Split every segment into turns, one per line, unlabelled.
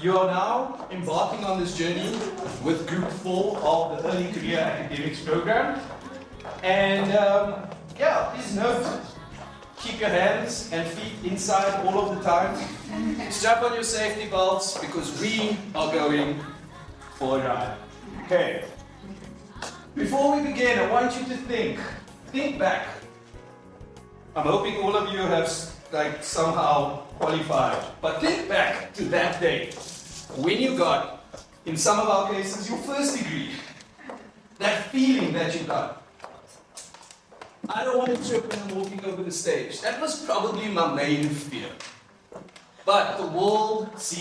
You are now embarking on this journey with Group 4 of the Early Career Academics Program. And yeah, please note, keep your hands and feet inside all of the time. Strap on your safety belts because we are going for a ride. Okay. Before we begin, I want you to think back. I'm hoping all of you have somehow qualified, but think back to that day when you got, in some of our cases, your first degree. That feeling that you got. I don't want to trip when I'm walking over the stage. That was probably my main fear. But the world was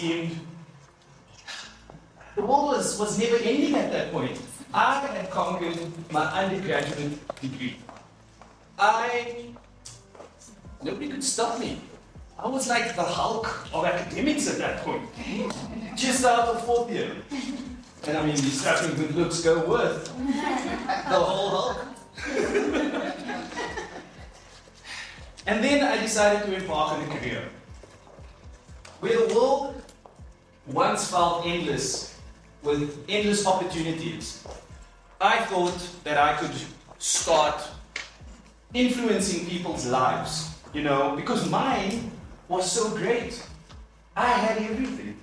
never ending at that point. I had conquered my undergraduate degree. Nobody could stop me. I was like the Hulk of academics at that point. Just out of fourth year. And I mean, these strapping good looks go with the whole Hulk. And then I decided to embark on a career where the world once felt endless, with endless opportunities. I thought that I could start influencing people's lives, because mine was so great. I had everything.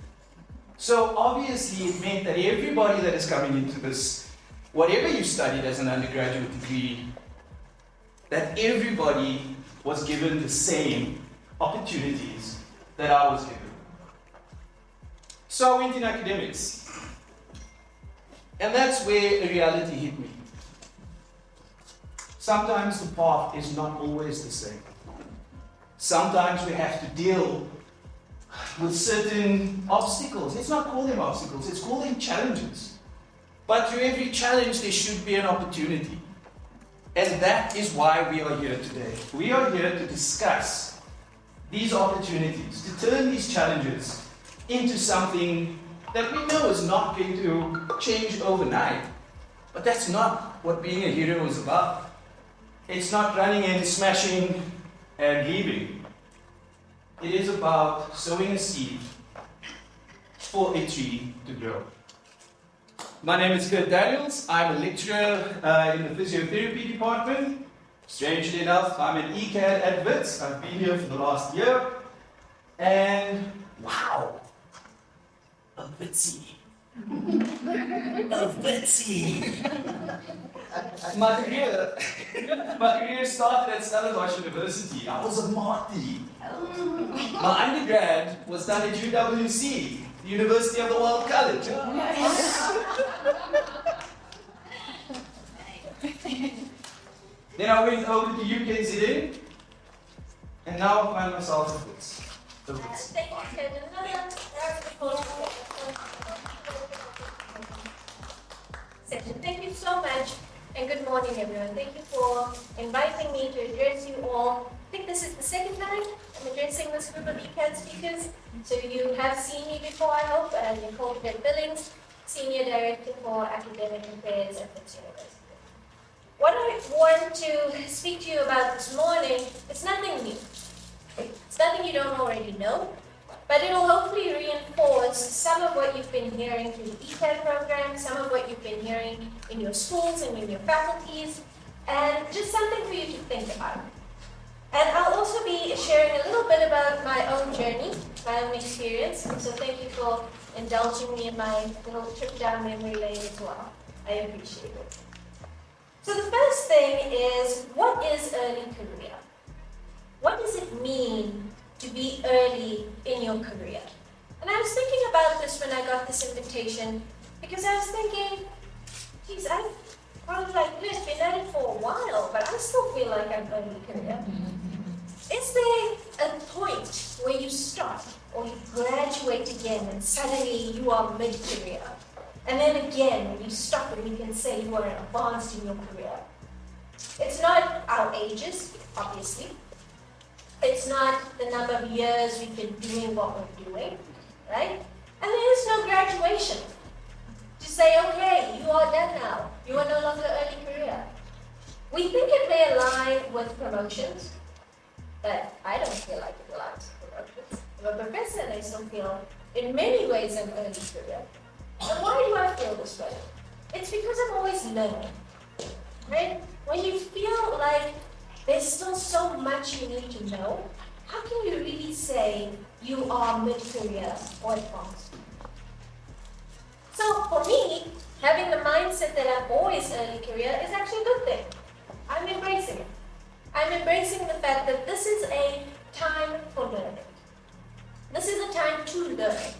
So obviously it meant that everybody that is coming into this, whatever you studied as an undergraduate degree, that everybody was given the same opportunities that I was given. So I went in academics. And that's where a reality hit me. Sometimes the path is not always the same. Sometimes we have to deal with certain obstacles. Let's not call them obstacles, let's call them challenges. But through every challenge, there should be an opportunity. And that is why we are here today. We are here to discuss these opportunities, to turn these challenges into something that we know is not going to change overnight. But that's not what being a hero is about. It's not running in, smashing, and leaving. It is about sowing a seed for a tree to grow. My name is Kurt Daniels. I'm a lecturer in the physiotherapy department. Strangely enough, I'm an ECAD at Wits. I've been here for the last year. And wow, a Witsy. A Witsy. My career started at Stellenbosch University. I was a Marty. My undergrad was done at UWC, the University of the World College. Then I went over to UKZN, and now I find myself at Wits.
Thank you, Ted. Thank you so much, and good morning, everyone. Thank you for inviting me to address you all. I think this is the second time I'm addressing this group of ECAD speakers. So you have seen me before, I hope. Nicole Billings, Senior Director for Academic Affairs at Wits University. What I want to speak to you about this morning is nothing new. It's nothing you don't already know, but it'll hopefully reinforce some of what you've been hearing through the ECAD program, some of what you've been hearing in your schools and in your faculties, and just something for you to think about. And I'll also be sharing a little bit about my own journey, my own experience, so thank you for indulging me in my little trip down memory lane as well. I appreciate it. So the first thing is, what is early career? What does it mean to be early in your career? And I was thinking about this when I got this invitation, because I was thinking, geez, I've been at it for a while, but I still feel like I'm early career. Is there a point where you stop or you graduate again and suddenly you are mid-career? And then again, when you stop and you can say you are advanced in your career. It's not our ages, obviously. It's not the number of years we've been doing what we're doing, right? And there is no graduation to say, okay, you are done now. You are no longer early career. We think it may align with promotions, but I don't feel like it aligns with promotions. I'm a professor and I still feel, in many ways, I'm early career. And why do I feel this way? It's because I'm always learning, right? When you feel like there's still so much you need to know, how can you really say you are mid-career or advanced? So for me, having the mindset that I'm always early career is actually a good thing. I'm embracing it. I'm embracing the fact that this is a time for learning. This is a time to learn,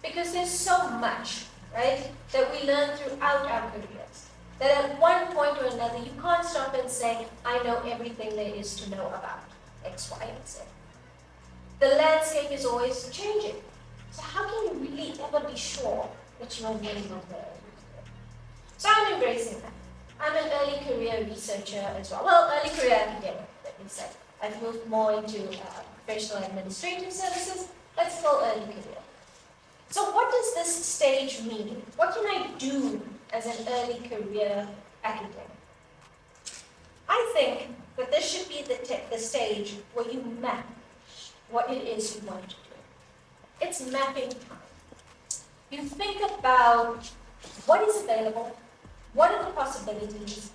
because there's so much, right, that we learn throughout our careers, that at one point or another you can't stop and say, I know everything there is to know about X, Y, and Z. The landscape is always changing. So how can you really ever be sure that you are really not there? So I'm embracing that. I'm an early career researcher as well. Well, early career academic, let me say. I've moved more into professional administrative services, but still early career. So what does this stage mean? What can I do as an early career academic? I think that this should be the stage where you map what it is you want to do. It's mapping time. You think about what is available, what are the possibilities,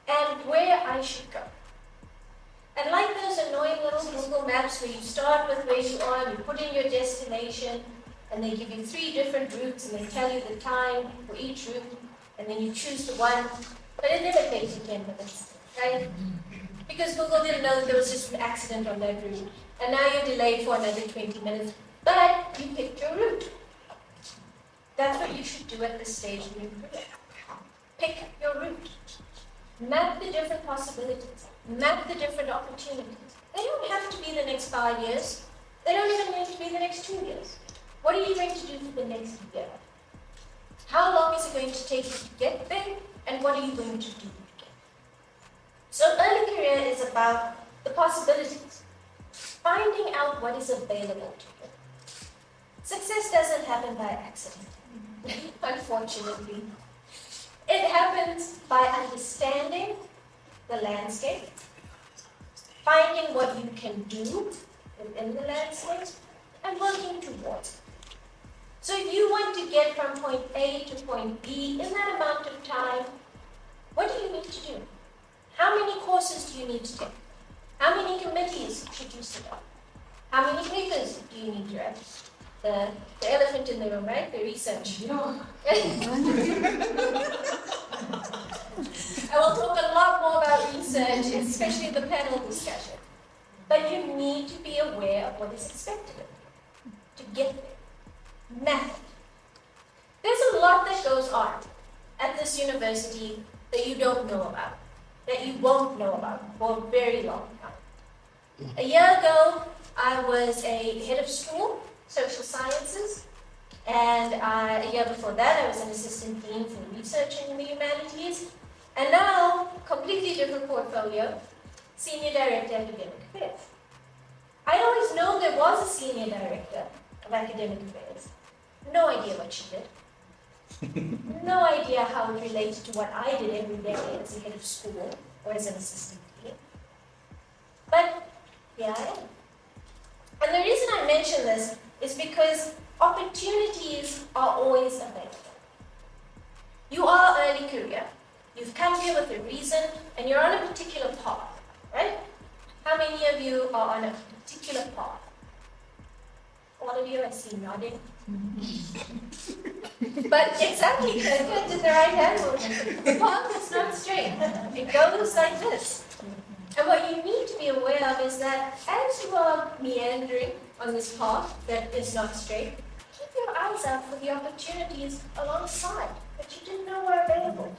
and where I should go. And like those annoying little Google Maps where you start with where you are, you put in your destination, and they give you 3 different routes, and they tell you the time for each route, and then you choose the one, but it never takes you 10 minutes, right? Because Google didn't know that there was just an accident on that route, and now you're delayed for another 20 minutes, but you picked your route. That's what you should do at this stage in your career. Pick your route. Map the different possibilities. Map the different opportunities. They don't have to be the next 5 years. They don't even need to be the next 2 years. What are you going to do for the next year? How long is it going to take you to get there? And what are you going to do to get there? So early career is about the possibilities. Finding out what is available to you. Success doesn't happen by accident, unfortunately. It happens by understanding the landscape, finding what you can do within the landscape, and working towards it. So if you want to get from point A to point B in that amount of time, what do you need to do? How many courses do you need to take? How many committees should you sit on? How many papers do you need to write? The elephant in the room, right? The research. I will talk a lot more about research, especially the panel discussion. But you need to be aware of what is expected of you to get there. Method. There's a lot that goes on at this university that you don't know about, that you won't know about for a very long time. A year ago, I was a head of school, social sciences, and a year before that, I was an assistant dean for research in the humanities, and now, completely different portfolio, senior director of academic affairs. I always known there was a senior director of academic affairs. No idea what she did. No idea how it related to what I did every day as a head of school or as an assistant dean. But here I am. And the reason I mention this is because opportunities are always available. You are early career. You've come here with a reason, and you're on a particular path, right? How many of you are on a particular path? All of you I see nodding. But exactly, Kirk did the right hand movement. The path is not straight. It goes like this. And what you need to be aware of is that as you are meandering on this path that is not straight, keep your eyes out for the opportunities alongside that you didn't know were available.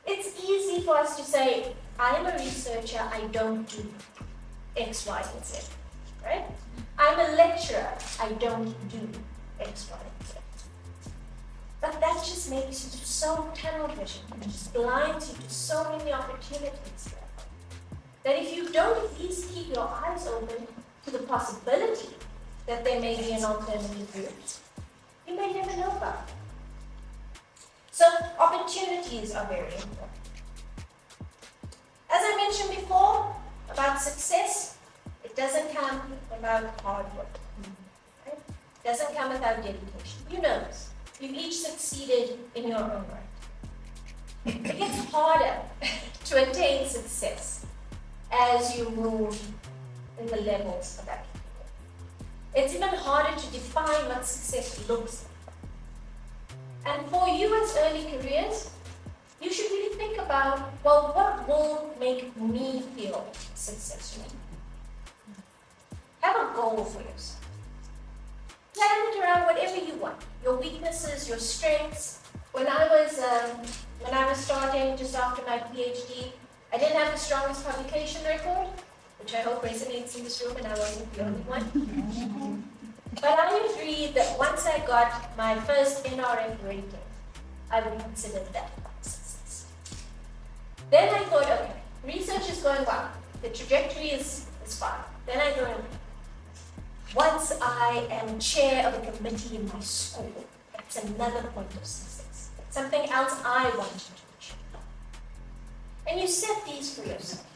It's easy for us to say, I am a researcher, I don't do X, Y, and Z, right? I'm a lecturer, I don't do X, Y, and Z. But that just makes you so tunnel vision. It just blinds you to so many opportunities there. That if you don't at least keep your eyes open to the possibility that there may be an alternative route, you may never know about it. So opportunities are very important. As I mentioned before about success, it doesn't come without hard work. Right? It doesn't come without dedication. You know this. You've each succeeded in your own right. It gets harder to attain success as you move in the levels of that. It's even harder to define what success looks like. And for you as early careers, you should really think about, well, what will make me feel successful? Have a goal for yourself. Plan it around whatever you want. Your weaknesses, your strengths. When I was starting just after my PhD, I didn't have the strongest publication record, which I hope resonates in this room, and I wasn't the only one. But I agreed that once I got my first NRF rating, I would consider that a success. Then I thought, okay, research is going well. The trajectory is fine. Then I thought, once I am chair of a committee in my school, that's another point of success. Something else I want to achieve. And you set these for yourself.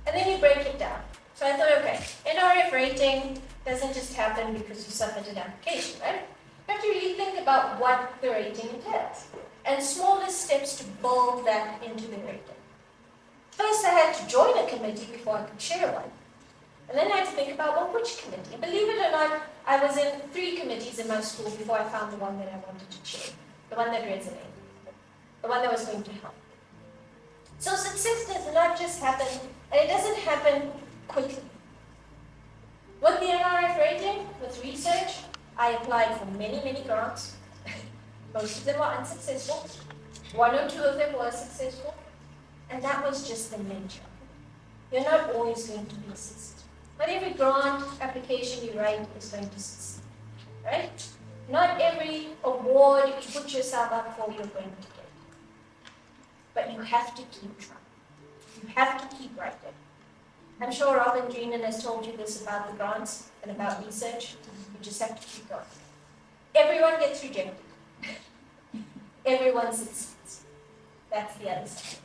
And then you break it down. So I thought, okay, NRF rating doesn't just happen because you submitted an application, right? You have to really think about what the rating entails. And smaller steps to build that into the rating. First, I had to join a committee before I could chair one. And then I had to think about, well, which committee? And believe it or not, I was in 3 committees in my school before I found the one that I wanted to chair. The one that resonated. The one that was going to help. So success does not just happen, and it doesn't happen quickly. With the NRF rating, with research, I applied for many, many grants. Most of them were unsuccessful. 1 or 2 of them were successful. And that was just the nature. You're not always going to be successful. Not every grant application you write is going to succeed, right? Not every award you put yourself up for you're going to get. But you have to keep trying. You have to keep writing. I'm sure Robin Dreenan has told you this about the grants and about research. You just have to keep going. Everyone gets rejected. Everyone succeeds. That's the other side.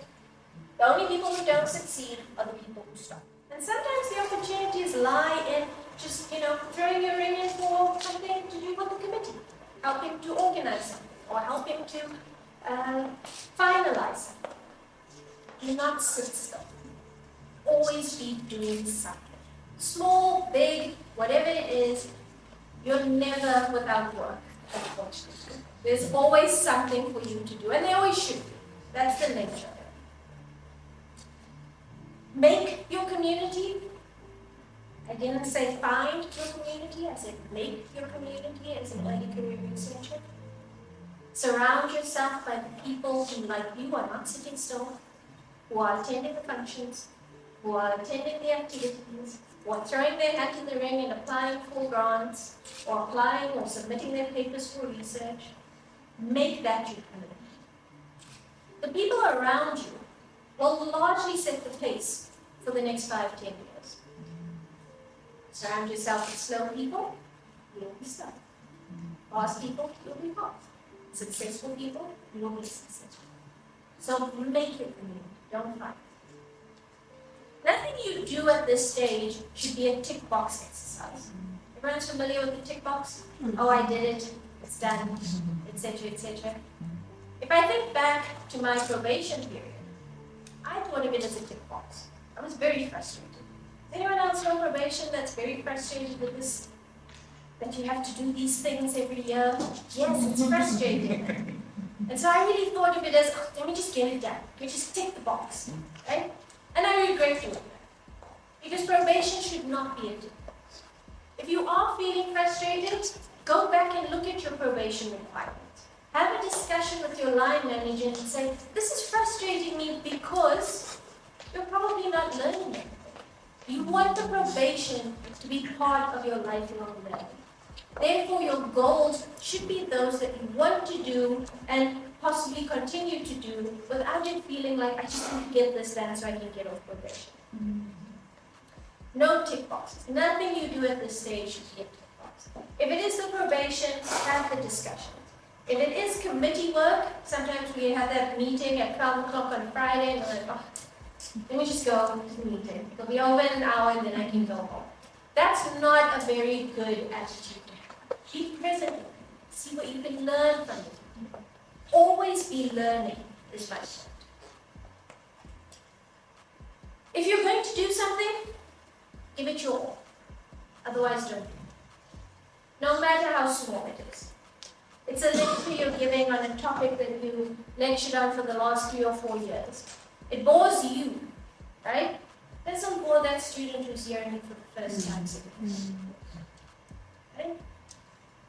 The only people who don't succeed are the people who stop. And sometimes the opportunities lie in just, throwing your ring in for something to do with the committee, helping to organize something, or helping to finalize something. Do not sit still. Always be doing something. Small, big, whatever it is, you're never without work, unfortunately. There's always something for you to do, and there always should be. That's the nature. Make your community. I didn't say find your community, I said make your community as an early career researcher. Surround yourself by the people who, like you, are not sitting still, who are attending the functions, who are attending the activities, who are throwing their hat in the ring and applying for grants, or applying or submitting their papers for research. Make that your community. The people around you will largely set the pace for the next 5-10 years. Surround yourself with slow people, you'll be slow. Fast people, you'll be fast. Successful people, you'll be successful. So make it community, don't fight. Nothing you do at this stage should be a tick box exercise. Everyone's familiar with the tick box? Oh, I did it, it's done, etc., etc. If I think back to my probation period, I thought of it as a tick box. I was very frustrated. Anyone else on probation that's very frustrated with this? that you have to do these things every year. Yes, it's frustrating. And so I really thought of it as, oh, let me just get it done. Let me just tick the box, right? And I regret doing that. Because probation should not be a tick box. If you are feeling frustrated, go back and look at your probation requirements. Have a discussion with your line manager and say, this is frustrating me because you're probably not learning it. You want the probation to be part of your lifelong learning. Therefore, your goals should be those that you want to do and possibly continue to do without it feeling like I just need to get this done so I can get off probation. No tick boxes. Nothing you do at this stage should get tick boxes. If it is the probation, have the discussion. If it is committee work, sometimes we have that meeting at 12 o'clock on Friday and we're like, oh, let me just go to the meeting. It'll be over in an hour and then I can go home. That's not a very good attitude to have. Be present. See what you can learn from it. Always be learning is my point. If you're going to do something, give it your all. Otherwise, don't do it. No matter how small it is. It's a lecture you're giving on a topic that you lectured on for the last 3 or 4 years. It bores you, right? Doesn't bore that student who's hearing it for the first time. Right?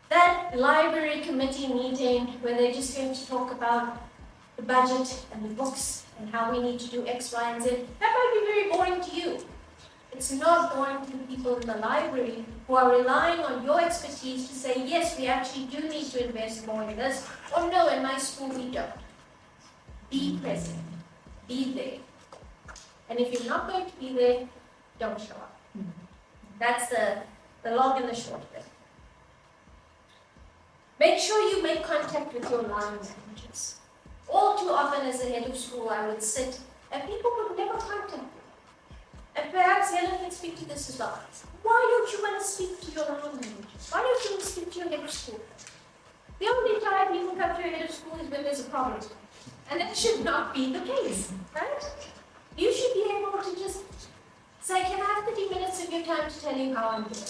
That library committee meeting where they're just going to talk about the budget and the books and how we need to do X, Y, and Z, that might be very boring to you. It's not boring to people in the library who are relying on your expertise to say, yes, we actually do need to invest more in this, or no, in my school we don't. Be present. Be there. And if you're not going to be there, don't show up. That's the long and the short of it. Make sure you make contact with your line managers. All too often as a head of school, I would sit and people would never contact me. And perhaps Helen can speak to this as well. Why don't you want to speak to your line managers? Why don't you want to speak to your head of school? The only time people come to your head of school is when there's a problem. And that should not be the case, right? You should be able to just say, can I have 30 minutes of your time to tell you how I'm doing?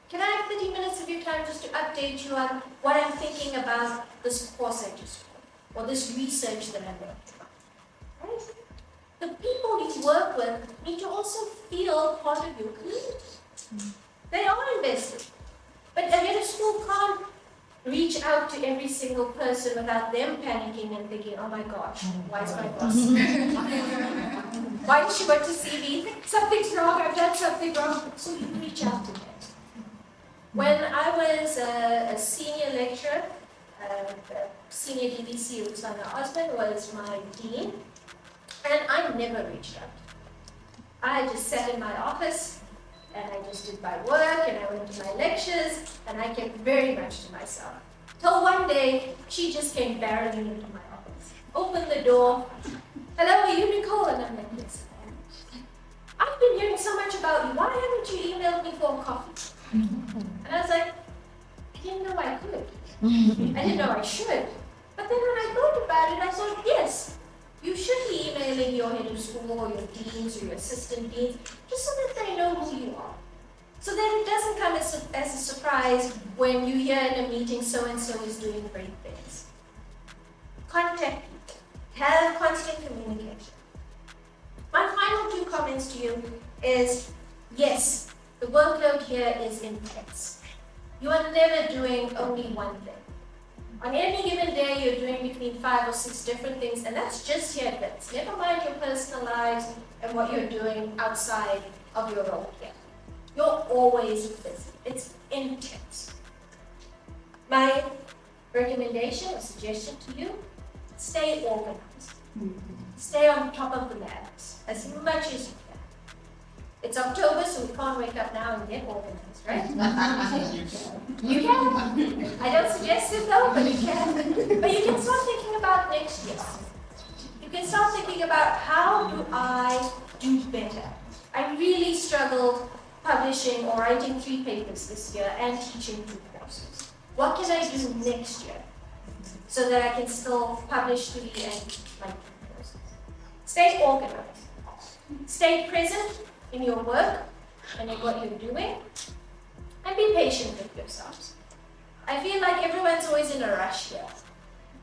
Can I have 30 minutes of your time just to update you on what I'm thinking about this course I just took, or this research that I'm working on, right? The people you work with need to also feel part of your community. They are invested. But a head of school can't reach out to every single person without them panicking and thinking, oh my gosh, why is my boss? Why did she want to see me? Something's wrong, I've done something wrong. So you reach out to them. When I was a senior lecturer, senior DVC, Rusana Osman was my dean, and I never reached out. I just sat in my office, and I just did my work, and I went to my lectures, and I kept very much to myself. Till one day, she just came barreling into my office, opened the door. Hello, are you Nicole? And I'm like, yes, I am. I've been hearing so much about you. Why haven't you emailed me for a coffee? And I was like, I didn't know I could. I didn't know I should. But then when I thought about it, I thought, yes, you should be emailing your head of school or your deans or your assistant deans, just so that they know who you are. So that it doesn't come as a surprise when you hear in a meeting so-and-so is doing great things. Contact people. Have constant communication. My final 2 comments to you is, yes, the workload here is intense. You are never doing only one thing. On any given day, you're doing between 5 or 6 different things, and that's just here at Wits. Never mind your personal lives and what you're doing outside of your role here. You're always busy. It's intense. My recommendation or suggestion to you, stay organized. Stay on top of the labs as much as you can. It's October, so we can't wake up now and get organized, right? You can. I don't suggest it though, but you can. But you can start thinking about next year. You can start thinking about, how do I do better? I really struggled publishing or writing 3 papers this year and teaching 2 courses. What can I do next year so that I can still publish 3 and write 2 courses? Stay organized. Stay present in your work and in what you're doing. and be patient with yourselves. I feel like everyone's always in a rush here.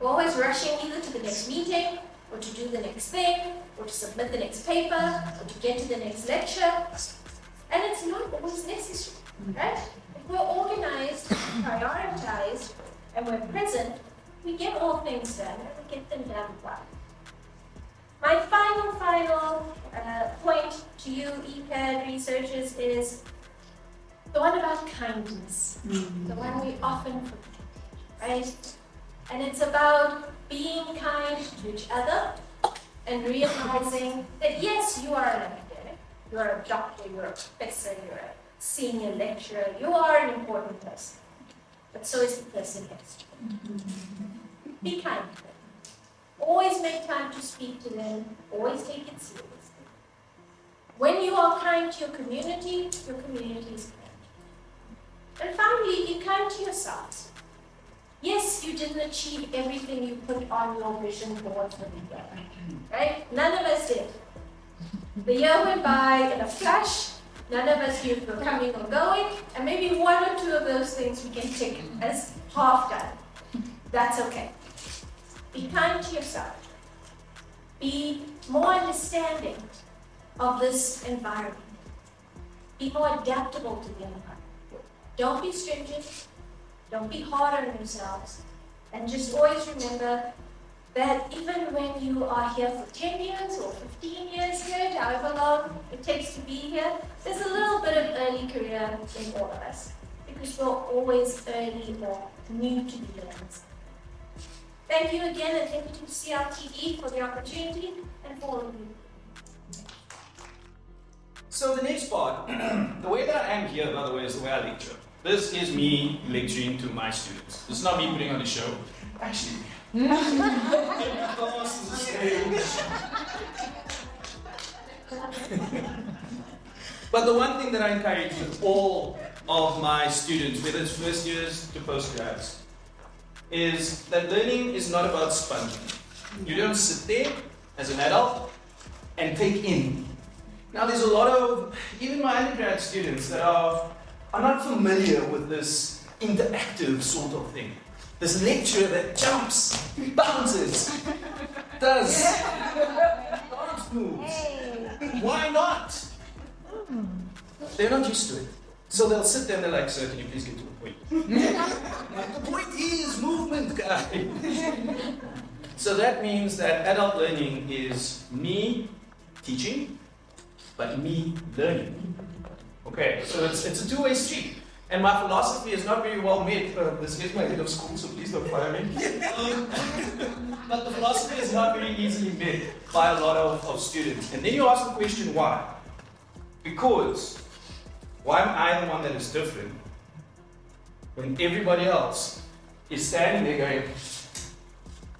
We're always rushing either to the next meeting, or to do the next thing, or to submit the next paper, or to get to the next lecture. And it's not always necessary, right? If we're organized, prioritized, and we're present, we get all things done, and we get them done well. My final point to you, ECAD researchers, is the one about kindness, the one we often forget, right? And it's about being kind to each other and realizing that yes, you are an academic, you are a doctor, you're a professor, you're a senior lecturer, you are an important person, but so is the person next to you. Be kind to them. Always make time to speak to them, always take it seriously. When you are kind to your community is kind. And finally, be kind to yourselves. Yes, you didn't achieve everything you put on your vision board for the year, right? None of us did. The year went by in a flash, none of us knew if we were coming or going, and maybe one or two of those things we can tick as half done. That's okay. Be kind to yourself. Be more understanding of this environment. Be more adaptable to the environment. Don't be stringent. Don't be hard on yourselves. And just always remember that even when you are here for 10 years or 15 years here, however long it takes to be here, there's a little bit of early career in all of us. Because we're always early or new to the learners. Thank you again, and thank you to CRTD for the opportunity and for all of you.
So the next part, the way that I am here, by the way, is the way I lecture. This is me lecturing to my students. This is not me putting on a show. Actually, but the one thing that I encourage with all of my students, whether it's first years to postgrads, is that learning is not about sponging. You don't sit there as an adult and take in. Now there's a lot of, even my undergrad students that are not familiar with this interactive sort of thing. This lecture that jumps, bounces, does dance moves. Why not? They're not used to it. So they'll sit there and they're like, sir, can you please get to the point? The point is movement, guy. So that means that adult learning is me teaching, but me learning. Okay, so it's a two-way street. And my philosophy is not very well met. This is my head of school, so please don't fire me. But the philosophy is not very easily met by a lot of students. And then you ask the question, why? Because, why am I the one that is different when everybody else is standing there going,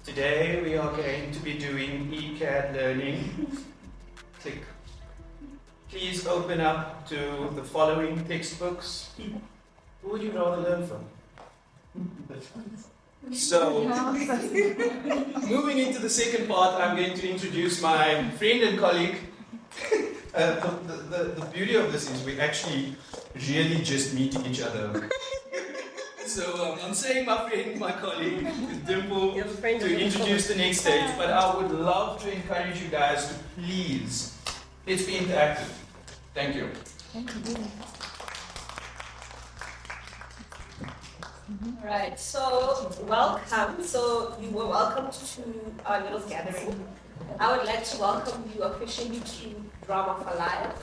today we are going to be doing ECAD learning. Click. Please open up to the following textbooks. Who would you rather learn from? So, moving into the second part, I'm going to introduce my friend and colleague. The beauty of this is we actually really just meeting each other. So I'm saying my friend, my colleague, Dimple, to introduce the next stage, but I would love to encourage you guys to please, let's be interactive. Thank you.
Thank you. All right, so welcome. So you were welcome to our little gathering. I would like to welcome you officially to Drama for Life,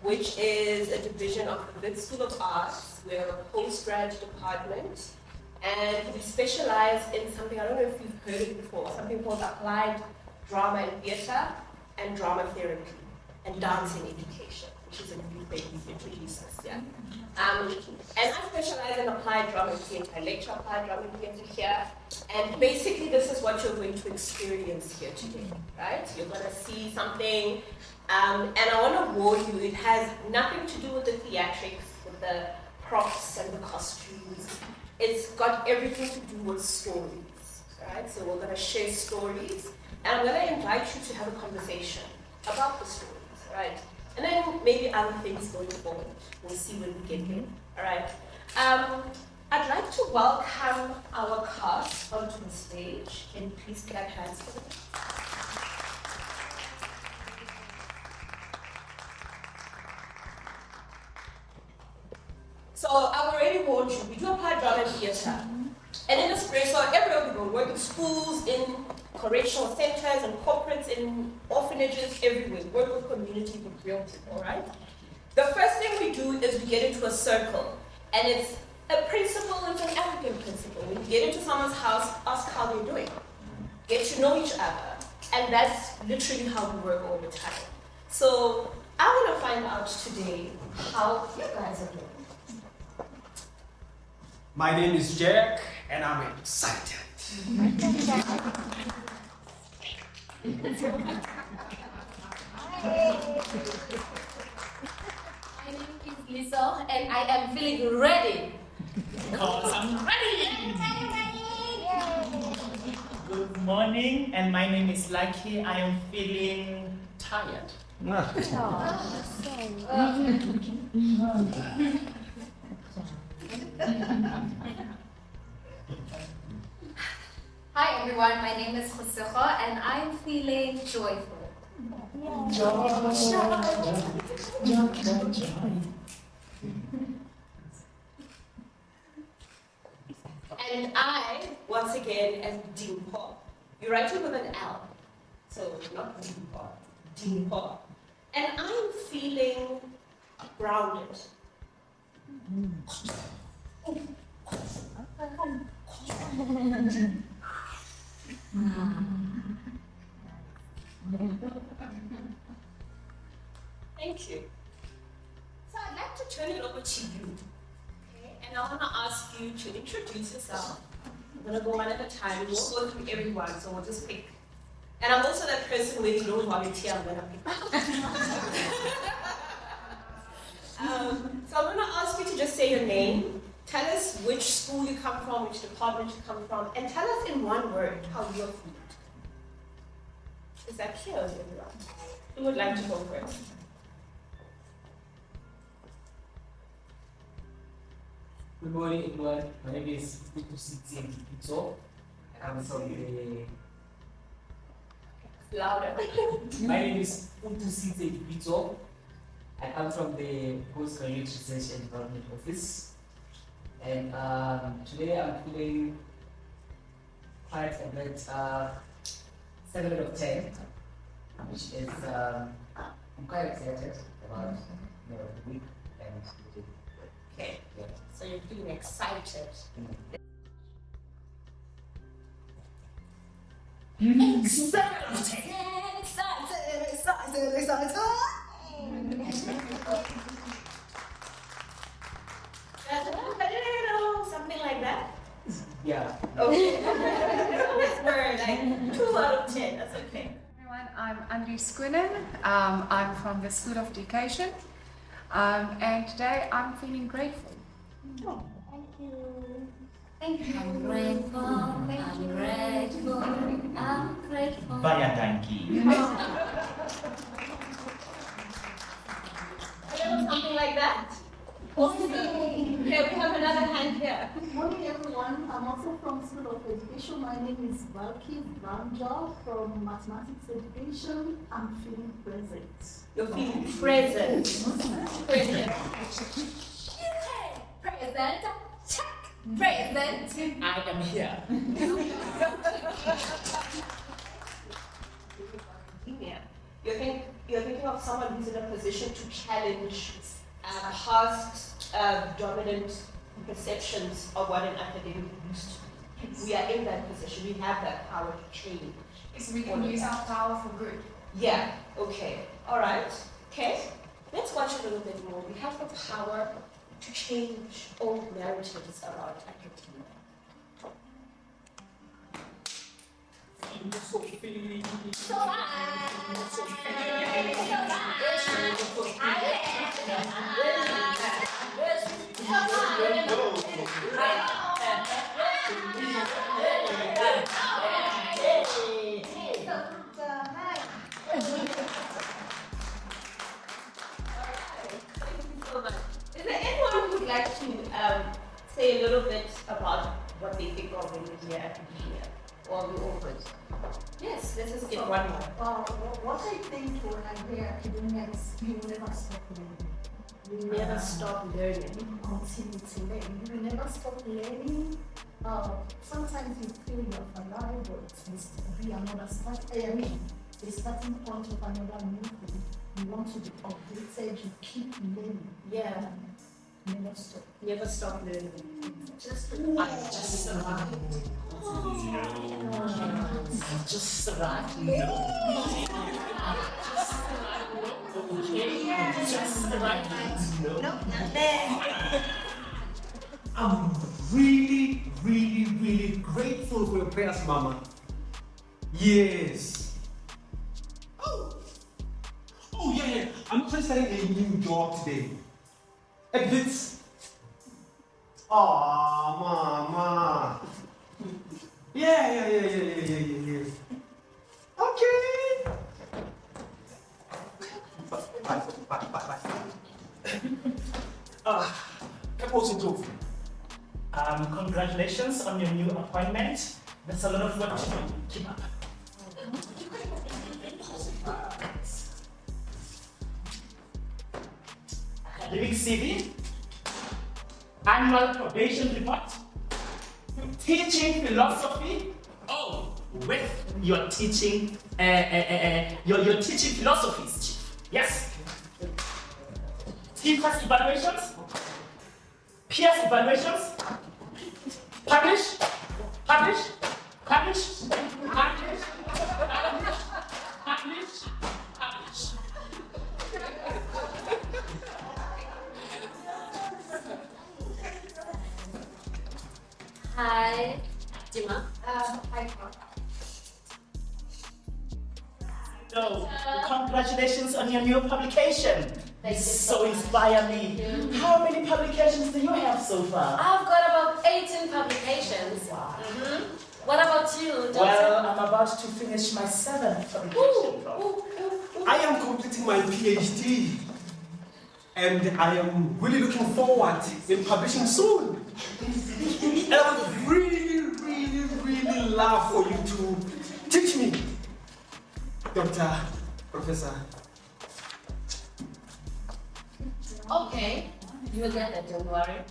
which is a division of the Wits School of Arts. We're a postgrad department, and we specialize in something, I don't know if you've heard it before, something called applied drama and theatre, and drama therapy, and dance and education, which is a new thing we've introduced us, yeah. And I specialize in applied drama and theatre. I lecture applied drama and theatre here, and basically this is what you're going to experience here today, right? You're going to see something, and I want to warn you, it has nothing to do with the theatrics, with the props and the costumes. It's got everything to do with stories, right? So we're going to share stories, and I'm going to invite you to have a conversation about the stories, right? And then maybe other things going forward. We'll see when we get there. All right. I'd like to welcome our cast onto the stage. Can you please clap hands for them? So I've already warned you, we do apply drama and theatre. And in the spirit, so everywhere we go, work in schools, in correctional centers, and corporates, in orphanages, everywhere. Work with community, with real people, right? The first thing we do is we get into a circle. And it's a principle, it's an African principle. When you get into someone's house, ask how they're doing. Get to know each other. And that's literally how we work all the time. So I want to find out today how you guys are doing.
My name is Jack, and I'm excited.
My name is Lisa, and I am feeling ready.
Because I'm ready! Good morning, and my name is Lucky. I am feeling tired.
Hi everyone, my name is Khosekho, and I'm feeling joyful.
And I, once again, am Dimpo. You write it with an L. So, not Dimpo, Dimpo. And I'm feeling grounded. Thank you. So I'd like to turn it over to you. Okay? And I want to ask you to introduce yourself. I'm going to go one at a time. We won't go through everyone, so we'll just pick. And I'm also that person where you don't volunteer, I'm going to pick. So I'm going to ask you to just say your name. Tell us which school you come from, which department you come from, and tell us in one word how you're feeling. Is that clear, everyone? Who would like to go first?
Good morning, everyone. My name is Pito. I'm from the.
Louder.
My name is Pito. I come from the Postgraduate Research and Development Office. And today I'm feeling quite a bit 7 out of 10, which is I'm quite excited about the week and the day.
Okay,
Yeah.
so you're feeling excited. Something like that?
Yeah.
Okay. We're like 2 out of 10, that's okay.
Everyone, I'm Andri Skunen. I'm from the School of Education, and today I'm feeling grateful.
Thank you. Thank you. I'm grateful. I'm grateful. I'm grateful.
Banyak thank you.
Something like that? Okay, we have another hand here.
Good morning, everyone. I'm also from School of Education. My name is Valky Branja from Mathematics Education. I'm feeling present.
You're feeling present. Present.
Present. Check. Present.
I am here.
Yeah. You're thinking of someone who's in a position to challenge past dominant perceptions of what an academic used to be. We are in that position. We have that power to change.
So we can use our power for good.
Yeah, okay. All right. Okay. Let's watch a little bit more. We have the power to change old narratives around academia. Is there anyone who would like to say a little bit about what they think of when they hear academia? Or we all good? Yes, let's just get one more.
What I think when I hear academia is you will never stop learning.
You never stop learning.
You continue to learn. You will never stop learning. Sometimes you feel you're alive, but it must be another start. I mean, the starting point of another new thing. You want to be updated, you keep learning.
Yeah.
Never stop.
Never stop learning.
Just
I just arrived. I just arrived. No. Okay. Just arrived. No.
Not there.
I'm really, really, really grateful for your prayers, Mama. Yes. Oh yeah. I'm actually starting a new job today. At Wits. Oh, Mama. Yeah. Okay. Bye. Proposing to.
Congratulations on your new appointment. There's a lot of work to do. Keep up. Academic CV, annual probation report, teaching philosophy. Oh, with your teaching, your teaching philosophies, Chief. Yes. Teachers evaluations, peers evaluations. Publish.
Hi, Dima. Hi,
So, congratulations on your new publication.
Thank you
So
so much.
inspire me. How many publications do you have so far?
I've got about 18 publications.
Wow.
What about you, Doctor?
Well, I'm about to finish my 7th publication.
I am completing my PhD. And I am really looking forward in publishing soon. And I would really love for you to teach me, Doctor, Professor.
Okay, you'll get that, don't worry.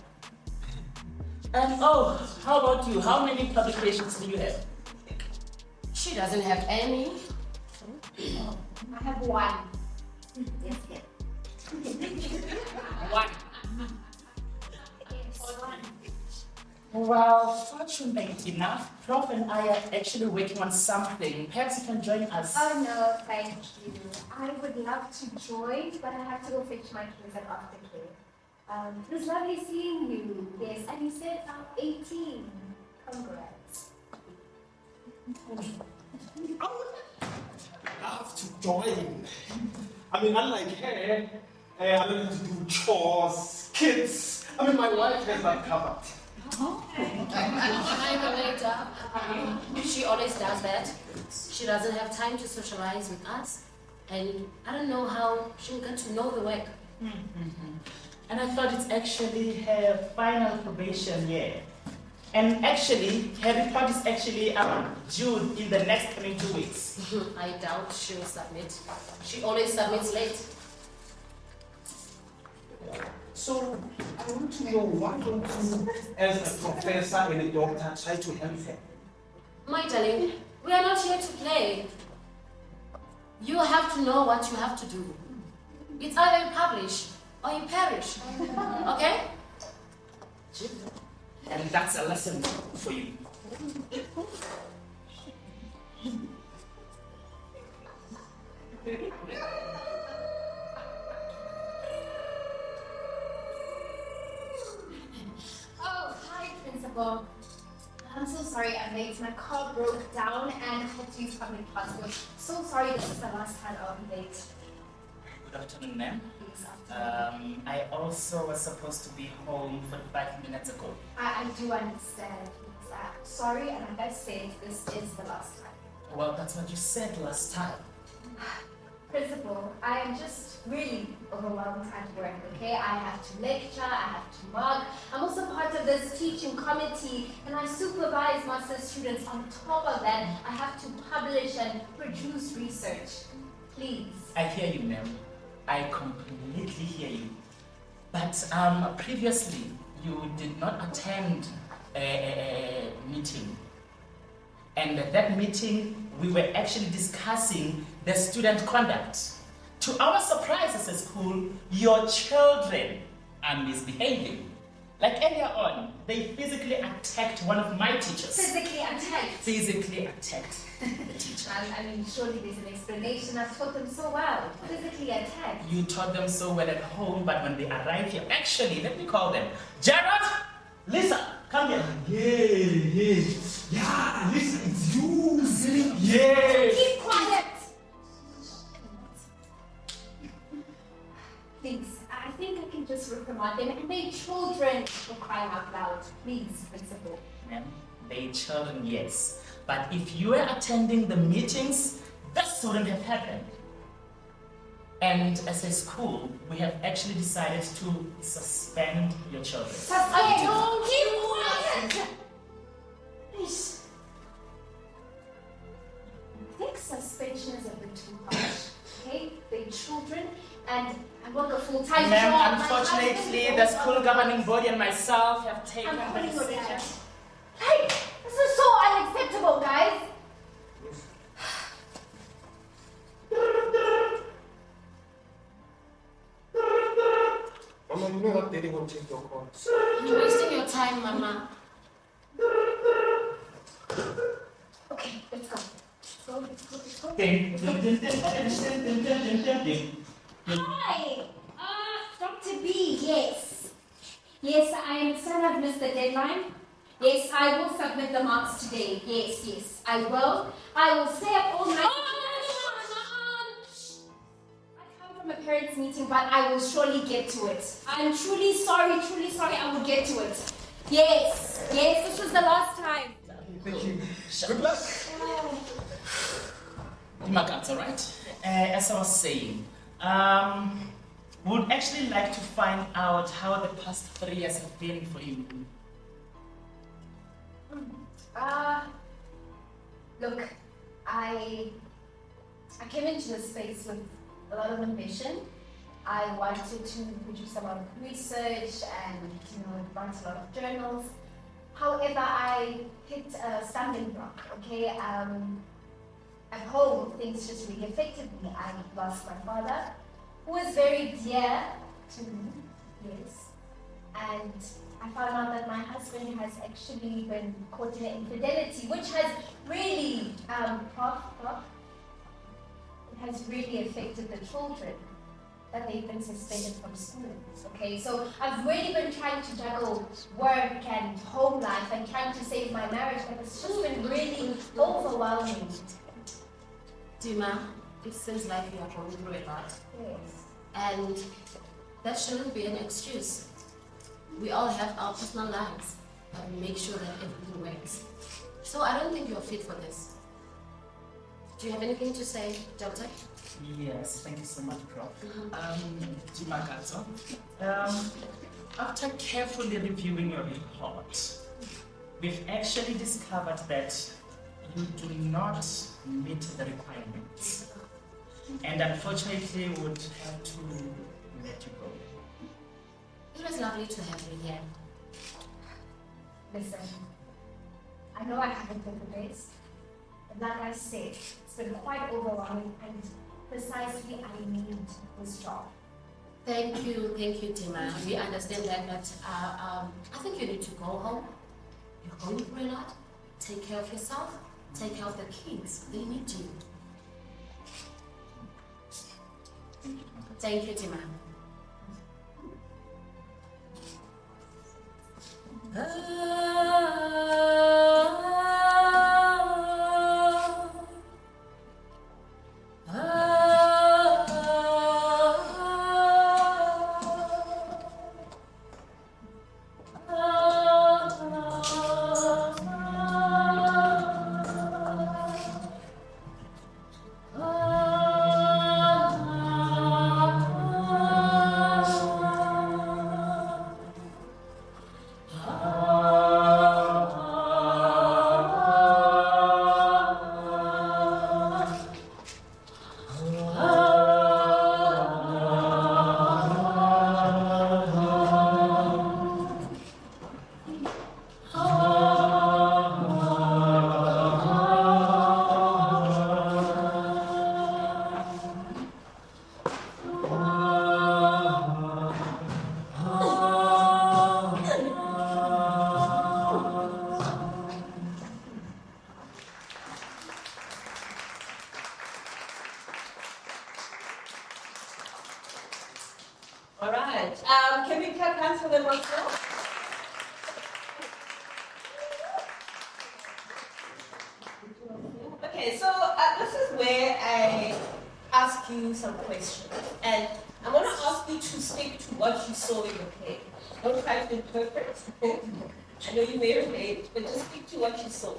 And oh, how about you? How many publications do you have?
She doesn't have any.
I have one.
Yes, yes.
One. Well, fortunate enough, Prof and I are actually working on something. Perhaps you can join us.
Oh no, thank you. I would love to join, but I have to go fetch my kids at aftercare. It was lovely seeing you. Yes, and you said I'm 18. Congrats.
I would love to join. I mean, unlike her, I'm going to do chores, kids. I mean, my wife has that covered.
Later. She always does that. She doesn't have time to socialize with us. And I don't know how she'll get to know the work.
And I thought it's actually her final probation year. And actually, her report is actually due in the next coming 2 weeks.
I doubt she'll submit. She always submits late.
So, I want to know, why don't you, as a professor and a doctor, try to help her?
My darling, we are not here to play. You have to know what you have to do. It's either you publish or you perish. Okay?
And that's a lesson for you.
Oh, hi, Principal. I'm so sorry I'm late. My car broke down and I had to use public transport. So sorry, this is the last time I'll be late.
Good afternoon, ma'am.
Please, after.
I also was supposed to be home 45 minutes ago.
I do understand. Please, sorry, and like I said, this is the last time.
Well, that's what you said last time.
Principal, I am just really overwhelmed at work, okay? I have to lecture, I have to mark. I'm also part of this teaching committee and I supervise master students. On top of that, I have to publish and produce research. Please.
I hear you, ma'am. I completely hear you. But previously, you did not attend a meeting. And at that meeting, we were actually discussing the student conduct. To our surprise as a school, your children are misbehaving. Like earlier on, they physically attacked one of my teachers.
Physically attacked?
Physically attacked the teacher.
I mean, surely there's an explanation. I've taught them so well. Physically attacked.
You taught them so well at home, but when they arrive here, actually, let me call them. Jared, Lisa, come here.
Yeah, listen, it's you. Yeah.
Keep quiet. Please, I think I can just reprimand them and they children for crying out loud. Please, principal.
Ma'am, they children, yes. But if you were attending the meetings, this wouldn't have happened. And as a school, we have actually decided to suspend your children.
Suspend? No, keep quiet! Please. I think suspension is a bit too harsh. Okay? They're children and I work a full-time job.
Ma'am, unfortunately, the school governing body and myself have taken
I'm
the
putting your
decision.
dad. Hey, this is so unacceptable, guys.
Mama, you know that they didn't want to take your calls.
You're wasting your time, Mama.
Okay, let's go. Let's go.
Ding, ding, ding, ding, ding, ding, ding, ding.
Hi! Dr. B, yes. Yes, I understand I've missed the deadline. Yes, I will submit the marks today. Yes, I will. I will stay up all night. I come from a parents' meeting, but I will surely get to it. I'm truly sorry, I will get to it. Yes, this was the last time.
Thank you. Good luck.
That's all right. As I was saying, would actually like to find out how the past 3 years have been for you.
Look, I came into this space with a lot of ambition. I wanted to produce a lot of research and write a lot of journals. However, I hit a stumbling block. Okay, at home things just really affected me. I lost my father, who was very dear to me. Yes, and I found out that my husband has actually been caught in an infidelity, which has really, it has really affected the children, that they've been suspended from school. Okay, so I've really been trying to juggle work and home life and trying to save my marriage, but it's just been really overwhelming.
Dima, it seems like you are going through a lot.
Yes.
And that shouldn't be an excuse. We all have our personal lives, but we make sure that everything works. So I don't think you're fit for this. Do you have anything to say, Doctor?
Yes, thank you so much, Prof. Jimakato, after carefully reviewing your report, we've actually discovered that you do not meet the requirements. And unfortunately, would have to let you go.
It was lovely to have you here.
Listen, I know I haven't been the best, but like I said, it's been quite overwhelming and precisely I need this job.
Thank you, Dima. We understand that, but I think you need to go home. You're going through a lot. Take care of yourself. Take care of the kids. They need you. Thank you, Dima. All right. Can we clap hands for them once more? Okay, so this is where I ask you some questions. And I'm going to ask you to stick to what you saw in the play. Don't try to interpret. I know you may relate, but just stick to what you saw.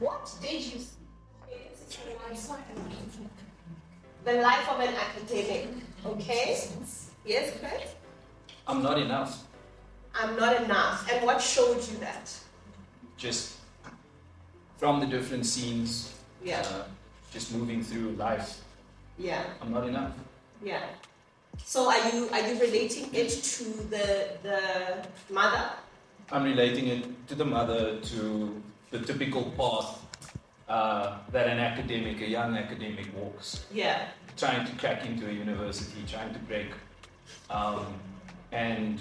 What did you see? The life of an academic. Okay? Yes, Chris?
I'm not enough.
I'm not enough. And what showed you that?
Just from the different scenes,
Yeah.
just moving through life,
Yeah.
I'm not enough.
Yeah. So are you relating it to the mother?
I'm relating it to the mother, to the typical path that an academic, a young academic walks.
Yeah.
Trying to crack into a university, trying to break. And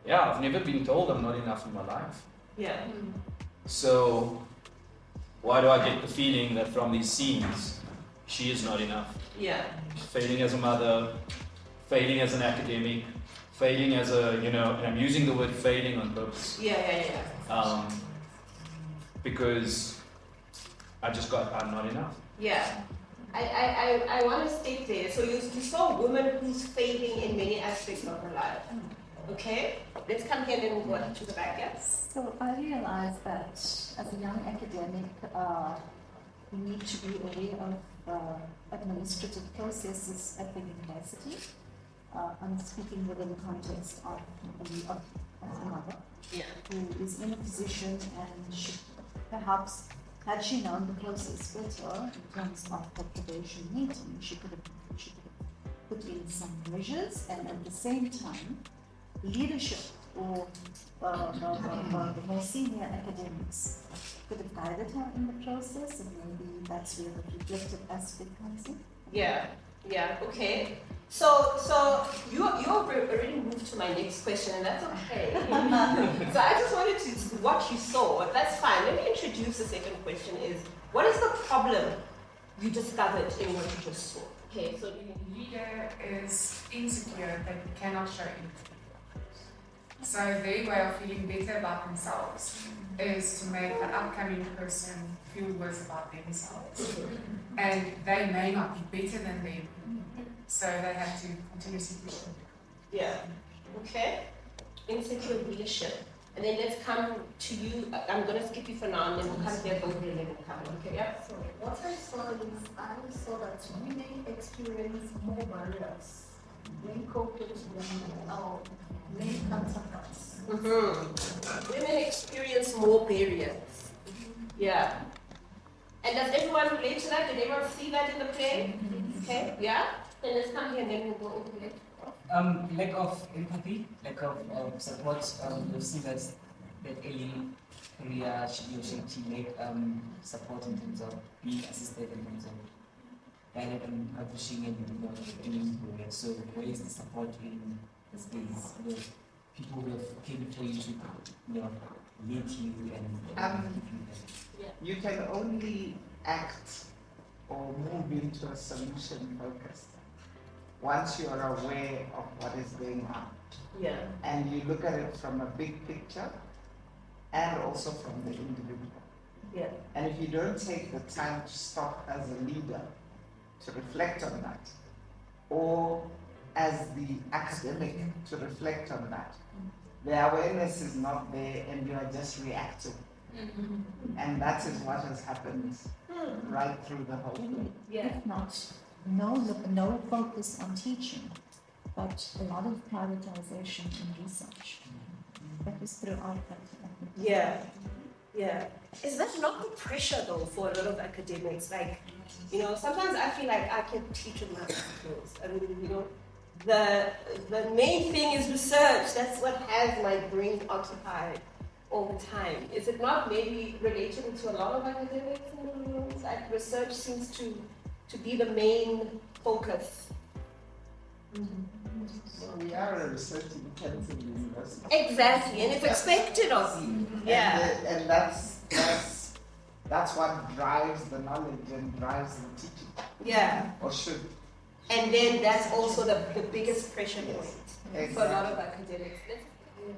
yeah, I've never been told I'm not enough in my life.
Yeah.
So why do I get the feeling that from these scenes, she is not enough?
Yeah.
Failing as a mother, failing as an academic, failing as a, and I'm using the word failing on purpose.
Yeah.
Because I'm not enough.
Yeah. I want to stick there. So you saw a woman who's failing in many aspects of her life. Okay? Let's come here and then we'll go to the back, yes?
So I realized that as a young academic, you need to be aware of administrative processes at the university. I'm speaking within the context of a mother who is in a position and should perhaps, had she known the process better in terms of the probation meeting, she could have put in some measures, and at the same time, leadership or the more senior academics could have guided her in the process, and maybe that's where the reflective aspect comes in.
Yeah. Okay. So you already moved to my next question, and that's okay. So I just wanted to what you saw. That's fine. Let me introduce the second question. Is what is the problem you discovered in what you just saw? Okay. So
The leader is insecure that he cannot show anything. So their way of feeling better about themselves is to make the upcoming person feel worse about themselves. And they may not be better than them. So they have to continuously push them.
yeah. Okay. Insecure leadership. And then let's come to you. I'm going to skip you for now, and then we'll come here, both and then we'll come. Okay. Yeah.
So what I saw is I saw that women experience more barriers when compared to our male counterparts.
Women experience more barriers. Yeah. And does everyone relate to that? Did everyone see that in the play? Okay. Yeah. Then let's come here and then we'll go into it.
Lack of empathy, lack of support. You'll see that early career she make support in terms of being assisted in terms of guided and publishing and doing progress. So where is the support in the space? People who have came for you to lead you and
you can only act or move into a solution focus once you are aware of what is going on.
Yeah.
And you look at it from a big picture and also from the individual.
Yeah.
And if you don't take the time to stop as a leader to reflect on that, or as the academic to reflect on that, the awareness is not there and you are just reacting. And that is what has happened right through the whole thing.
Yeah.
If not, no focus on teaching, but a lot of prioritization in research. That is throughout that.
Yeah. Yeah. Is that not the pressure though for a lot of academics? Like, sometimes I feel like I can teach with my skills. I mean, the main thing is research. That's what has my brain occupied all the time. Is it not maybe related to a lot of academics in the rooms? Like research seems to be the main focus.
So we are a research intensive university.
Exactly, and it's expected of you. Yeah.
And that's what drives the knowledge and drives the teaching.
Yeah.
Or should.
And then that's also the biggest pressure point for a lot of academics.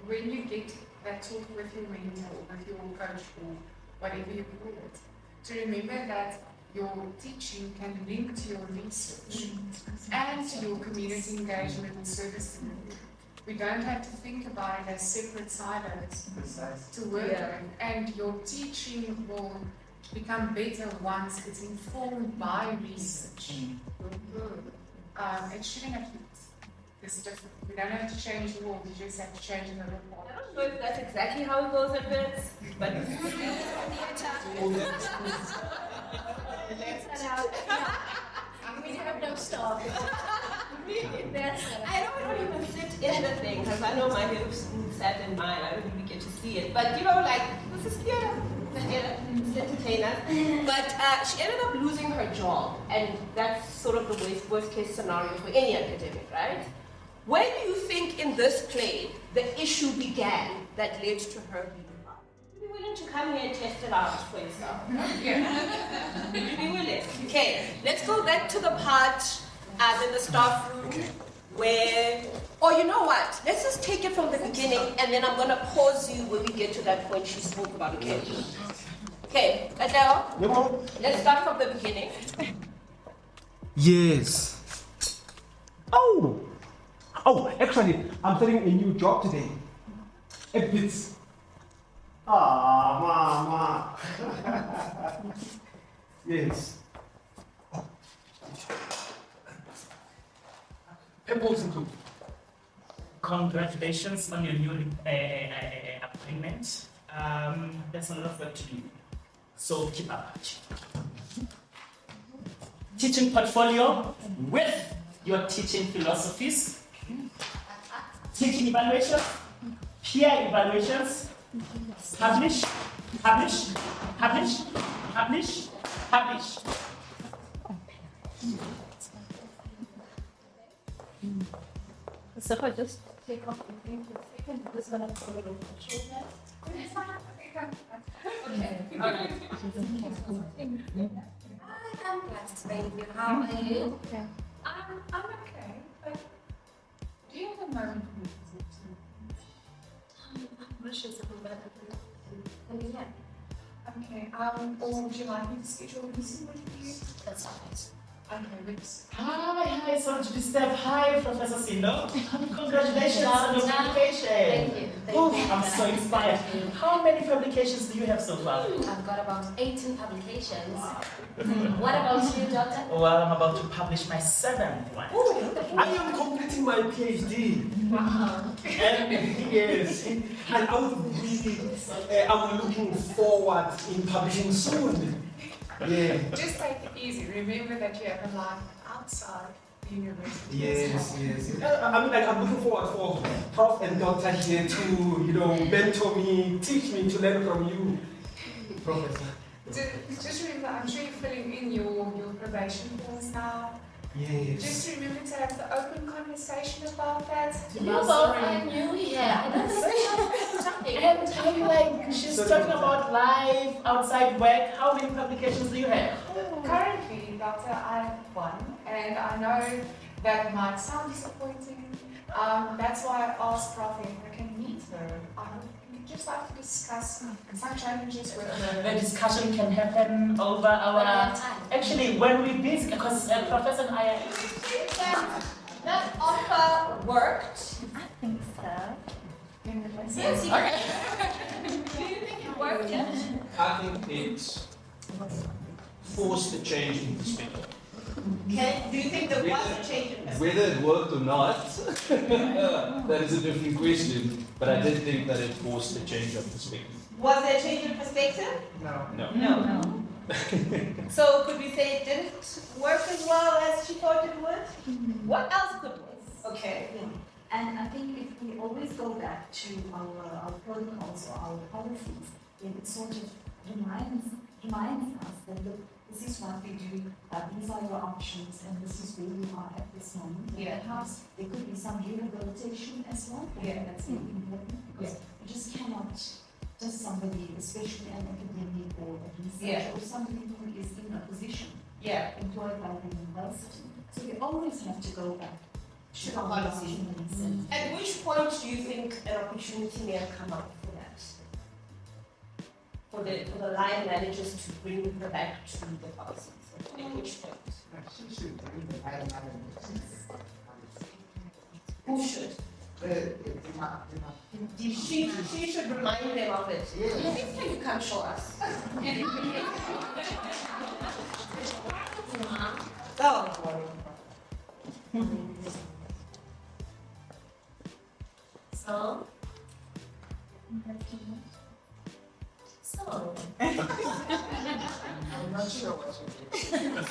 When you get that talk with your mentor or with your coach or whatever you call it, to remember that your teaching can link to your research and to your community engagement and service delivery. We don't have to think about it as separate silos to work on, and your teaching will become better once it's informed by research. It shouldn't have to be this different. We don't have to change the world, we just have to change another part.
I don't know if that's exactly how it goes at Wits, but
We have no staff.
I don't even sit in the thing because I know my hips sat in mine. I don't even get to see it. But you know, like, this is theater. It's entertainer. But she ended up losing her job, and that's sort of the worst case scenario for any academic, right? Where do you think in this play the issue began that led to her being out? Would you be willing to come here and test it out for yourself? Yeah. Would you be willing? Okay, let's go back to the part in the staff room where, or you know what? Let's just take it from the beginning, and then I'm going to pause you when we get to that point she spoke about. Okay? Okay, Adele, let's start from the beginning.
Yes. Oh, actually, I'm starting a new job today. At Wits. Mama. Yes.
Congratulations on your new appointment. There's a lot of work to do, so keep up. Teaching portfolio with your teaching philosophies, teaching evaluations, peer evaluations, publish.
So if I just take off the thing for a second, I'm just going to put it over the shoulder. Okay. All right. I'm glad to thank you. How are you?
Okay. I'm okay, but do you have a moment for me to talk to you?
I'm wishing something better than yeah.
Okay, or would you like me to schedule a meeting with you?
That's nice.
Okay, Wits.
Hi, sorry to disturb. Hi, Professor Sindo. Congratulations on your publication.
Thank you.
I'm so inspired. How many publications do you have so far?
I've got about 18 publications. What about you, Doctor?
Well, I'm about to publish my 7th one.
I am completing my PhD.
Wow.
Yes. And I'm looking forward in publishing soon. Yeah.
Just take it easy. Remember that you have a life outside the university.
Yes. I'm looking forward for Prof and Doctor here to, mentor me, teach me to learn from you, Professor.
Just remember, I'm sure you're filling in your probation forms now.
Yes.
Just remember to have the open conversation about that.
You're both new here.
And I'm like, she's talking about life outside work. How many publications do you have?
Currently, Doctor, I have one, and I know that might sound disappointing. That's why I asked Prof if I can meet her. We'd just like to discuss some challenges with her.
The discussion can happen over our... Actually, when we busy, because Professor and I...
That offer worked.
I think so.
Yes, do you think it worked yet?
I think it forced a change in perspective.
Okay. Do you think there was a change in perspective?
Whether it worked or not, that is a different question. But I did think that it forced a change of perspective.
Was there a change in perspective?
No.
No. So could we say it didn't work as well as she thought it would? What else could work? Okay.
Yeah. And I think if we always go back to our protocols or our policies, then it sort of reminds us that, look, this is what we do, these are your options, and this is where you are at this moment.
Yeah.
Perhaps there could be some rehabilitation as well.
Yeah.
That's very important, because you just cannot just somebody, especially an academic or a researcher, or somebody who is in a position
Yeah.
employed by the university, So you always have to go back
To the policy. At which point do you think an opportunity may have come up for that? For the line managers to bring her back to the policies? At which point?
She should bring the line managers.
Who should? She should remind them of it.
Yes.
Can you come show us? Oh. So? So?
I'm not sure what you did.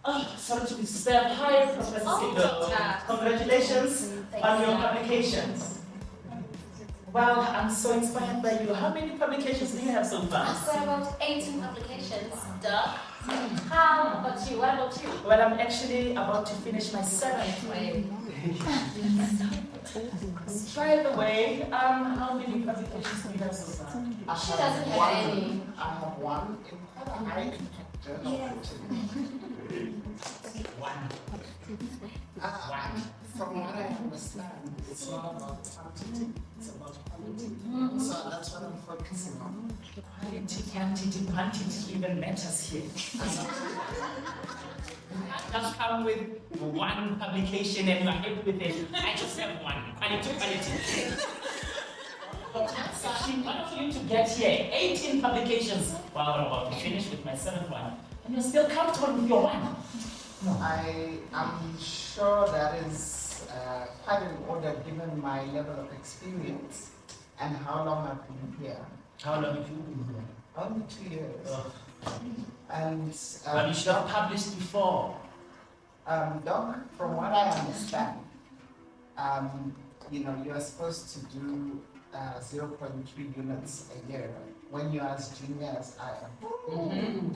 Oh, sorry to disturb. Hi, Professor Sido. Congratulations on your publications. Well, I'm so inspired by you. How many publications do you have so far?
I've got about 18 publications. Duh. How about you? What about you?
Well, I'm actually about to finish my 7th one. By the way, how many publications do you have so far?
She doesn't have any.
I have one in quite a high journal.
One.
From what I understand, it's not about quantity, it's about quality. So that's what I'm focusing on.
Quality, quantity even matters here. I just come with one publication and you are happy with it. I just have one. Quality. In order for you to get here, 18 publications. Well, I'm about to finish with my 7th one. And you're still comfortable with your one.
I am sure that is quite in order given my level of experience and how long I've been here.
How long have you been here?
Only 2 years.
Oh.
And
Well, you should have published before.
Doc, from what I understand, you are supposed to do 0.3 units a year when you are as junior as I am.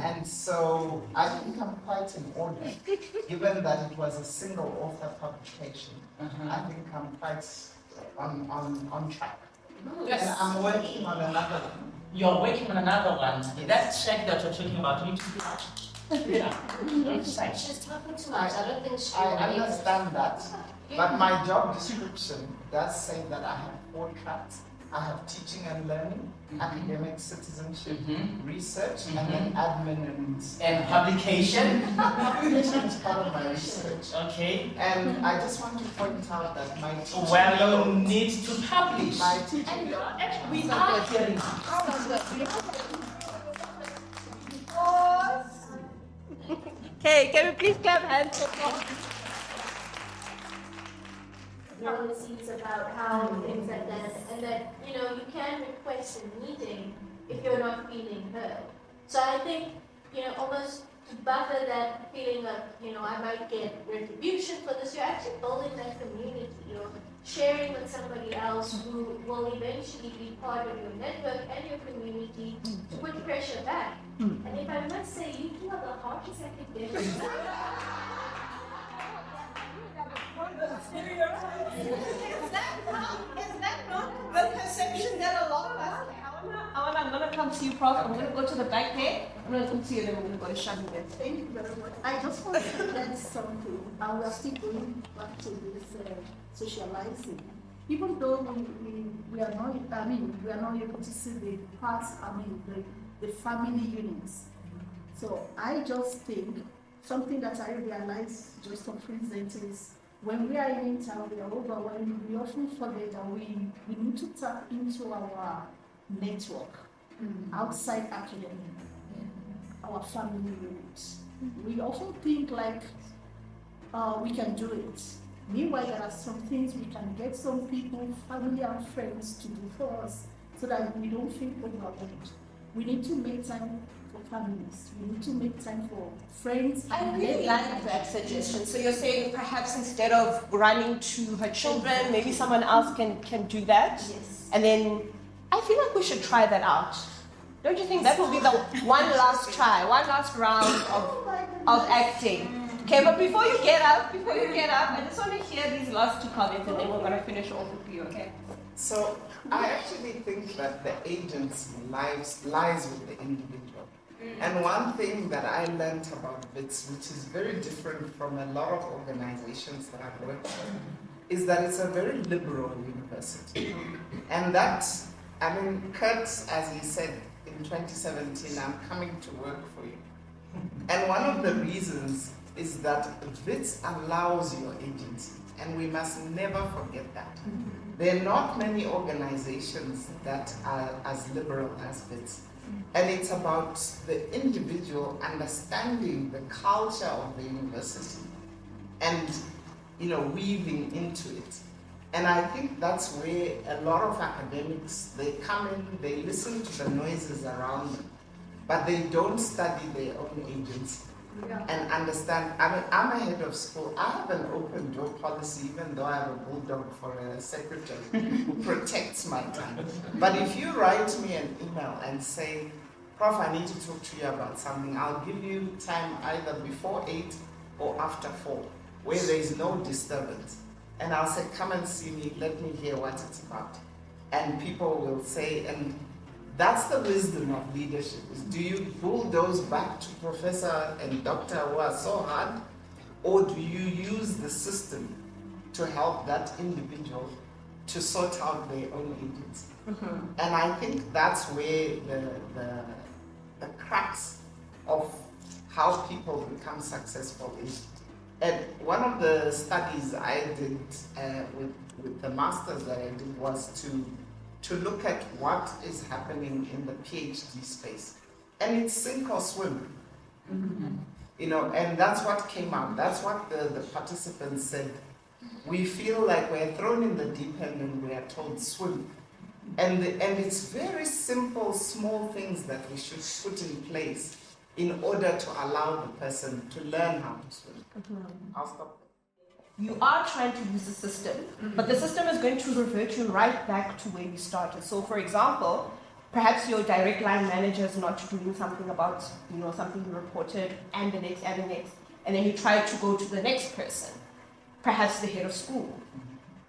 And so I think I'm quite in order, given that it was a single author publication. I think I'm quite on track.
Yes.
And I'm working on another one.
You're working on another one. That check that you're talking about, you need to be yeah.
She's talking too much. I don't think she
I
will.
understand that, but my job description does say that I have 4 tracks. I have teaching and learning, academic citizenship, research, and then admin
And publication.
Publication is part of my research.
Okay.
And I just want to point out that my teaching
Well, you need to publish.
my teaching
And we are hearing.
Okay, can we please clap hands for
policies about how things like that, and that you can request a meeting if you're not feeling heard. So I think almost to buffer that feeling of I might get retribution for this, you're actually building that community. You're sharing with somebody else who will eventually be part of your network and your community to put pressure back. And if I must say, you two are the harshest academics.
Is that not the perception that a lot of us have? I'm going to come to you, Prof. I'm going to go to the back there. I'm going to come to you, then we're going to go to Shami there.
Thank you very much. I just want to add something. We are still going back to this socializing. Even though we are not, we are not able to see the parts, the family units. So I just think something that I realized just on present is when we are in town, we are overwhelmed, we often forget that we need to tap into our network outside academia, our family units. We often think like we can do it. Meanwhile, there are some things we can get some people, family and friends to do for us so that we don't feel overwhelmed. We need to make time for families. We need to make time for friends.
I really like that suggestion. So you're saying perhaps instead of running to her children, maybe someone else can do that?
Yes.
And then I feel like we should try that out. Don't you think that will be the one last try, one last round of acting? Okay, but before you get up, I just want to hear these last 2 comments and then we're going to finish off with you, okay?
So I actually think that the agency lies with the individual. And one thing that I learned about Wits, which is very different from a lot of organizations that I've worked with, is that it's a very liberal university. And that, I mean, Kurt, as he said in 2017, I'm coming to work for you. And one of the reasons is that Wits allows your agency, and we must never forget that. There are not many organizations that are as liberal as Wits. And it's about the individual understanding the culture of the university and, weaving into it. And I think that's where a lot of academics, they come in, they listen to the noises around them, but they don't study their own agency and understand. I mean, I'm a head of school. I have an open door policy, even though I have a bulldog for a secretary who protects my time. But if you write me an email and say, Prof, I need to talk to you about something, I'll give you time either before 8 or after 4, where there is no disturbance. And I'll say, come and see me, let me hear what it's about. And people will say, and that's the wisdom of leadership, is do you bulldoze back to professor and doctor who are so hard, or do you use the system to help that individual to sort out their own agency? And I think that's where the crux of how people become successful is. And one of the studies I did with the masters that I did was to look at what is happening in the PhD space. And it's sink or swim. And that's what came out. That's what the participants said. We feel like we're thrown in the deep end and we are told swim. And it's very simple, small things that we should put in place in order to allow the person to learn how to swim. I'll stop there.
You are trying to use the system, but the system is going to revert you right back to where you started. So, for example, perhaps your direct line manager is not doing something about, something you reported, and the next, and then you try to go to the next person, perhaps the head of school.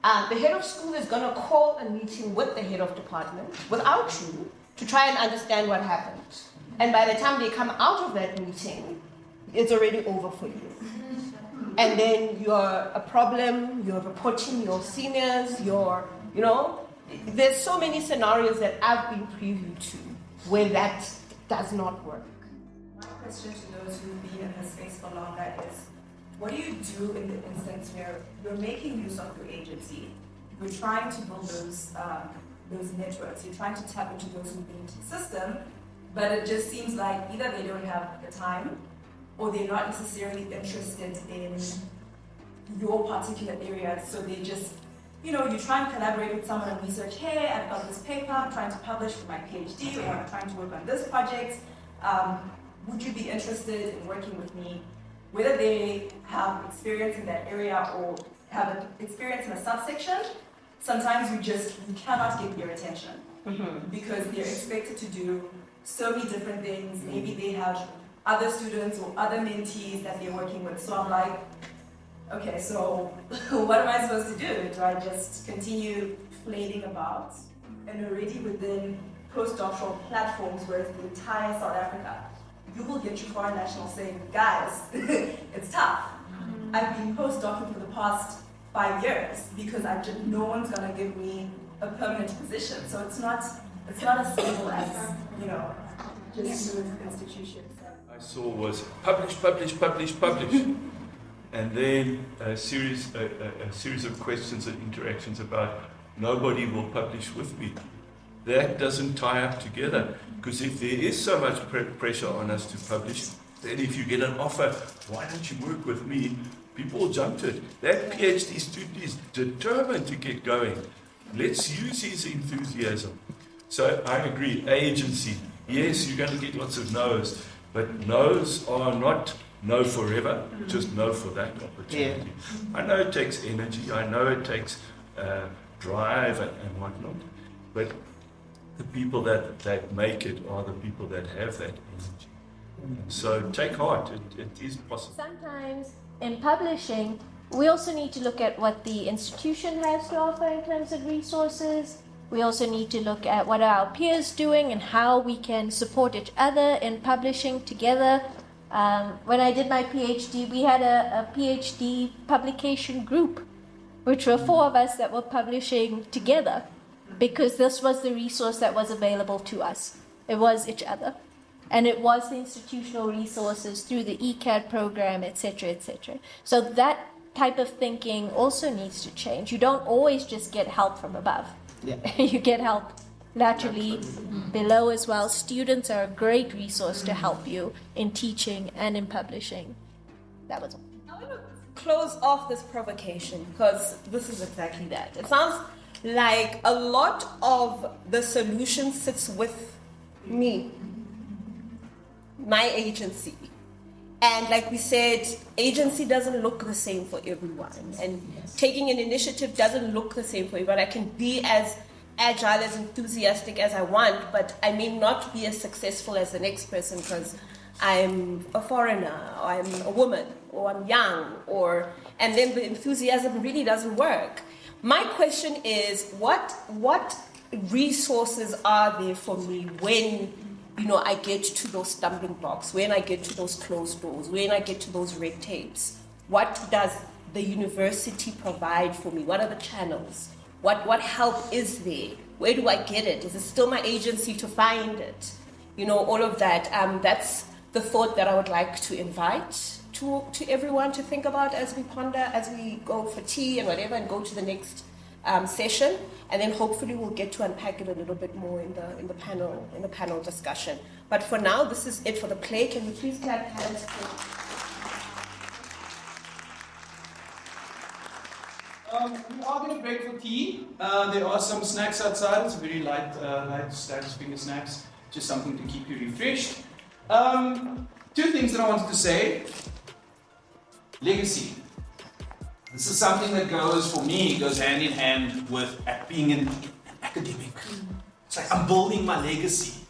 The head of school is going to call a meeting with the head of department without you to try and understand what happened. And by the time they come out of that meeting, it's already over for you. And then you're a problem, you're reporting your seniors, there's so many scenarios that I've been privy to where that does not work.
My question to those who've been in this space for longer is, what do you do in the instance where you're making use of your agency, you're trying to build those networks, you're trying to tap into those who've been into the system, but it just seems like either they don't have the time or they're not necessarily interested in your particular area, so they just, you try and collaborate with someone and research, hey, I've got this paper, I'm trying to publish for my PhD, or I'm trying to work on this project, would you be interested in working with me? Whether they have experience in that area or have an experience in a subsection, sometimes you cannot get their attention because they're expected to do so many different things. Maybe they have other students or other mentees that they're working with. So I'm like, okay, so what am I supposed to do? Do I just continue flailing about? And already within postdoctoral platforms where it's the entire South Africa, you will get your foreign nationals saying, guys, it's tough. I've been postdocing for the past 5 years because no one's gonna give me a permanent position. So it's not as stable as, just move institutions.
I saw was publish, and then a series of questions and interactions about nobody will publish with me. That doesn't tie up together, because if there is so much pressure on us to publish, then if you get an offer, why don't you work with me? People jump to it. That PhD student is determined to get going. Let's use his enthusiasm. So I agree, agency. Yes, you're going to get lots of no's, but no's are not no forever, just no for that opportunity. Yeah. I know it takes energy, I know it takes drive and whatnot, but the people that make it are the people that have that energy. So take heart, it is possible.
Sometimes in publishing, we also need to look at what the institution has to offer in terms of resources. We also need to look at what are our peers doing and how we can support each other in publishing together. When I did my PhD, we had a PhD publication group, which were 4 of us that were publishing together, because this was the resource that was available to us. It was each other. And it was the institutional resources through the ECAD program, etc., etc. So that type of thinking also needs to change. You don't always just get help from above.
Yeah.
You get help naturally below as well. Students are a great resource to help you in teaching and in publishing. That was all.
I want to close off this provocation because this is exactly that. It sounds like a lot of the solution sits with me, my agency. And like we said, agency doesn't look the same for everyone. And taking an initiative doesn't look the same for everyone. I can be as agile, as enthusiastic as I want, but I may not be as successful as the next person because I'm a foreigner, or I'm a woman, or I'm young, and then the enthusiasm really doesn't work. My question is, what resources are there for me when I get to those stumbling blocks, when I get to those closed doors, when I get to those red tapes? What does the university provide for me? What are the channels? What help is there? Where do I get it? Is it still my agency to find it? All of that. That's the thought that I would like to invite to everyone to think about as we ponder, as we go for tea and whatever, and go to the next session, and then hopefully we'll get to unpack it a little bit more in the panel discussion. But for now, this is it for the play. Can you please clap hands?
We are going to break for tea. There are some snacks outside. It's very light snacks, finger snacks, just something to keep you refreshed. 2 things that I wanted to say. Legacy. This is something that goes hand in hand with being an academic. It's like I'm building my legacy.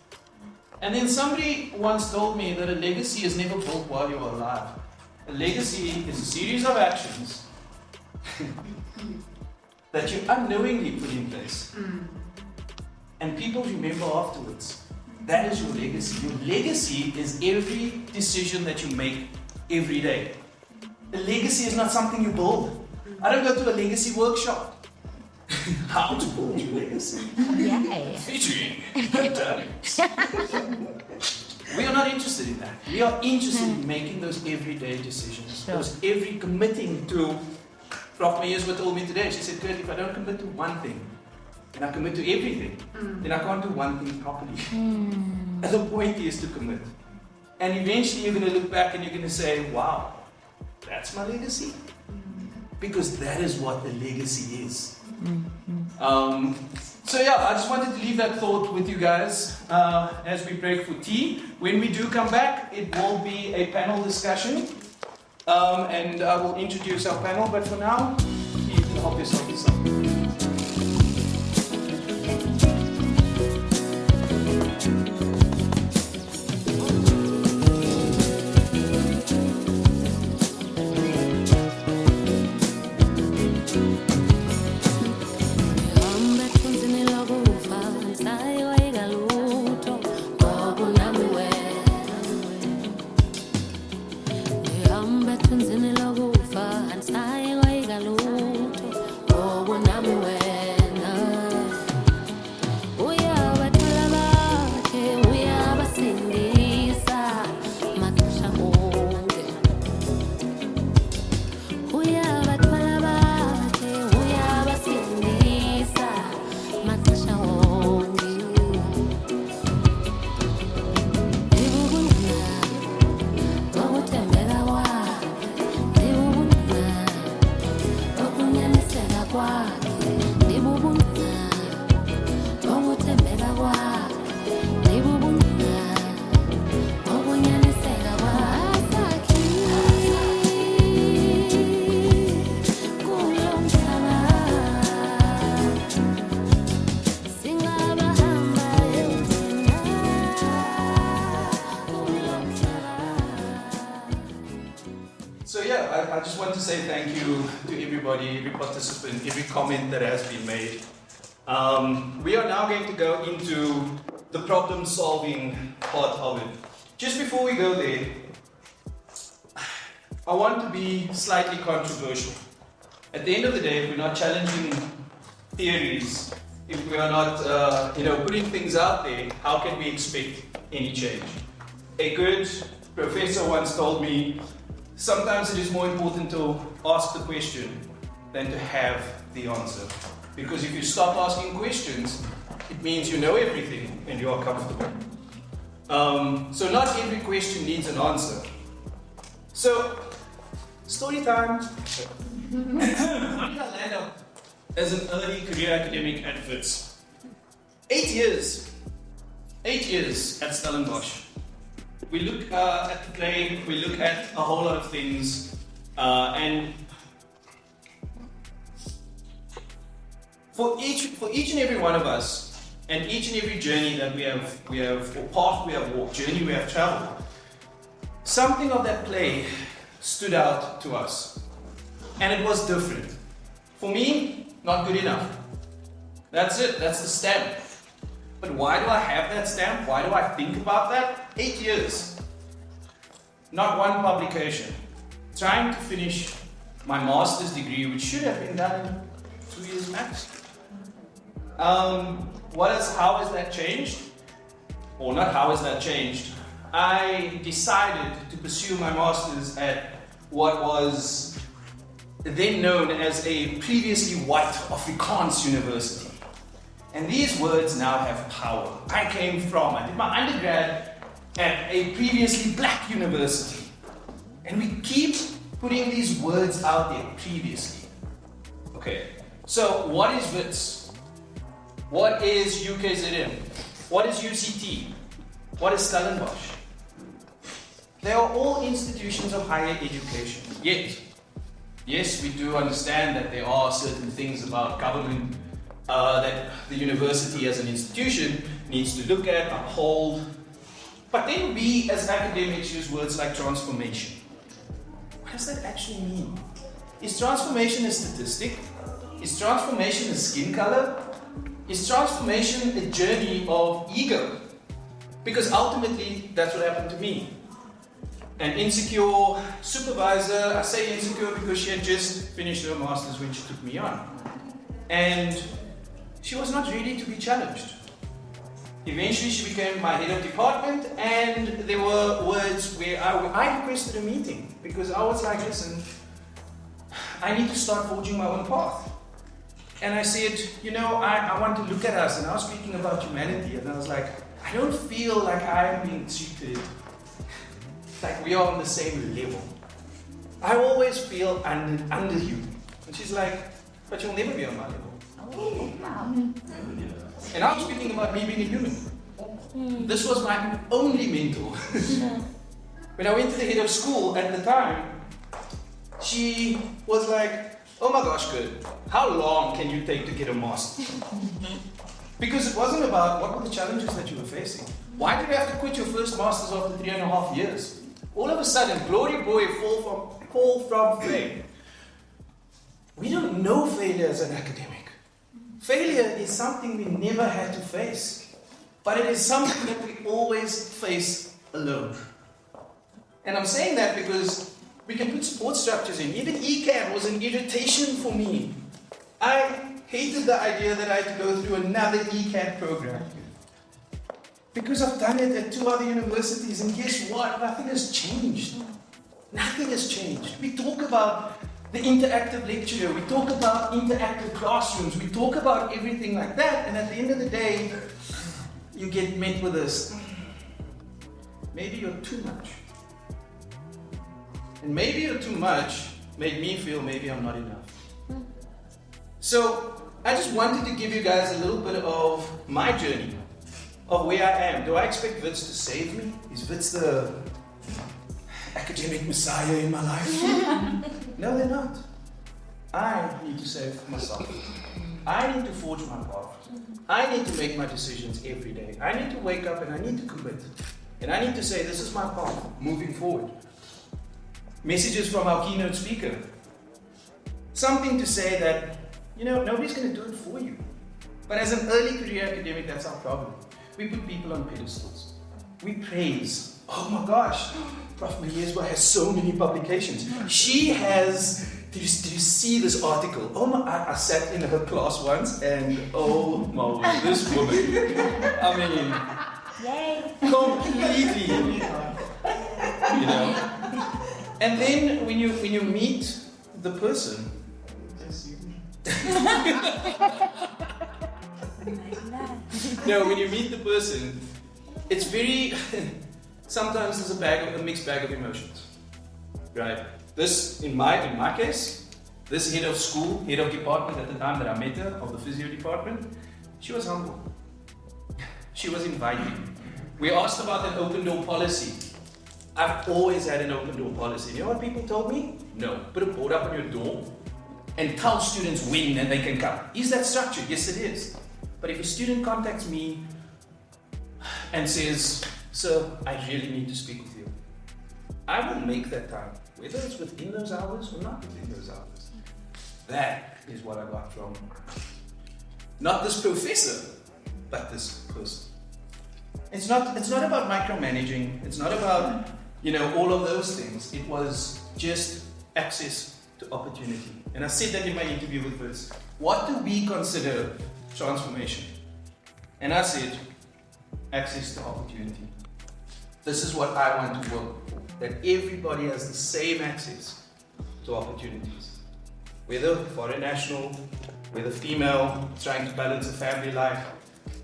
And then somebody once told me that a legacy is never built while you're alive. A legacy is a series of actions that you unknowingly put in place. And people remember afterwards. That is your legacy. Your legacy is every decision that you make every day. A legacy is not something you build. I don't go to a legacy workshop. How to build your legacy.
Yeah.
Featuring We are not interested in that. We are interested in making those everyday decisions.
Sure.
Those committing to. Prof. Meyerswa told me today, she said, Kurt, if I don't commit to one thing, and I commit to everything, then I can't do one thing properly. And the point is to commit. And eventually you're going to look back and you're going to say, wow, that's my legacy. Because that is what the legacy is. So yeah, I just wanted to leave that thought with you guys as we break for tea. When we do come back, it will be a panel discussion. And I will introduce our panel, but for now, you can help yourself with something. I just want to say thank you to everybody, every participant, every comment that has been made. We are now going to go into the problem-solving part of it. Just before we go there, I want to be slightly controversial. At the end of the day, if we're not challenging theories, if we are not, putting things out there, how can we expect any change? A good professor once told me, sometimes it is more important to ask the question than to have the answer. Because if you stop asking questions, it means you know everything and you are comfortable. So not every question needs an answer. So, story time. How did I land up as an early career academic at Wits? 8 years. 8 years at Stellenbosch. We look at the play, we look at a whole lot of things, and for each and every one of us, and each and every journey that we have, or path we have walked, journey we have traveled, something of that play stood out to us, and it was different. For me, not good enough. That's it. That's the stamp. But why do I have that stamp? Why do I think about that? 8 years. Not one publication. Trying to finish my master's degree, which should have been done in 2 years max. How has that changed? Or not how has that changed? I decided to pursue my master's at what was then known as a previously white Afrikaans university. And these words now have power. I did my undergrad at a previously black university. And we keep putting these words out there, previously. Okay, so what is Wits? What is UKZM? What is UCT? What is Stellenbosch? They are all institutions of higher education. Yet, yes, we do understand that there are certain things about government that the university as an institution needs to look at, uphold. But then we as academics use words like transformation. What does that actually mean? Is transformation a statistic? Is transformation a skin color? Is transformation a journey of ego? Because ultimately, that's what happened to me. An insecure supervisor, I say insecure because she had just finished her master's when she took me on. And she was not ready to be challenged. Eventually she became my head of department, and there were words where I requested a meeting because I was like, listen, I need to start forging my own path. And I said, I want to look at us, and I was speaking about humanity, and I was like, I don't feel like I'm being treated like we are on the same level. I always feel under you. And she's like, but you'll never be on my level. And I'm speaking about me being a human. This was my only mentor. When I went to the head of school at the time, she was like, oh my gosh, good. How long can you take to get a master's? Because it wasn't about what were the challenges that you were facing. Why did you have to quit your first master's after 3.5 years? All of a sudden, glory boy, fall from fame. We don't know failure as an academic. Failure is something we never had to face, but it is something that we always face alone. And I'm saying that because we can put support structures in. Even ECAD was an irritation for me. I hated the idea that I had to go through another ECAD program. Because I've done it at 2 other universities, and guess what? Nothing has changed. Nothing has changed. We talk about the interactive lecture, we talk about interactive classrooms, we talk about everything like that, and at the end of the day, you get met with this. Maybe you're too much. And maybe you're too much made me feel maybe I'm not enough. So, I just wanted to give you guys a little bit of my journey, of where I am. Do I expect Wits to save me? Is Wits the academic messiah in my life? No, they're not. I need to save myself. I need to forge my path. I need to make my decisions every day. I need to wake up and I need to commit. And I need to say, this is my path, moving forward. Messages from our keynote speaker. Something to say that, nobody's going to do it for you. But as an early career academic, that's our problem. We put people on pedestals. We praise. Oh my gosh, Prof. Mayeswa has so many publications. She has, did you see this article? Oh my, I sat in her class once and oh my word, this woman, I mean,
Yay!
completely, you know. And then when you meet the person, no, when you meet the person, it's very, sometimes there's a mixed bag of emotions, right? This, in my case, this head of school, head of department at the time that I met her, of the physio department, she was humble. She was inviting. We asked about an open door policy. I've always had an open door policy. You know what people told me? No. Put a board up on your door and tell students when and they can come. Is that structured? Yes, it is. But if a student contacts me and says, "Sir, I really need to speak with you," I will make that time, whether it's within those hours or not within those hours. That is what I got from not this professor, but this person. It's not about micromanaging. It's not about, all of those things. It was just access to opportunity. And I said that in my interview with Wits. What do we consider transformation? And I said, access to opportunity. This is what I want to work for. That everybody has the same access to opportunities. Whether foreign national, whether female, trying to balance a family life.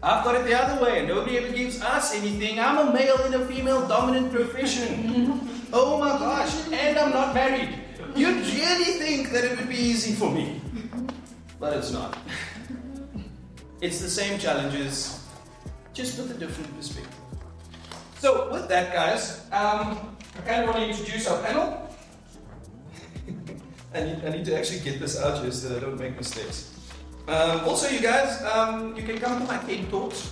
I've got it the other way. Nobody ever gives us anything. I'm a male in a female dominant profession. Oh my gosh, and I'm not married. You'd really think that it would be easy for me. But it's not. It's the same challenges, just with a different perspective. So with that, guys, I kind of want to introduce our panel. I need to actually get this out here so that I don't make mistakes. Also, you guys, you can come to my TED Talks.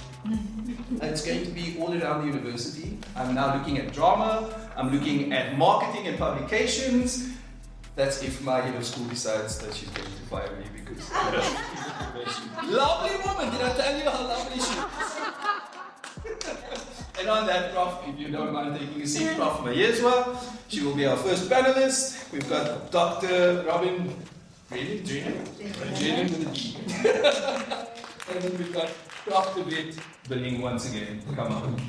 It's going to be all around the university. I'm now looking at drama. I'm looking at marketing and publications. That's if my head of school decides that she's going to fire me because lovely woman, did I tell you how lovely she is? And on that, Prof, if you don't mind taking a seat, Prof. Mayeswa, she will be our first panelist. We've got Dr. Robin Drennen with a D. And then we've got Prof. David Billing once again. Come on.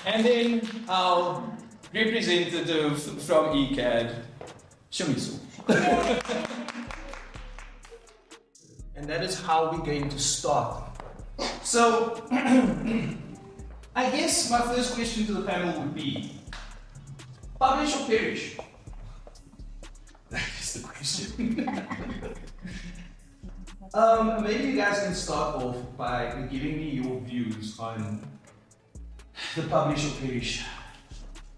And then our representative from ECAD, Shamisu. And that is how we're going to start. So, I guess my first question to the panel would be, publish or perish? That is the question. Maybe you guys can start off by giving me your views on the publish or perish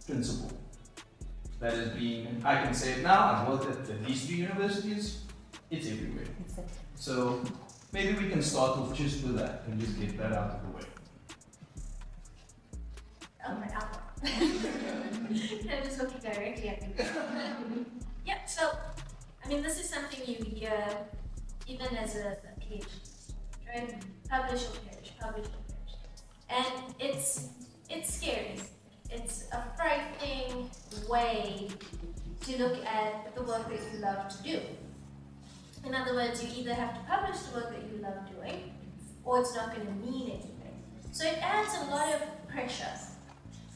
principle. That has been, I can say it now, I've worked at these 3 universities, it's everywhere. So maybe we can start off just with that and just get that out of the way.
Oh my God. I'm just looking directly at me. Yeah, so, this is something you hear even as a kid, right? Publish or perish, publish or perish. And it's scary. It's a frightening way to look at the work that you love to do. In other words, you either have to publish the work that you love doing, or it's not going to mean anything. So it adds a lot of pressure.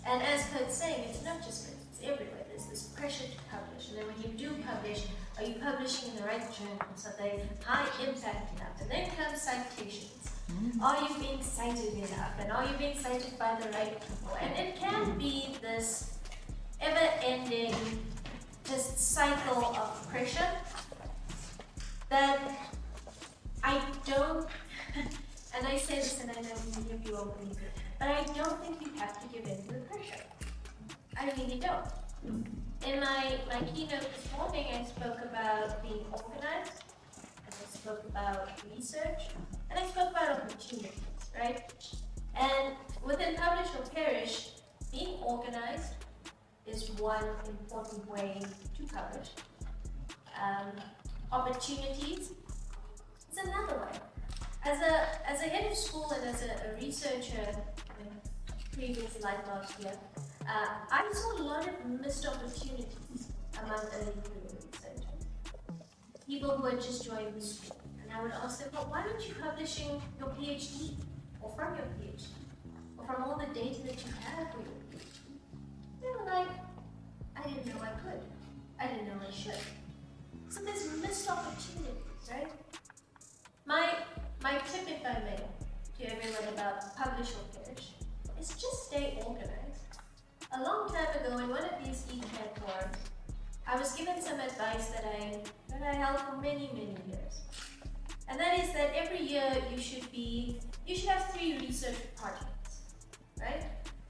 And as Kurt's saying, it's not just Kurt, it's everywhere. There's this pressure to publish. And then when you do publish, are you publishing in the right journals? Are they high impact enough? And then comes citations. Are you being cited enough? And are you being cited by the right people? And it can be this ever-ending just cycle of pressure that I don't, and I say this and I know many of you won't believe it, but I don't think you have to give in to the pressure. I really don't. In my keynote this morning, I spoke about being organized, and I spoke about research, and I spoke about opportunities, right? And within Publish or Perish, being organized is one important way to publish. Opportunities is another way. As a head of school and as a researcher, previous life last year, I saw a lot of missed opportunities among early career researchers. People who had just joined the school. And I would ask them, well, why aren't you publishing your PhD? Or from your PhD? Or from all the data that you have for your PhD? They were like, I didn't know I could. I didn't know I should. So there's missed opportunities, right? My tip, if I may, to everyone about publish or perish, is just stay organized. A long time ago in one of these ECAD forums, I was given some advice that I held for many, many years. And that is that every year you should have 3 research projects, right?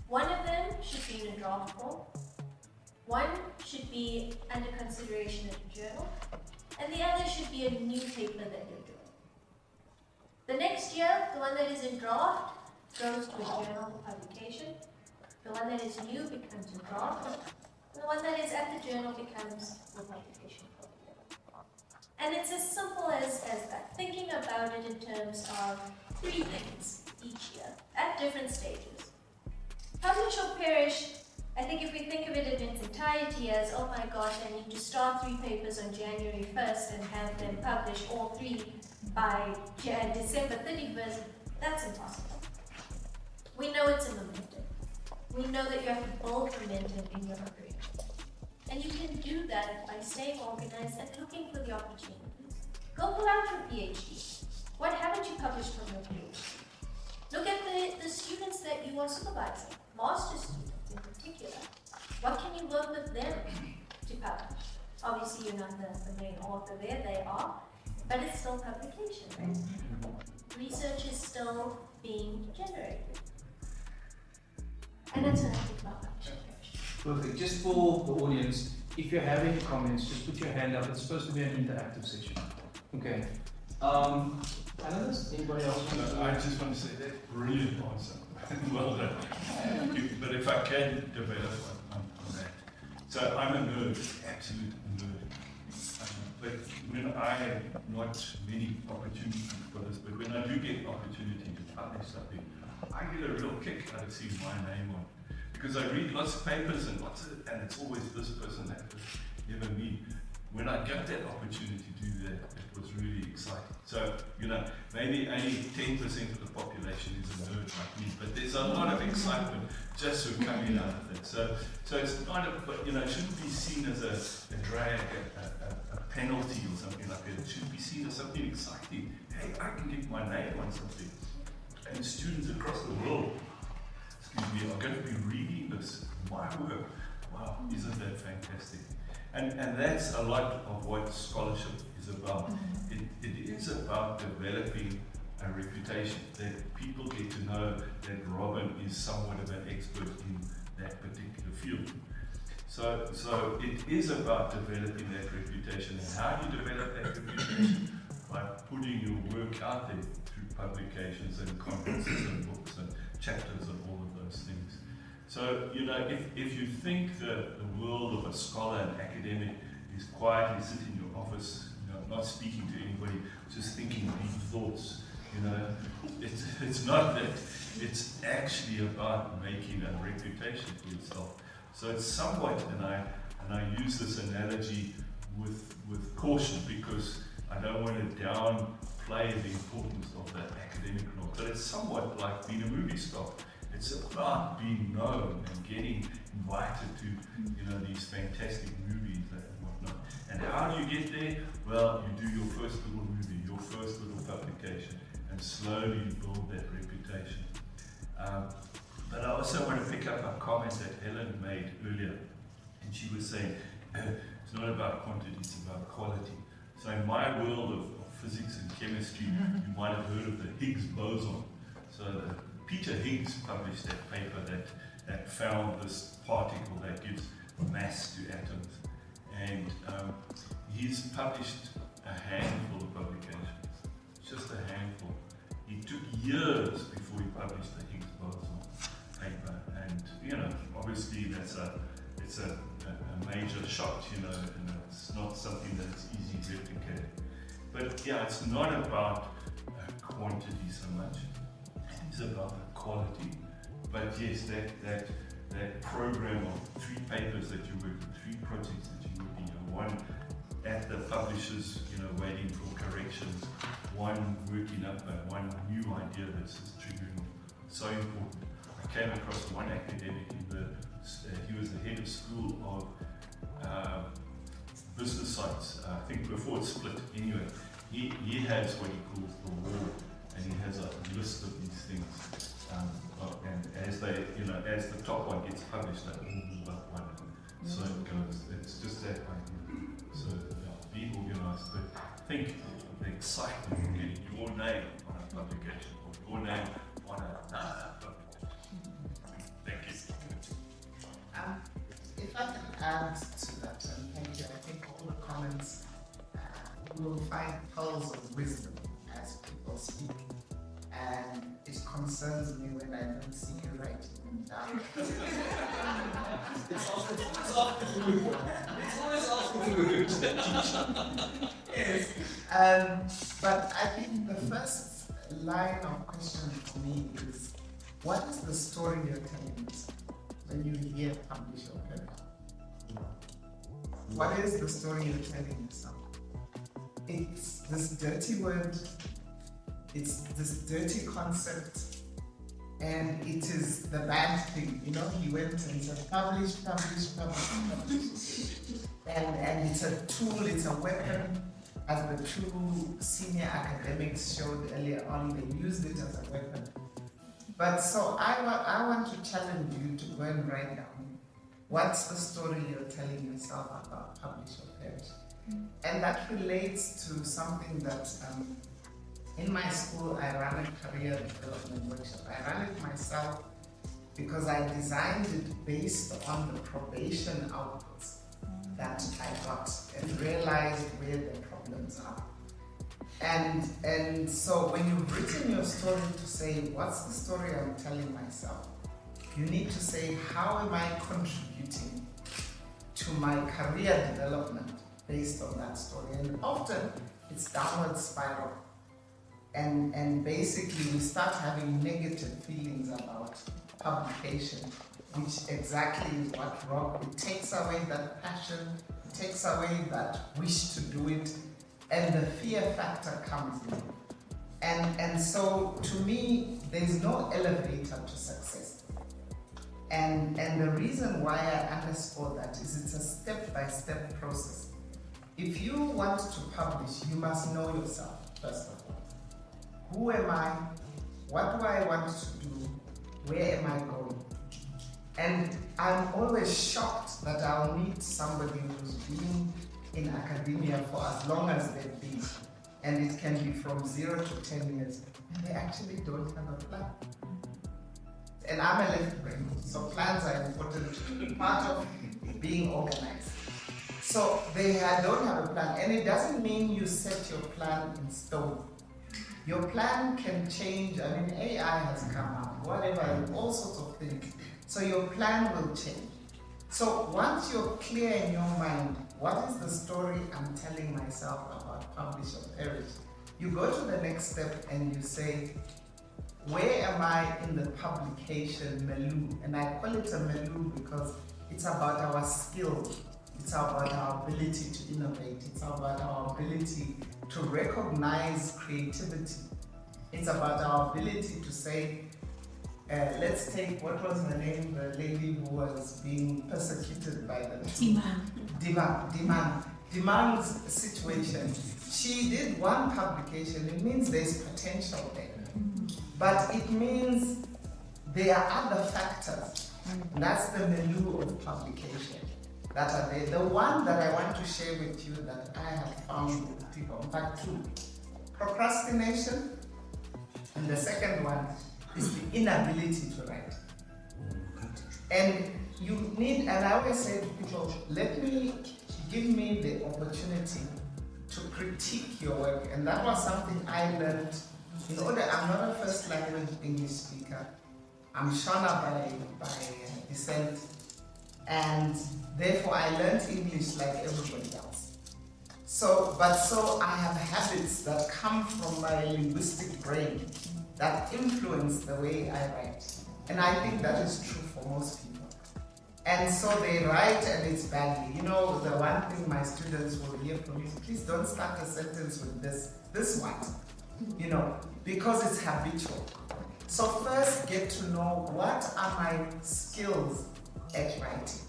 One of them should be in a draft form, one should be under consideration in a journal, and the other should be a new paper that you're doing. The next year, the one that is in draft goes to a journal publication, the one that is new becomes a draft, and the one that is at the journal becomes a publication. And it's as simple as that, thinking about it in terms of 3 things each year, at different stages. Publish or perish, I think if we think of it in its entirety as, oh my gosh, I need to start 3 papers on January 1st and have them publish all 3 by December 31st, that's impossible. We know it's a momentum. We know that you have to build momentum in your career. And you can do that by staying organized and looking for the opportunities. Go pull out your PhD. What haven't you published from your PhD? Look at the students that you are supervising, master students in particular. What can you work with them to publish? Obviously, you're not the main author there, they are, but it's still publication, right? Research is still being generated. And that's what I think about publishing.
Perfect. Just for the audience, if you have any comments, just put your hand up. It's supposed to be an interactive session. Okay. I know there's anybody else.
No, I just want to say that brilliant answer. Well done. But if I can develop on that. So I'm a nerd, absolute nerd. But when I have not many opportunities for this, but when I do get an opportunity to publish something, I get a real kick out of seeing my name on. Because I read lots of papers and it's always this person, that person, never me. When I got that opportunity to do that, it was really exciting. So, maybe only 10% of the population is a nerd like me, but there's a lot of excitement just for coming out of that. So it's not it shouldn't be seen as a drag, a penalty or something like that. It should be seen as something exciting. Hey, I can get my name on something. And students across the world, are going to be reading this, my work. Wow, isn't that fantastic? And that's a lot of what scholarship is about. It is about developing a reputation, that people get to know that Robin is somewhat of an expert in that particular field. So it is about developing that reputation. And how do you develop that reputation? By putting your work out there through publications and conferences and books and chapters and all of those things. So, if you think that the world of a scholar and academic is quietly sitting in your office, not speaking to anybody, just thinking deep thoughts, it's not that. It's actually about making a reputation for yourself. So it's somewhat, and I use this analogy with caution, because I don't want to downplay the importance of that academic role, but it's somewhat like being a movie star. It's about being known and getting invited to, these fantastic movies and whatnot. And how do you get there? Well, you do your first little movie, your first little publication, and slowly you build that reputation. But I also want to pick up a comment that Helen made earlier, and she was saying, it's not about quantity, it's about quality. So in my world of physics and chemistry, you might have heard of the Higgs boson. So Peter Higgs published that paper that found this particle that gives mass to atoms. And he's published a handful of publications, just a handful. It took years before he published the Higgs boson paper. And, obviously it's a major shot, and it's not something that's easy to replicate. But yeah, it's not about quantity so much. It's about the quality. But yes, that program of 3 papers that you work with, 3 projects that you're working on, one at the publishers, waiting for corrections, one working up one new idea that's just triggering, so important. I came across one academic he was the head of school of business sites, I think before it split. Anyway, he has what he calls the wall, and he has a list of these things. And as they, as the top one gets published, they all move up one. And so it goes. It's just that idea. So be organised, but think the excitement of getting your name on a publication or your name on another publication. Thank you.
If I can add to that, and thank you, I think all the comments will find pearls of wisdom as people speak. And it concerns me when I don't see you writing them down.
It's always after the good.
Yes. But I think the first line of question for me is, what is the story you're telling yourself when you hear publish or period? What is the story you're telling yourself? It's this dirty word, it's this dirty concept, and it is the bad thing. He went and said, publish. And it's a tool, it's a weapon, as the two senior academics showed earlier on, they used it as a weapon. But so I want to challenge you to go and write down, what's the story you're telling yourself about publish or perish? And that relates to something that in my school I ran a career development workshop. I ran it myself because I designed it based on the probation outputs that I got and realized where the problems are. And so when you've written your story to say, what's the story I'm telling myself? You need to say, how am I contributing to my career development based on that story? And often it's downward spiral. And basically we start having negative feelings about publication, which exactly is what wrong. It takes away that passion, it takes away that wish to do it, and the fear factor comes in. And so to me, there's no elevator to success. And the reason why I underscore that is it's a step-by-step process. If you want to publish, you must know yourself, first of all. Who am I? What do I want to do? Where am I going? And I'm always shocked that I'll meet somebody who's been in academia for as long as they've been, and it can be from 0 to 10 years, and they actually don't have a plan. And I'm a left brain, so plans are important, part of being organized. So they don't have a plan, and it doesn't mean you set your plan in stone. Your plan can change. I mean, AI has come out, whatever, all sorts of things. So your plan will change. So once you're clear in your mind, what is the story I'm telling myself about publish or perish? You go to the next step and you say, where am I in the publication milieu? And I call it a milieu because it's about our skills. It's about our ability to innovate. It's about our ability to recognize creativity. It's about our ability to say, let's take, what was her name, the lady who was being persecuted by the Demand's situation. She did one publication. It means there's potential there. But it means there are other factors. That's the milieu of publication that are there. The one that I want to share with you that I have found with people, in fact, 2. Procrastination, and the second one is the inability to write. And you need, and I always say to people, give me the opportunity to critique your work. And that was something I learned. I'm not a first language English speaker. I'm Shona by descent. And therefore I learned English like everybody else. So I have habits that come from my linguistic brain that influence the way I write. And I think that is true for most people. And so they write and it's badly. You know, the one thing my students will hear from me is, please don't start a sentence with this one, you know, because it's habitual. So first get to know what are my skills at writing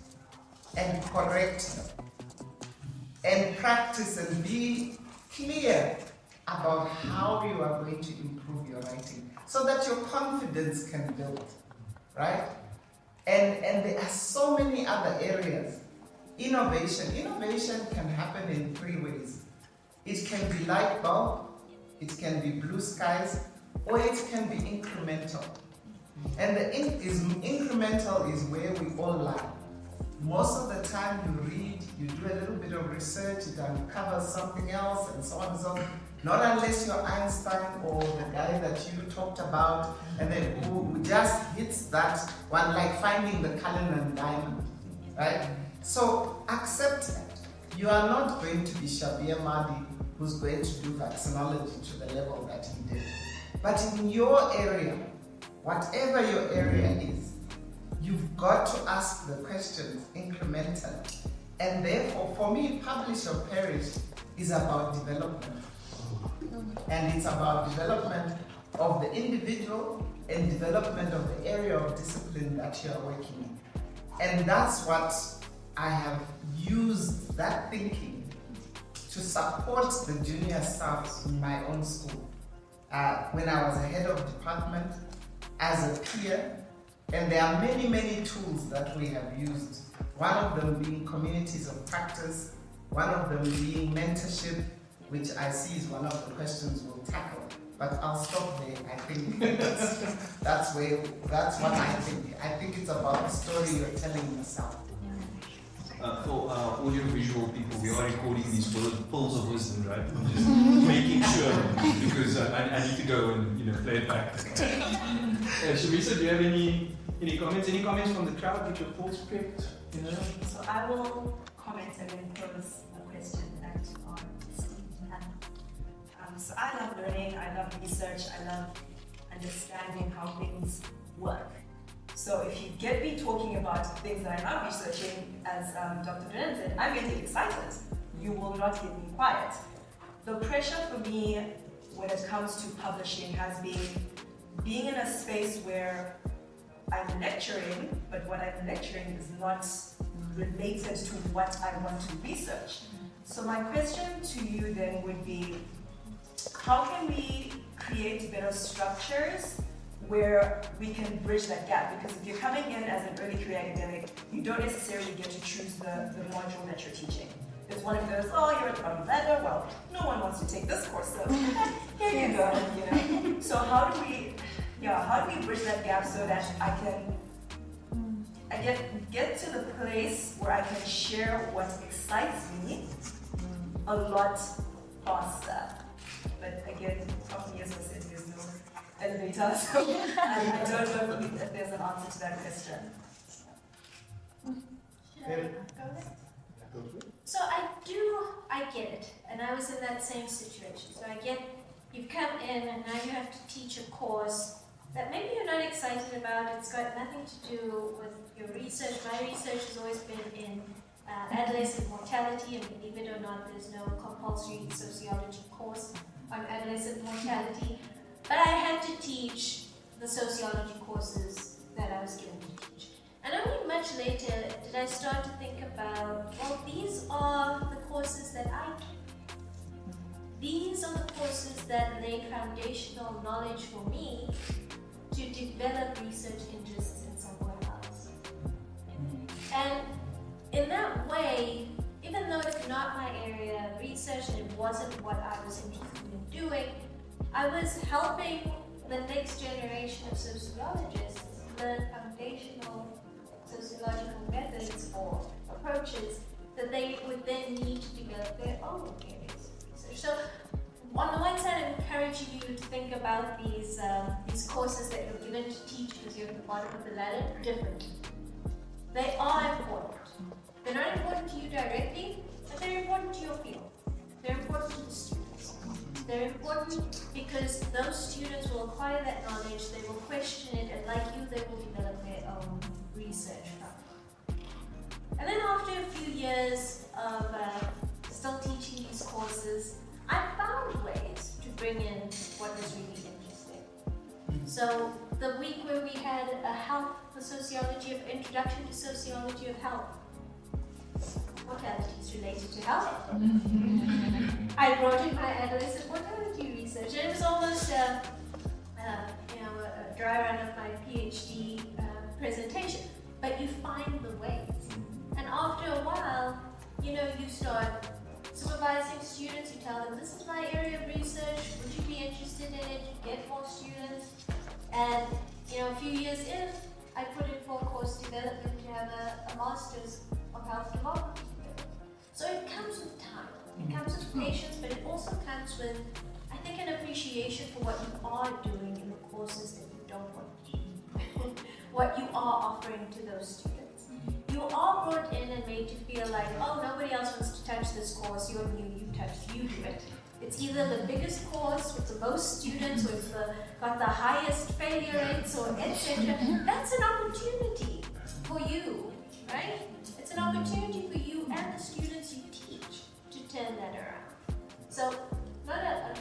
and correct them. And practice and be clear about how you are going to improve your writing so that your confidence can build, right? And there are so many other areas. Innovation can happen in 3 ways. It can be light bulb, it can be blue skies, or it can be incremental. And the incremental is where we all lie. Most of the time you read, you do a little bit of research, it uncovers something else and so on and so on. Not unless you're Einstein or the guy that you talked about, and then who just hits that one, like finding the Cullinan diamond, right? So accept that. You are not going to be Shabir Mahdi, who's going to do vaccinology to the level that he did. But in your area, whatever your area is, you've got to ask the questions incrementally. And therefore, for me, publish or perish is about development. And it's about development of the individual and development of the area of discipline that you are working in. And that's what I have used that thinking to support the junior staff in my own school. When I was a head of department, as a peer, and there are many, many tools that we have used. One of them being communities of practice, one of them being mentorship, which I see is one of the questions we'll tackle. But I'll stop there. I think that's what I think. I think it's about the story you're telling yourself.
For audio-visual people, we are recording these pearls of wisdom, right? I'm just making sure, because I need to go and play it back.
Shamisa, do you have any comments? Any comments from the crowd? Get your thoughts prepped.
So I will comment and then pose a question back to our esteemed panel. So I love learning, I love research, I love understanding how things work. So if you get me talking about things that I'm not researching, as Dr. Brennan said, I'm getting excited. You will not get me quiet. The pressure for me when it comes to publishing has been being in a space where I'm lecturing, but what I'm lecturing is not related to what I want to research. So my question to you then would be, how can we create better structures where we can bridge that gap? Because if you're coming in as an early career academic, you don't necessarily get to choose the module that you're teaching. It's one of those, oh, you're at the bottom ladder, well, no one wants to take this course, so here you go, So how do we bridge that gap so that I get to the place where I can share what excites me a lot faster? But again, 12 years ago said there's no elevator, so I don't know if there's an answer to that question.
So I get it, and I was in that same situation. So I get, you've come in and now you have to teach a course that maybe you're not excited about. It's got nothing to do with your research. My research has always been in adolescent mortality, and believe it or not, there's no compulsory sociology course on adolescent mortality. But I had to teach the sociology courses that I was given to teach. And only much later did I start to think about, well, these are the courses that I took. These are the courses that lay foundational knowledge for me to develop research interests in somewhere else. And in that way, even though it's not my area of research and it wasn't what I was interested in doing, I was helping the next generation of sociologists learn foundational sociological methods or approaches that they would then need to develop their own areas of research. So on the one side, I'm encouraging you to think about these courses that you're given to teach because you're at the bottom of the ladder differently. They are important. They're not important to you directly, but they're important to your field. They're They're important because those students will acquire that knowledge, they will question it, and like you, they will develop their own research from it. And then after a few years of still teaching these courses, I found ways to bring in what was really interesting. So the week where we had a health, the sociology of introduction to sociology of health, mortalities related to health. I brought in my adolescent mortality research, and it was almost a dry run of my PhD presentation. But you find the ways, and after a while, you start supervising students. You tell them, this is my area of research. Would you be interested in it? You get more students, and a few years in, I put in for course development to have a master's of health development. So it comes with time, it comes with patience, but it also comes with, I think, an appreciation for what you are doing in the courses that you don't want to do, what you are offering to those students. You are brought in and made to feel like, oh, nobody else wants to touch this course, you're new, you do it. It's either the biggest course with the most students, or it's got the highest failure rates, or etc. That's an opportunity for you, right? It's an opportunity for you and the students you teach to turn that around. So, not a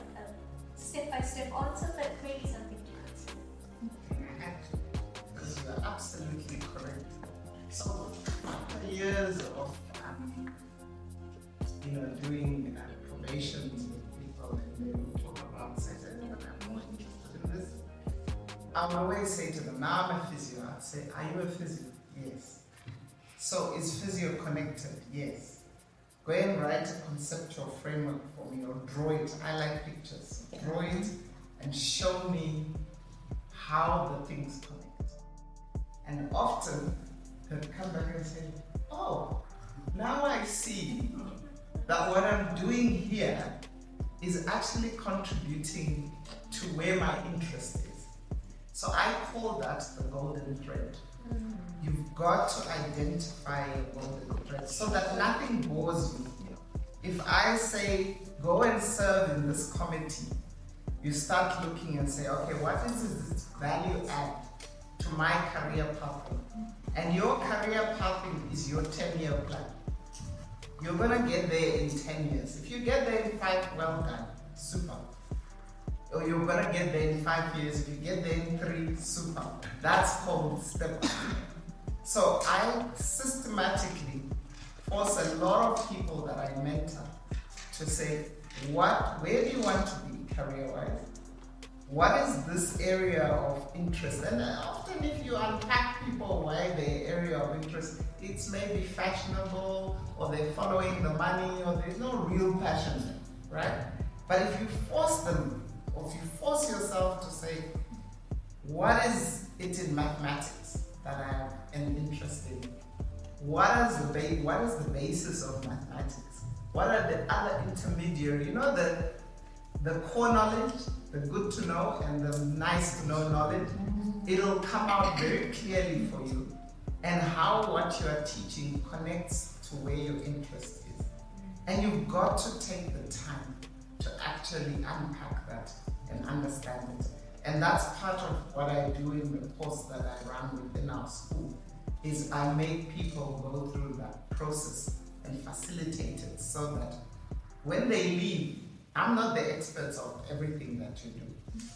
step-by-step answer, but maybe something to consider.
Because you are absolutely correct. So, after years of doing probations with people, and they will talk about certain, I'm more interested in this. I would always say to them, now I'm a physio. I'd say, are you a physio? Yes. So is physio connected? Yes. Go and write a conceptual framework for me, or draw it. I like pictures. Draw it and show me how the things connect. And often they'll come back and say, oh, now I see that what I'm doing here is actually contributing to where my interest is. So I call that the golden thread. You've got to identify your golden thread so that nothing bores you. If I say, go and serve in this committee, you start looking and say, okay, what is its value add to my career pathway? And your career pathway is your 10-year plan. You're gonna get there in 10 years. If you get there in 5, well done, super. Or you're gonna get there in 5 years. If you get there in 3, super. That's called step up. So I systematically force a lot of people that I mentor to say, where do you want to be career-wise? What is this area of interest? And often if you unpack people why their area of interest, it's maybe fashionable, or they're following the money, or there's no real passion, right? But if you force them, or if you force yourself to say, what is it in mathematics that I am interested in? What is the basis of mathematics? What are the other intermediary, the core knowledge, the good to know and the nice to know knowledge, it'll come out very clearly for you, and how what you are teaching connects to where your interest is. And you've got to take the time to actually unpack that and understand it. And that's part of what I do in the course that I run within our school, is I make people go through that process and facilitate it so that when they leave, I'm not the expert of everything that you do,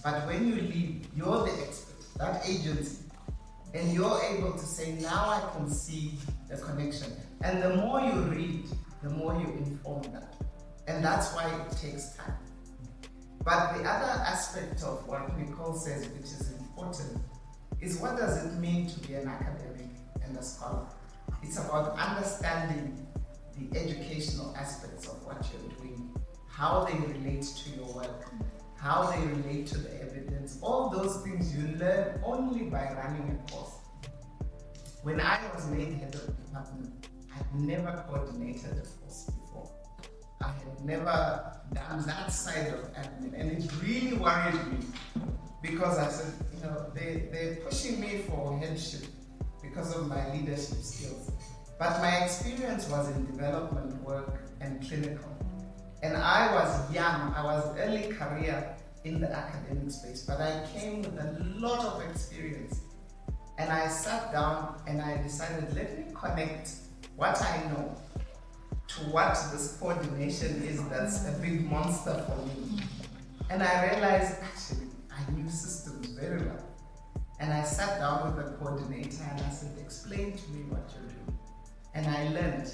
but when you leave, you're the expert, that agency, and you're able to say, now I can see the connection. And the more you read, the more you inform that. And that's why it takes time. But the other aspect of what Nicole says, which is important, is what does it mean to be an academic and a scholar? It's about understanding the educational aspects of what you're doing, how they relate to your work, how they relate to the evidence. All those things you learn only by running a course. When I was made head of department, I had never coordinated a course before. I had never done that side of admin, and it really worried me, because I said, they're pushing me for headship because of my leadership skills. But my experience was in development work and clinical. And I was young, I was early career in the academic space, but I came with a lot of experience. And I sat down and I decided, let me connect what I know to what this coordination is that's a big monster for me. And I realized, actually, I knew systems very well. And I sat down with the coordinator and I said, explain to me what you're doing. And I learned.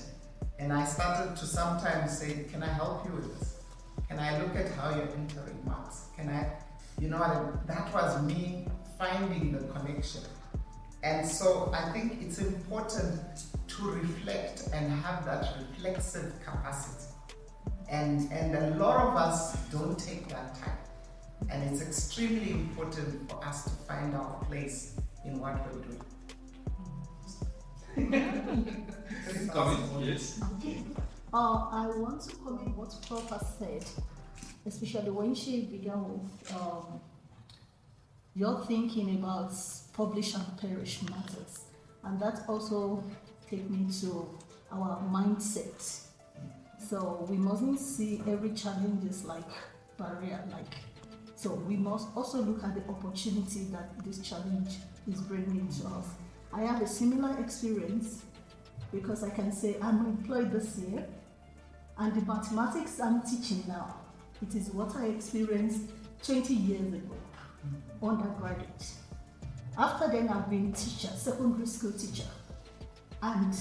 And I started to sometimes say, can I help you with this? Can I look at how you're entering marks? Can I, you know what, that was me finding the connection. And so I think it's important to reflect and have that reflexive capacity. And a lot of us don't take that time. And it's extremely important for us to find our place in what we're doing.
Comment? Yes.
I want to comment what Prof has said, especially when she began with your thinking about publish and perish matters. And that also takes me to our mindset. So we mustn't see every challenge as like barrier, so we must also look at the opportunity that this challenge is bringing to us. I have a similar experience because I can say I'm employed this year, and the mathematics I'm teaching now, it is what I experienced 20 years ago, undergraduate. After then, I've been teacher, secondary school teacher, and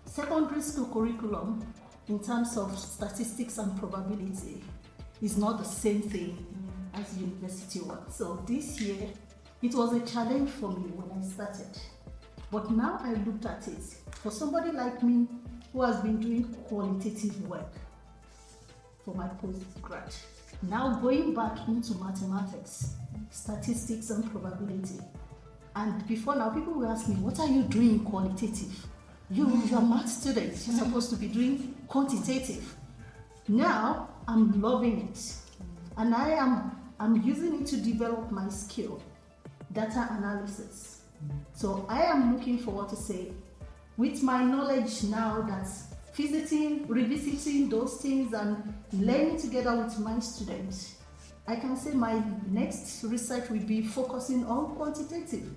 secondary school curriculum in terms of statistics and probability is not the same thing as university one. So this year, it was a challenge for me when I started. But now I looked at it, for somebody like me who has been doing qualitative work for my postgrad, now going back into mathematics, statistics and probability. And before now, people will ask me, what are you doing qualitative? You're a math student, you're supposed to be doing quantitative. Now, I'm loving it. And I'm using it to develop my skill, data analysis. So I am looking forward to say, with my knowledge now that's revisiting those things and learning together with my students, I can say my next research will be focusing on quantitative,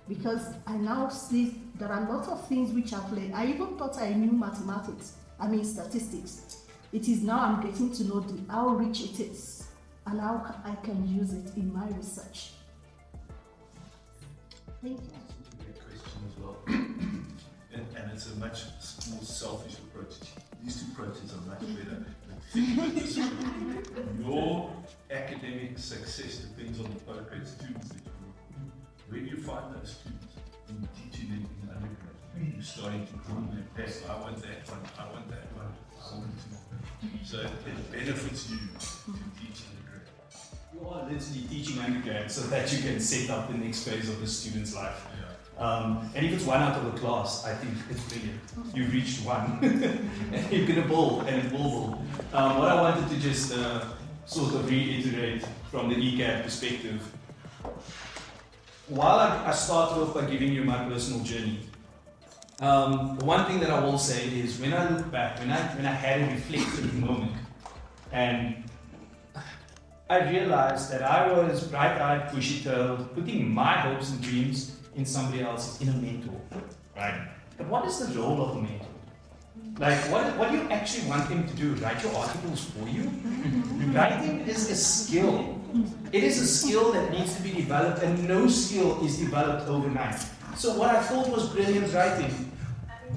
because I now see there are a lot of things which I've learned. I even thought I knew statistics. It is now I'm getting to know how rich it is and how I can use it in my research. Thank you.
Great question as well. and it's a much more selfish approach. These two approaches are much better. Think of it this way. Your academic success depends on the postgrad students that you work with. Where do you find those students? In teaching in undergrad. You're starting to groom them. Hey, I want that one, I want that one, I want to. So it benefits you to teach undergrad.
You are literally teaching undergrad so that you can set up the next phase of the student's life. And if it's one out of the class, I think it's brilliant. You've reached one, and you're going to build, and it will build. What I wanted to just sort of reiterate from the ECAD perspective, while I started off by giving you my personal journey, the one thing that I will say is when I look back, when I had a reflective moment, and I realized that I was bright-eyed, bushy-tailed, putting my hopes and dreams in somebody else, in a mentor, right? But what is the role of a mentor? Like, what do you actually want him to do? Write your articles for you? Writing is a skill. It is a skill that needs to be developed, and no skill is developed overnight. So what I thought was brilliant writing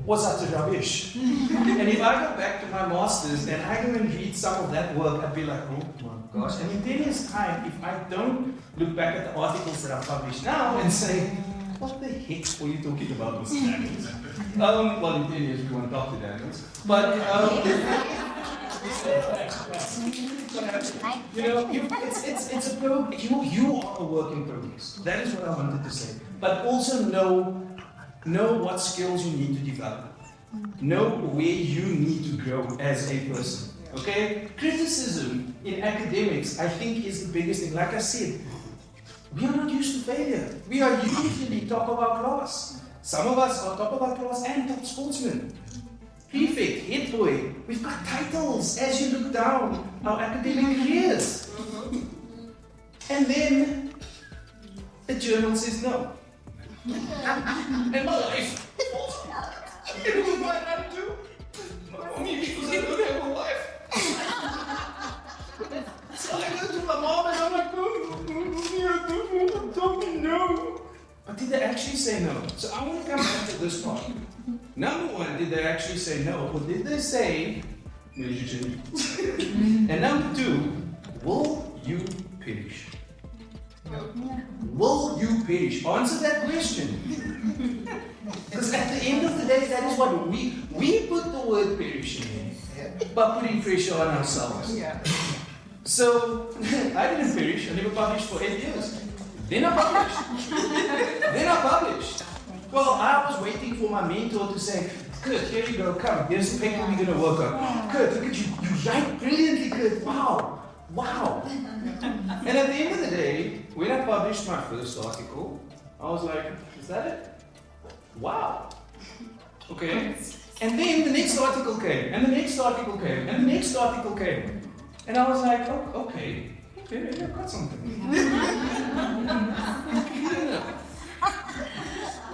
was utter rubbish. And if I go back to my master's and I go and read some of that work, I'd be like, oh my gosh. And in 10 years' time, if I don't look back at the articles that I've published now and say, what the heck were you talking about, Mr. Daniels? Well, in 10 years we won't talk to Daniels. But, you know, it's a program. You are a work in progress. That is what I wanted to say. But also know what skills you need to develop. Know where you need to grow as a person. Okay? Criticism in academics, I think, is the biggest thing. Like I said, we are not used to failure. We are usually top of our class. Some of us are top of our class and top sportsmen.
prefect, head boy. We've got titles as you look down our academic careers. And then the journal says no. And my wife, it was my attitude. Only because I don't have a wife. So I go to my mom and I'm like, I don't know. But did they actually say no? So I want to come back to this part. Number one, did they actually say no? Or did they say, and number two, will you perish? Will you perish? Answer that question. Because at the end of the day, that is what we put the word perishing in by putting pressure on ourselves. So I didn't perish. I never published for 8 years. Then I published. Well, I was waiting for my mentor to say, Kurt, here you go, come, here's the paper we're going to work on. Kurt, look at you, you write brilliantly, Kurt, wow. And at the end of the day, when I published my first article, I was like, is that it? Wow. Okay. And then the next article came, and the next article came, and the next article came. And I was like, oh, okay, maybe I've got something.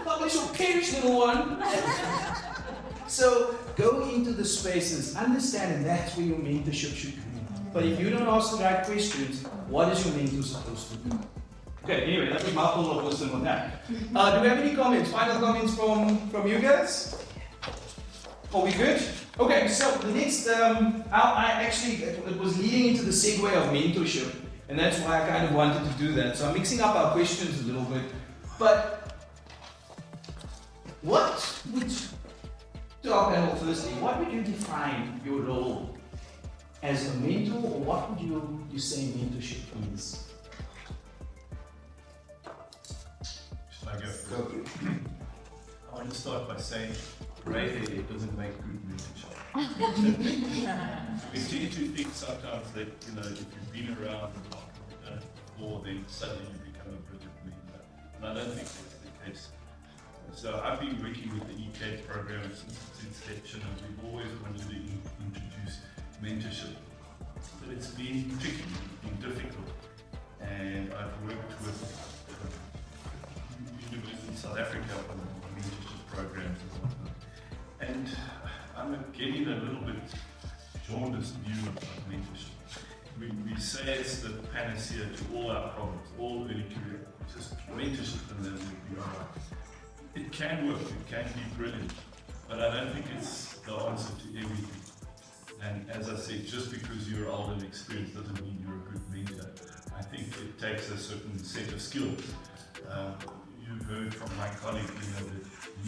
Publish or perish, little one. So go into the spaces, understand that's where your mentorship should come in. But if you don't ask the right questions, what is your mentor supposed to do? Okay, anyway, that was my full of wisdom on that. Do we have any comments? Final comments from you guys? Are we good? Okay, so the next, it was leading into the segue of mentorship, and that's why I kind of wanted to do that. So I'm mixing up our questions a little bit. But what would, to our panel firstly, what would you define your role as a mentor, or what would you say mentorship is?
Should I go first? I want to start by saying, grey hair doesn't make good mentorship. We tend to think sometimes that, if you've been around before, then suddenly you become a brilliant mentor. And I don't think that's the case. So I've been working with the ECAD program since its inception, and we've always wanted to introduce mentorship. But it's been tricky, it's been difficult. And I've worked with universities in South Africa on mentorship programs and whatnot. And I'm getting a little bit jaundiced view of mentorship. We say it's the panacea to all our problems, all early career, just mentorship and then we'll be all right. It can work, it can be brilliant, but I don't think it's the answer to everything. And as I said, just because you're old and experienced doesn't mean you're a good mentor. I think it takes a certain set of skills. You've heard from my colleague, that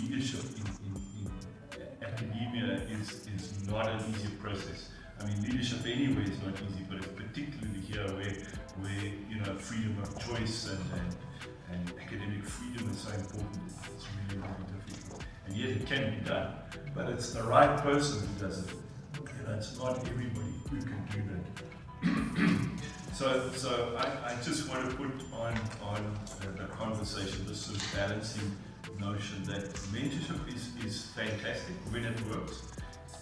leadership in academia is not an easy process. I mean, leadership anyway is not easy, but it's particularly here where freedom of choice and academic freedom is so important. It's really, really difficult. And yet it can be done. But it's the right person who does it. It's not everybody who can do that. So I just want to put on the conversation this sort of balancing notion that mentorship is fantastic when it works,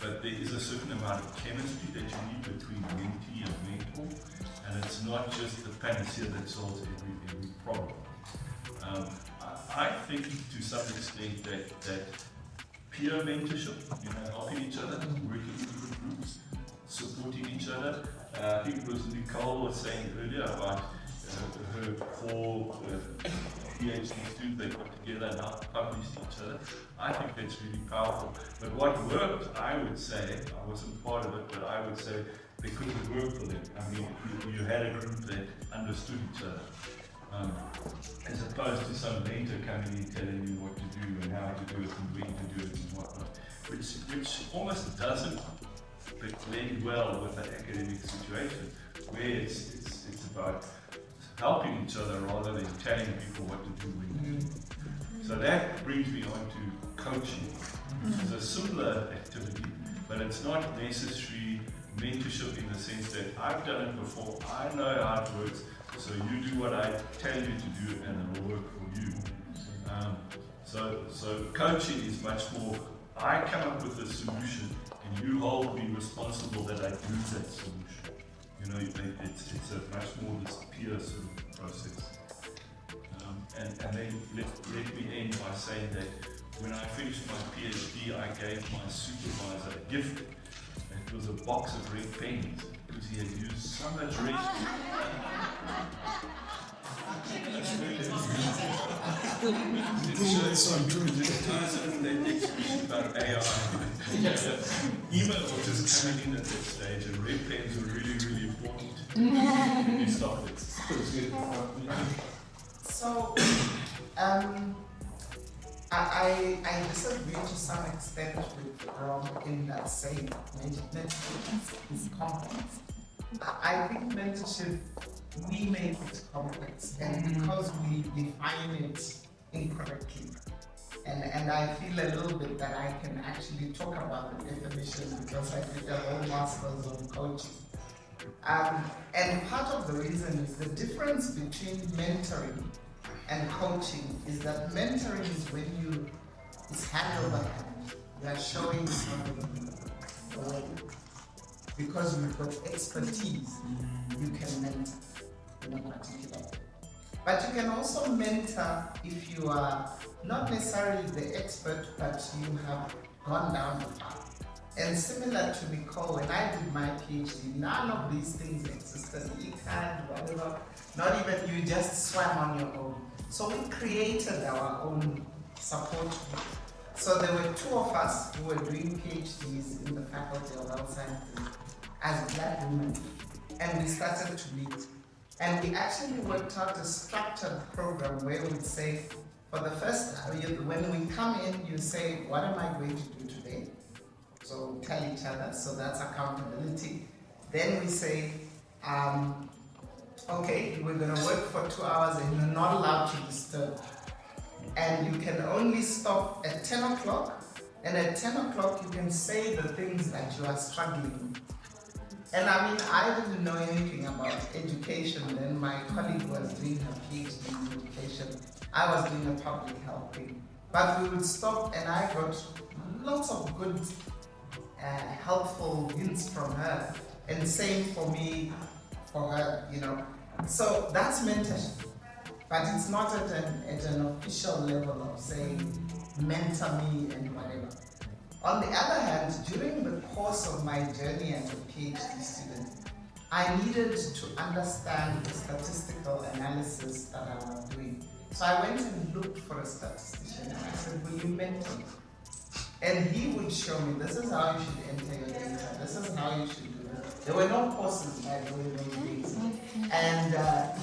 but there is a certain amount of chemistry that you need between mentee and mentor, and it's not just the panacea that solves every problem. I think to some extent that peer mentorship, helping each other, working in good groups, supporting each other. I think it was Nicole was saying earlier about her 4 PhD students they got together and now published each other. I think that's really powerful. But what worked, I would say, I wasn't part of it, but I would say because it worked for them. I mean, you had a group that understood each other. As opposed to some mentor coming in telling you what to do and how to do it and when to do it and whatnot, which almost doesn't blend well with an academic situation where it's about helping each other rather than telling people what to do when to do it. So that brings me on to coaching, which is a similar activity, but it's not necessarily mentorship in the sense that I've done it before, I know how it works, so you do what I tell you to do and it'll work for you. So coaching is much more, I come up with a solution and you hold me responsible that I do that solution. You know, it's a much more this peer sort of process. And then let me end by saying that when I finished my PhD, I gave my supervisor a gift. It was a box of red pens because he had used so much red. About AI. Emails were just coming in at that stage, and red pens were really, really important. You stopped it.
So, I disagree to some extent with Rob in that saying mentorship is complex. I think mentorship, we make it complex, and because we define it incorrectly. And I feel a little bit that I can actually talk about the definition because I did a whole master's on coaching. And part of the reason is the difference between mentoring and coaching is that mentoring is when it's hand over hand. You are showing somebody the way. Because you've got expertise, you can mentor in a particular way. But you can also mentor if you are not necessarily the expert, but you have gone down the path. And similar to Nicole, when I did my PhD, none of these things existed. ECAD, whatever, not even you just swam on your own. So we created our own support group. So there were two of us who were doing PhDs in the Faculty of Health Sciences as Black women. And we started to meet. And we actually worked out a structured program where we'd say, for the first, when we come in, you say, what am I going to do today? So we tell each other, so that's accountability. Then we say, okay, we're going to work for 2 hours and you're not allowed to disturb. And you can only stop at 10 o'clock, and at 10 o'clock you can say the things that you are struggling with. And I mean, I didn't know anything about education then. My colleague was doing her PhD in education. I was doing a public health thing. But we would stop, and I got lots of good, helpful hints from her. And same for me, for her, you know. So that's mentorship. But it's not at an official level of saying, mentor me and whatever. On the other hand, during the course of my journey as a PhD student, I needed to understand the statistical analysis that I was doing. So I went and looked for a statistician and I said, will you mentor me? And he would show me, this is how you should enter your data, this is how you should do it. There were no courses by the way those days. And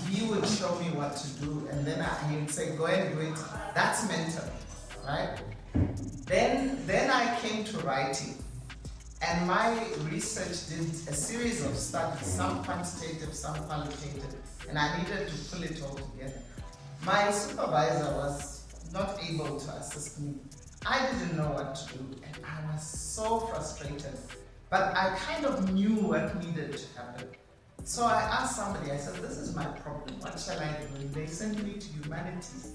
he would show me what to do, and then he would say, go and do it. That's mentoring, right? Then I came to writing, and my research did a series of studies, some quantitative, some qualitative, and I needed to pull it all together. My supervisor was not able to assist me. I didn't know what to do, and I was so frustrated, but I kind of knew what needed to happen. So I asked somebody, I said, this is my problem, what shall I do? And they sent me to humanities,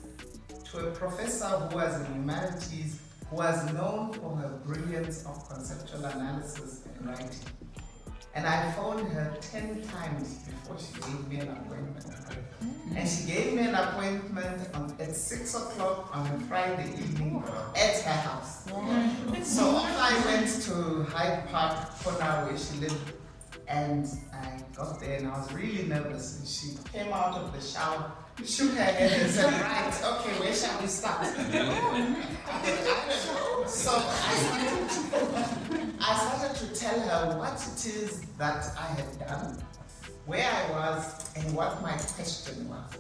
to a professor who was in humanities, who was known for her brilliance of conceptual analysis and writing. And I phoned her 10 times before she gave me an appointment. And she gave me an appointment at 6 o'clock on a Friday evening at her house. So I went to Hyde Park, Kona, where she lived, and I got there and I was really nervous. And she came out of the shower, shook her head and said, right, okay, where shall we start? So I started to tell her what it is that I had done, where I was, and what my question was.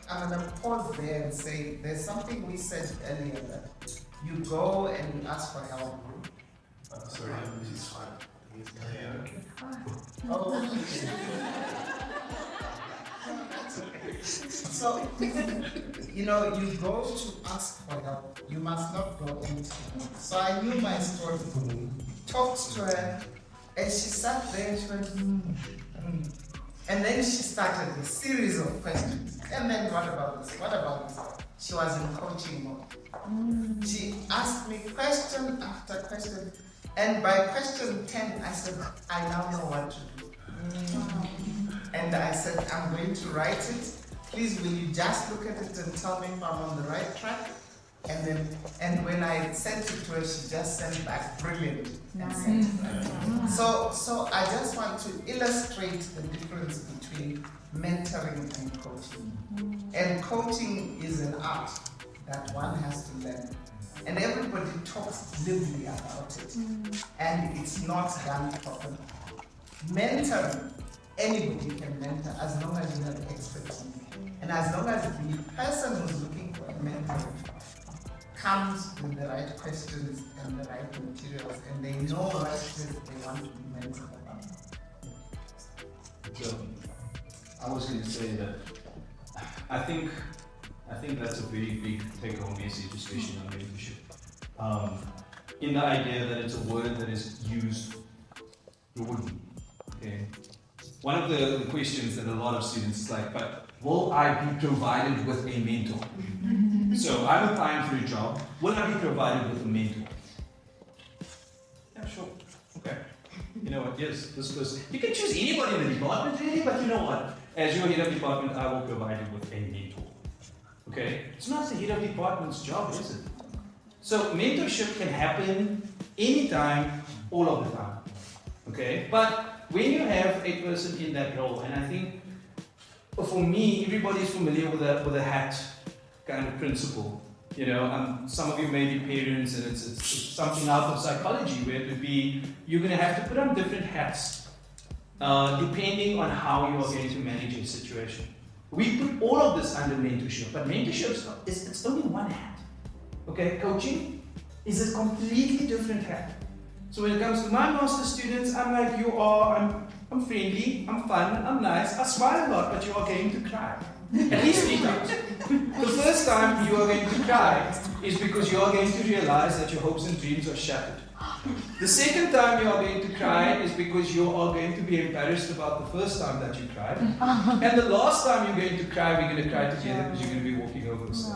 I'm going to pause there and say, there's something we said earlier that you go and you ask for help.
Sorry, this is fine.
Oh. So, you know, you go to ask for help. You must not go empty. So I knew my story. Talked to her, and she sat there and she went, And then she started a series of questions. And then what about this? What about this? She was in coaching mode. She asked me question after question. And by question 10, I said, I now know what to do. And I said, I'm going to write it. Please, will you just look at it and tell me if I'm on the right track? And when I sent it to her, she just sent back brilliant. So I just want to illustrate the difference between mentoring and coaching. And coaching is an art that one has to learn. And everybody talks glibly about it. And it's not done properly. Mentoring, anybody can mentor as long as you have expertise. And as long as the person who's looking for a mentor comes with the right questions and the right materials, and they know what it is they want to be mentored about.
So, I was going to say that I think that's a very big take-home message, especially on mentorship. In the idea that it's a word that is used broadly. Okay. One of the questions that a lot of students is like, but will I be provided with a mentor? So I'm applying for a job. Will I be provided with a mentor? Yeah, sure. Okay. You know what? Yes, this person. You can choose anybody in the department, really, but you know what? As your head of department, I will provide you with a mentor. Okay? It's not the head of department's job, is it? So mentorship can happen anytime, all of the time. Okay? But when you have a person in that role, and I think for me, everybody's familiar with a hat kind of principle. You know, some of you may be parents, and it's something out of psychology where it would be you're going to have to put on different hats depending on how you are going to manage a situation. We put all of this under mentorship, but mentorship it's only one hat. Okay, coaching is a completely different hat. So when it comes to my master students, I'm like, I'm friendly, I'm fun, I'm nice, I smile a lot, but you are going to cry. At least 3 times. The first time you are going to cry is because you are going to realize that your hopes and dreams are shattered. The second time you are going to cry is because you are going to be embarrassed about the first time that you cried. And the last time you're going to cry, we're going to cry together because you're going to be walking over the stage.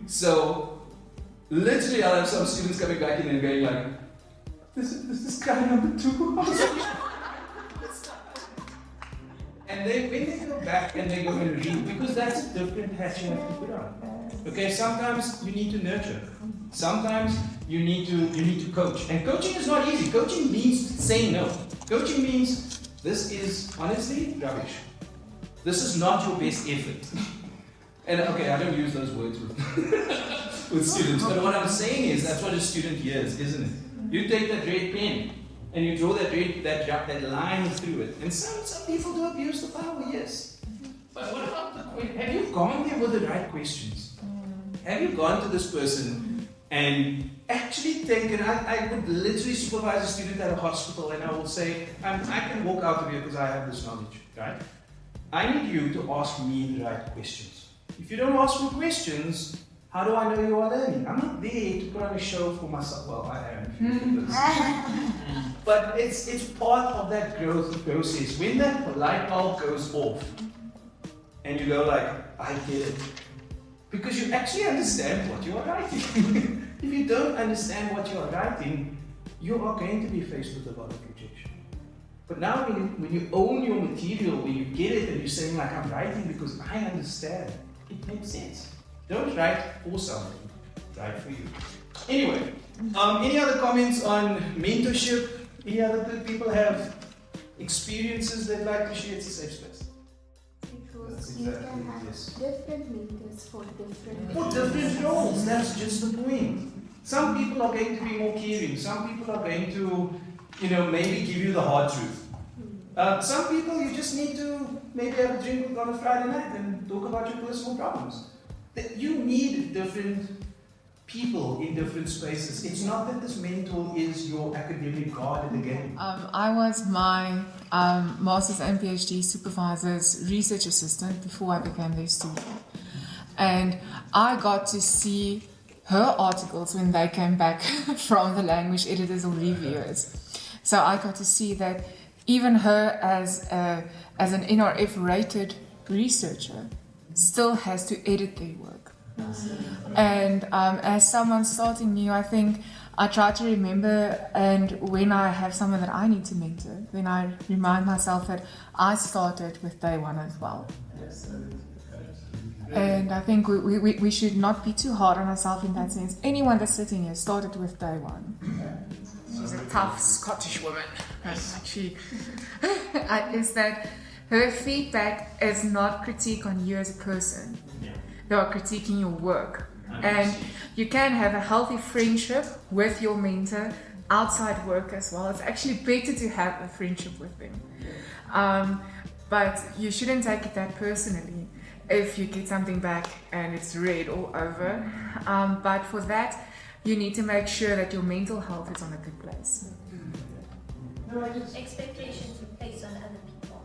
So, literally I'll have some students coming back in and going like, this is cry number 2. And then when they go back and they go and read, because that's a different hat you have to put on. Okay, sometimes you need to nurture. Sometimes you need to coach. And coaching is not easy. Coaching means saying no. Coaching means this is honestly rubbish. This is not your best effort. And okay, I don't use those words with students, but what I'm saying is that's what a student hears, isn't it? You take that red pen and you draw that line through it. And some people do abuse the power, yes. But what about the question? Have you gone there with the right questions? Have you gone to this person and actually taken, I would literally supervise a student at a hospital and I will say, I can walk out of here because I have this knowledge, right? I need you to ask me the right questions. If you don't ask me questions, how do I know you are learning? I'm not there to put on a show for myself. Well, I am. But it's part of that growth process. When that light bulb goes off, and you go like, I get it. Because you actually understand what you are writing. If you don't understand what you are writing, you are going to be faced with a lot of rejection. But now when you own your material, when you get it and you're saying like, I'm writing because I understand, it makes sense. Don't write for somebody, write for you. Anyway, any other comments on mentorship? Any other people have experiences they'd like to share? It's a safe space.
Because you can have different mentors for different
roles. That's just the point. Some people are going to be more caring. Some people are going to, maybe give you the hard truth. Some people you just need to maybe have a drink on a Friday night and talk about your personal problems. You need different people in different spaces. It's not that this mentor is your academic guard at the game.
I was my master's and PhD supervisor's research assistant before I became their student. And I got to see her articles when they came back from the language editors or reviewers. So I got to see that even her as an NRF rated researcher still has to edit their work. And as someone starting new, I think I try to remember, and when I have someone that I need to mentor, then I remind myself that I started with day one as well. And I think we should not be too hard on ourselves in that sense. Anyone that's sitting here started with day one. She's a tough Scottish woman. She is that her feedback is not critique on you as a person. They are critiquing your work. And you can have a healthy friendship with your mentor outside work as well. It's actually better to have a friendship with them. But you shouldn't take it that personally if you get something back and it's red all over. But for that, you need to make sure that your mental health is on a good place.
Expectations we place on other people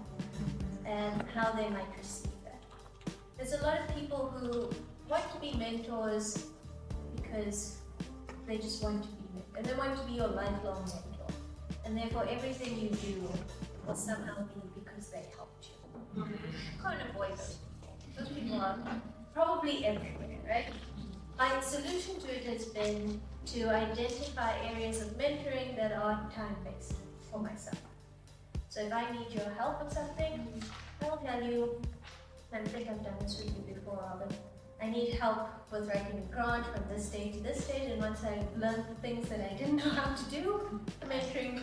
and how they might receive that. There's a lot of people who want to be mentors because they just want to be and they want to be your lifelong mentor. And therefore everything you do will somehow be because they helped you. You can't avoid those people. Those people are probably everywhere, right? My solution to it has been to identify areas of mentoring that are time-based for myself. So if I need your help with something, I'll tell you, and I think I've done this with you before, Robin, I need help with writing a grant from this date to this date, and once I learned the things that I didn't know how to do, the mentoring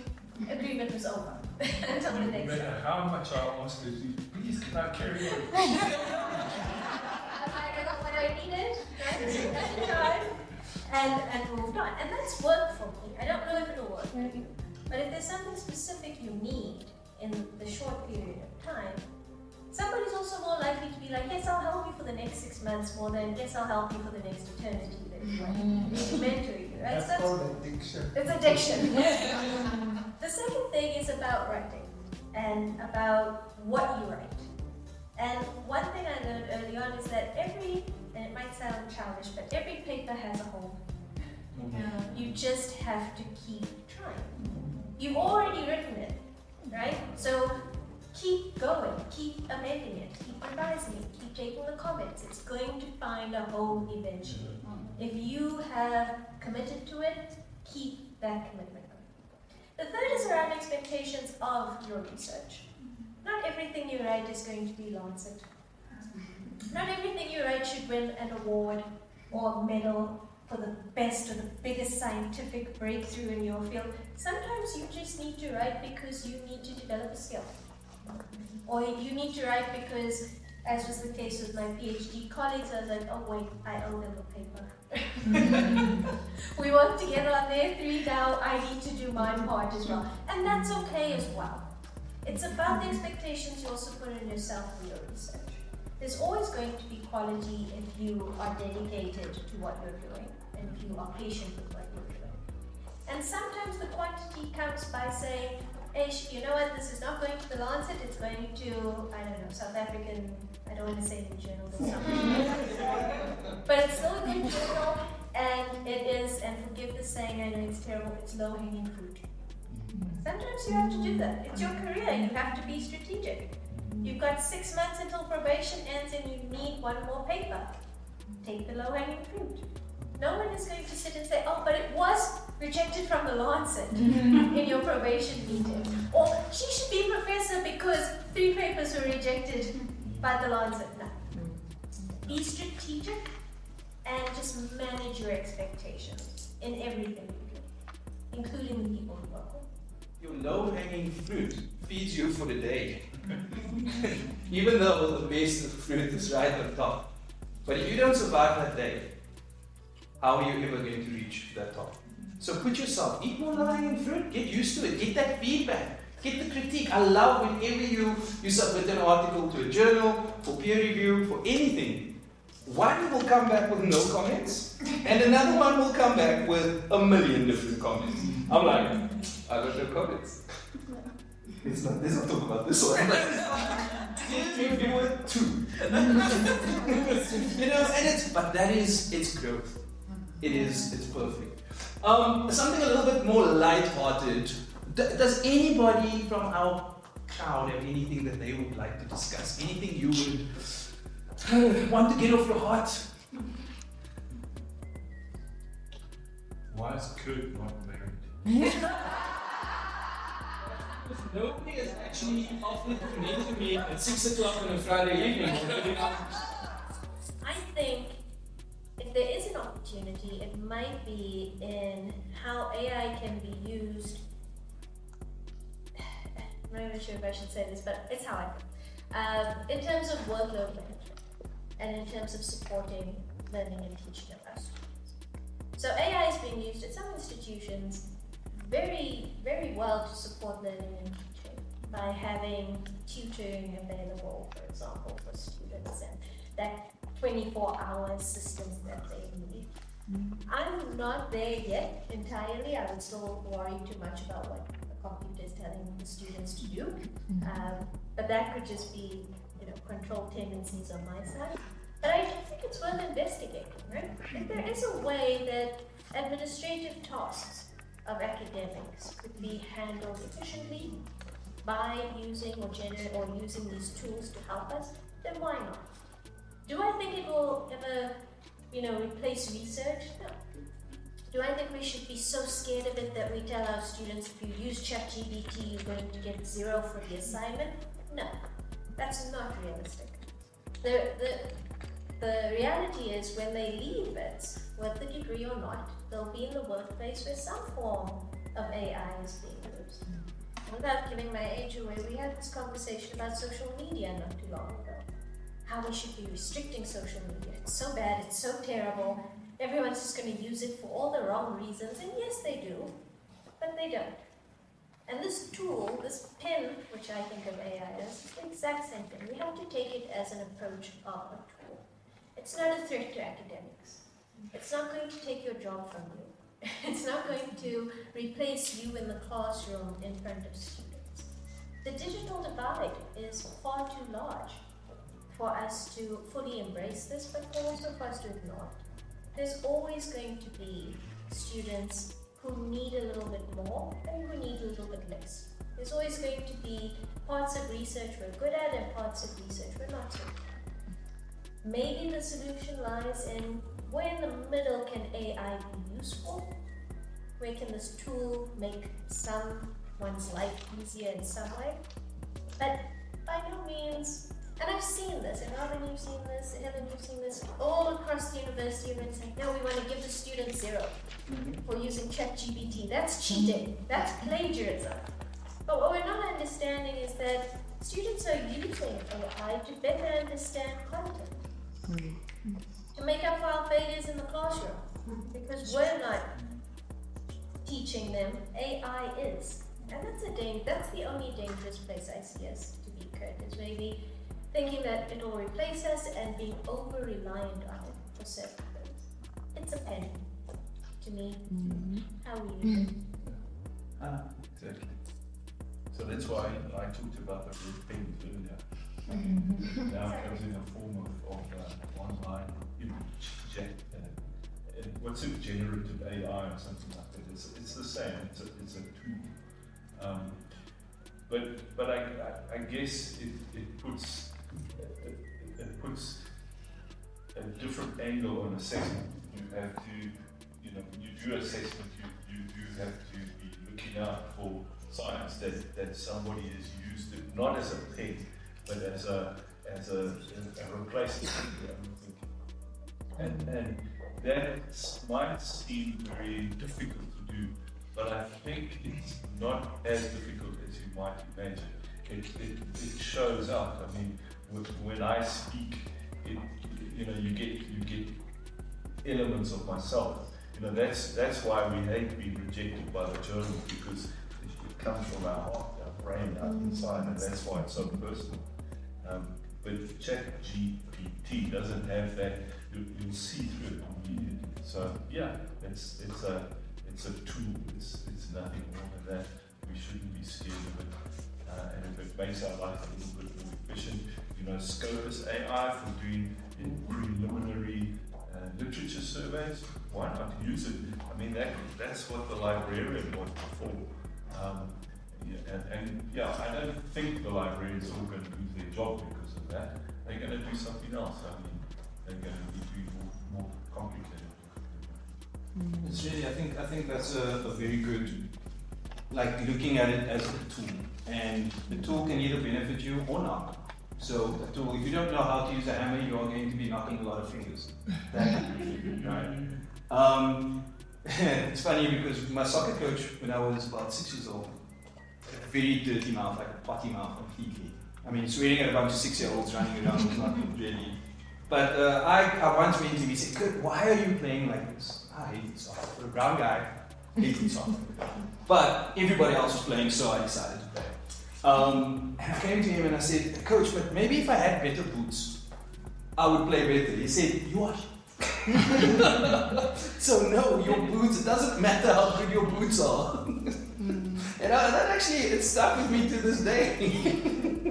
agreement was over until the next
No matter how much I ask you, please can I carry on?
I got what I needed, right? and moved on. And that's worked for me. I don't know if it'll work. But if there's something specific you need in the short period of time, somebody's also more likely to be like, yes, I'll help you for the next 6 months more than, yes, I'll help you for the next eternity that you want to mentor you, right?
That's called addiction.
It's addiction. The second thing is about writing and about what you write. And one thing I learned early on is that every, and it might sound childish, but every paper has a hole. You just have to keep trying. You've already written it, right? So keep going, keep amending it, keep revising it, keep taking the comments. It's going to find a hole eventually. If you have committed to it, keep that commitment. The third is around expectations of your research. Not everything you write is going to be Lancet. Not everything you write should win an award or medal for the best or the biggest scientific breakthrough in your field. Sometimes you just need to write because you need to develop a skill. Or you need to write because, as was the case with my PhD colleagues, I was like, oh wait, I owe them a paper. We work together on their 3 now, I need to do my part as well. And that's okay as well. It's about the expectations you also put in yourself for your research. There's always going to be quality if you are dedicated to what you're doing and if you are patient with what you're doing. And sometimes the quantity comes by saying, hey, you know what, this is not going to the Lancet, it's going to, I don't know, South African, I don't want to say new journal, but something. But it's still a good journal, and it is, and forgive the saying, I know it's terrible, it's low-hanging fruit. Sometimes you have to do that. It's your career, you have to be strategic. You've got 6 months until probation ends and you need one more paper. Take the low-hanging fruit. No one is going to sit and say, oh, but it was rejected from the Lancet in your probation meeting. Or she should be professor because 3 papers were rejected by the Lancet. No. Be strategic and just manage your expectations in everything you do, including the people who work with.
Your low-hanging fruit feeds you for the day. Even though the best fruit is right on top. But if you don't survive that day, how are you ever going to reach that top? So put yourself, eat more low-hanging fruit, get used to it, get that feedback, get the critique. I love whenever you submit an article to a journal, for peer review, for anything. One will come back with no comments, and another one will come back with 1,000,000 different comments. I'm like, I got no comments. Let's not talk about this one. Give me with 2. You know, and it's growth. It's perfect. Something a little bit more light-hearted. Does anybody from our crowd have anything that they would like to discuss? Anything you would want to get off your heart?
Why is Kurt not married?
Nobody has actually offered to meet me at 6 o'clock on a Friday evening.
I think if there is an opportunity, it might be in how AI can be used. I'm not even sure if I should say this, but it's how I feel. In terms of workload management and in terms of supporting learning and teaching of our students. So AI is being used at some institutions very, very well to support learning and teaching by having tutoring available, for example, for students and that 24-hour systems that they need. I'm not there yet entirely. I would still worry too much about what the computer is telling the students to do. But that could just be, control tendencies on my side. But I do think it's worth investigating, right? If there is a way that administrative tasks of academics could be handled efficiently by using or using these tools to help us, then why not? Do I think it will ever, replace research? No. Do I think we should be so scared of it that we tell our students if you use ChatGPT you're going to get 0 for the assignment? No, that's not realistic. The reality is when they leave it, with the degree or not, they'll be in the workplace where some form of AI is being used. Without giving my age away, we had this conversation about social media not too long ago. How we should be restricting social media. It's so bad, it's so terrible. Everyone's just going to use it for all the wrong reasons. And yes, they do, but they don't. And this tool, this pen, which I think of AI as, is the exact same thing. We have to take it as an approach of a tool. It's not a threat to academics. It's not going to take your job from you. It's not going to replace you in the classroom in front of students. The digital divide is far too large for us to fully embrace this, but also for us to ignore it. There's always going to be students who need a little bit more and who need a little bit less. There's always going to be parts of research we're good at and parts of research we're not so good at. Maybe the solution lies in where in the middle can AI be useful? Where can this tool make someone's life easier in some way? But by no means, and I've seen this, and Robin, you've seen this, Helen, you've seen this, all across the university, everyone's saying, no, we want to give the students 0 for using ChatGPT. That's cheating, that's plagiarism. But what we're not understanding is that students are using AI to better understand content. To make up for our failures in the classroom. Because we're not teaching them, AI is. And that's the only dangerous place I see us to be, Kurt, is maybe thinking that it will replace us and being over-reliant on it for certain things. It's a pen, to me. How we use it.
Exactly. So that's why I talked about the red pen earlier. Now it comes in a form of online image, what's it, generative AI or something like that. It's the same. It's a tool. But I guess it puts a different angle on assessment. You have to, when you do assessment, you do have to be looking out for signs that somebody has used it not as a pen, but as a replacement. And that might seem very difficult to do, but I think it's not as difficult as you might imagine. It shows up. I mean, when I speak, you get elements of myself. That's why we hate being rejected by the journal, because it comes from our heart, our brain, our inside, and that's why it's so personal. But ChatGPT doesn't have that. You'll see through it immediately. So yeah, it's a tool. It's nothing more than that. We shouldn't be scared of it. And if it makes our life a little bit more efficient, Scopus AI for doing preliminary literature surveys, why not use it? I mean, that's what the librarian was before. I don't think the librarians are all going to lose their job because of that. They're going to do something else. I mean, they're going to be doing more complicated.
It's really, I think that's a very good, like looking at it as a tool. And the tool can either benefit you or not. So the tool, if you don't know how to use a hammer, you are going to be knocking a lot of fingers. Right? It's funny because my soccer coach, when I was about 6 years old, had a very dirty mouth, like a potty mouth completely. I mean, swearing at a bunch of 6-year-olds running around was not really. But I once went to him, he said, "Kurt, why are you playing like this?" I hated soccer. For a brown guy, I hated soccer. But everybody else was playing, so I decided to play. And I came to him and I said, "Coach, but maybe if I had better boots, I would play better." He said, "You are." So no, your boots, it doesn't matter how good your boots are. And that actually, it stuck with me to this day.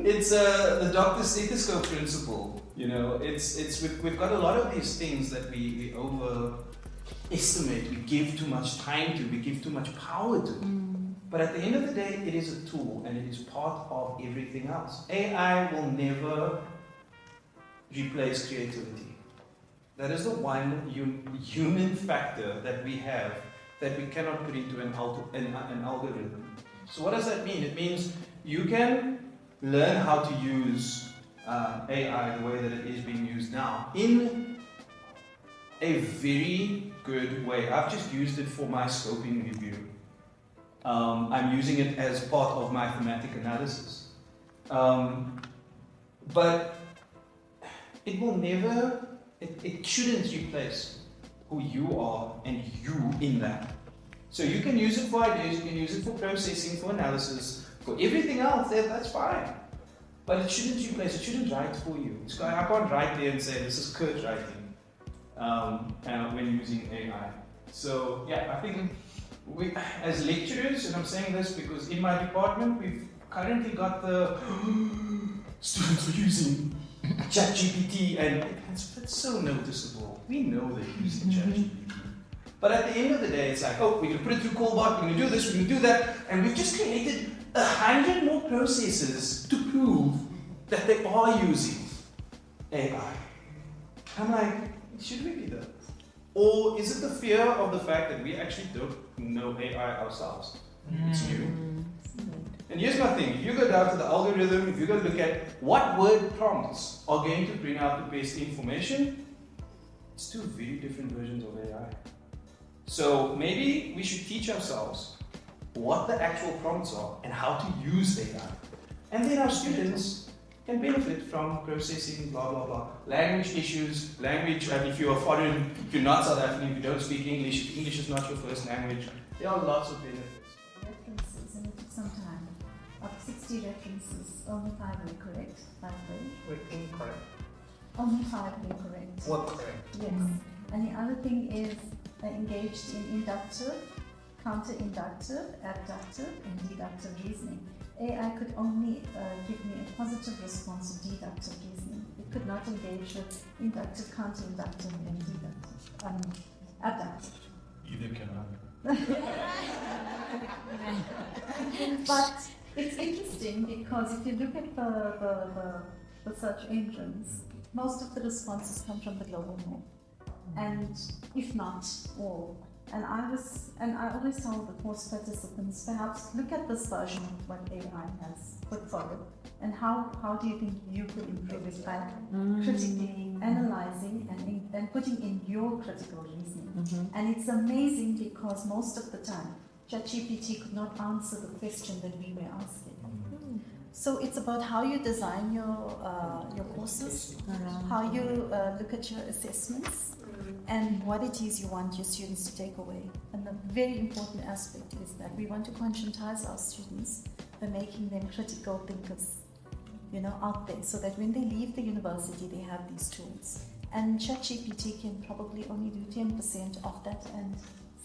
It's the doctor's stethoscope principle. You know, we've got a lot of these things that we overestimate, we give too much time to, we give too much power to. But at the end of the day, it is a tool and it is part of everything else. AI will never replace creativity. That is the one human factor that we have that we cannot put into an algorithm. So what does that mean? It means you can learn how to use AI the way that it is being used now in a very good way. I've just used it for my scoping review. I'm using it as part of my thematic analysis. But it will never, it shouldn't replace who you are and you in that. So you can use it for ideas, you can use it for processing, for analysis, for everything else, that's fine. But it shouldn't replace, it shouldn't write for you. I can't write there and say, this is Kurt writing when using AI. So yeah, I think we, as lecturers, and I'm saying this because in my department, we've currently got the students are using ChatGPT, and it's so noticeable. We know they're using ChatGPT. But at the end of the day, it's like, oh, we're going to put it through Callbot, we're going to do this, we're going to do that, and we've just created 100 more processes to prove that they are using AI. I'm like, should we be that? Or is it the fear of the fact that we actually don't know AI ourselves? It's new. And here's my thing, if you go down to the algorithm, if you go look at what word prompts are going to bring out the best information, it's two very different versions of AI. So maybe we should teach ourselves what the actual prompts are and how to use AI. And then our students can benefit from processing, blah, blah, blah. Language issues, language, and if you're foreign, if you're not South African, if you don't speak English, if English is not your first language, there are lots of benefits.
References, and it took some time. Of 60 references, only 5 were correct, by the way.
We're incorrect.
Only 5 were correct.
What correct?
Yes. And the other thing is engaged in inductive, counter-inductive, abductive, and deductive reasoning. AI could only give me a positive response to deductive reasoning. It could not engage with inductive, counter-inductive, and deductive, abductive.
Either can I.
But it's interesting because if you look at the search engines, most of the responses come from the global north, and if not all. And I always tell the course participants, perhaps look at this version of what AI has put forward, and how do you think you could improve it by critically analyzing and putting in your critical reasoning. And it's amazing because most of the time, ChatGPT could not answer the question that we were asking. So it's about how you design your courses, how you look at your assessments, and what it is you want your students to take away. And the very important aspect is that we want to conscientize our students by making them critical thinkers, out there, so that when they leave the university, they have these tools. And ChatGPT can probably only do 10% of that, and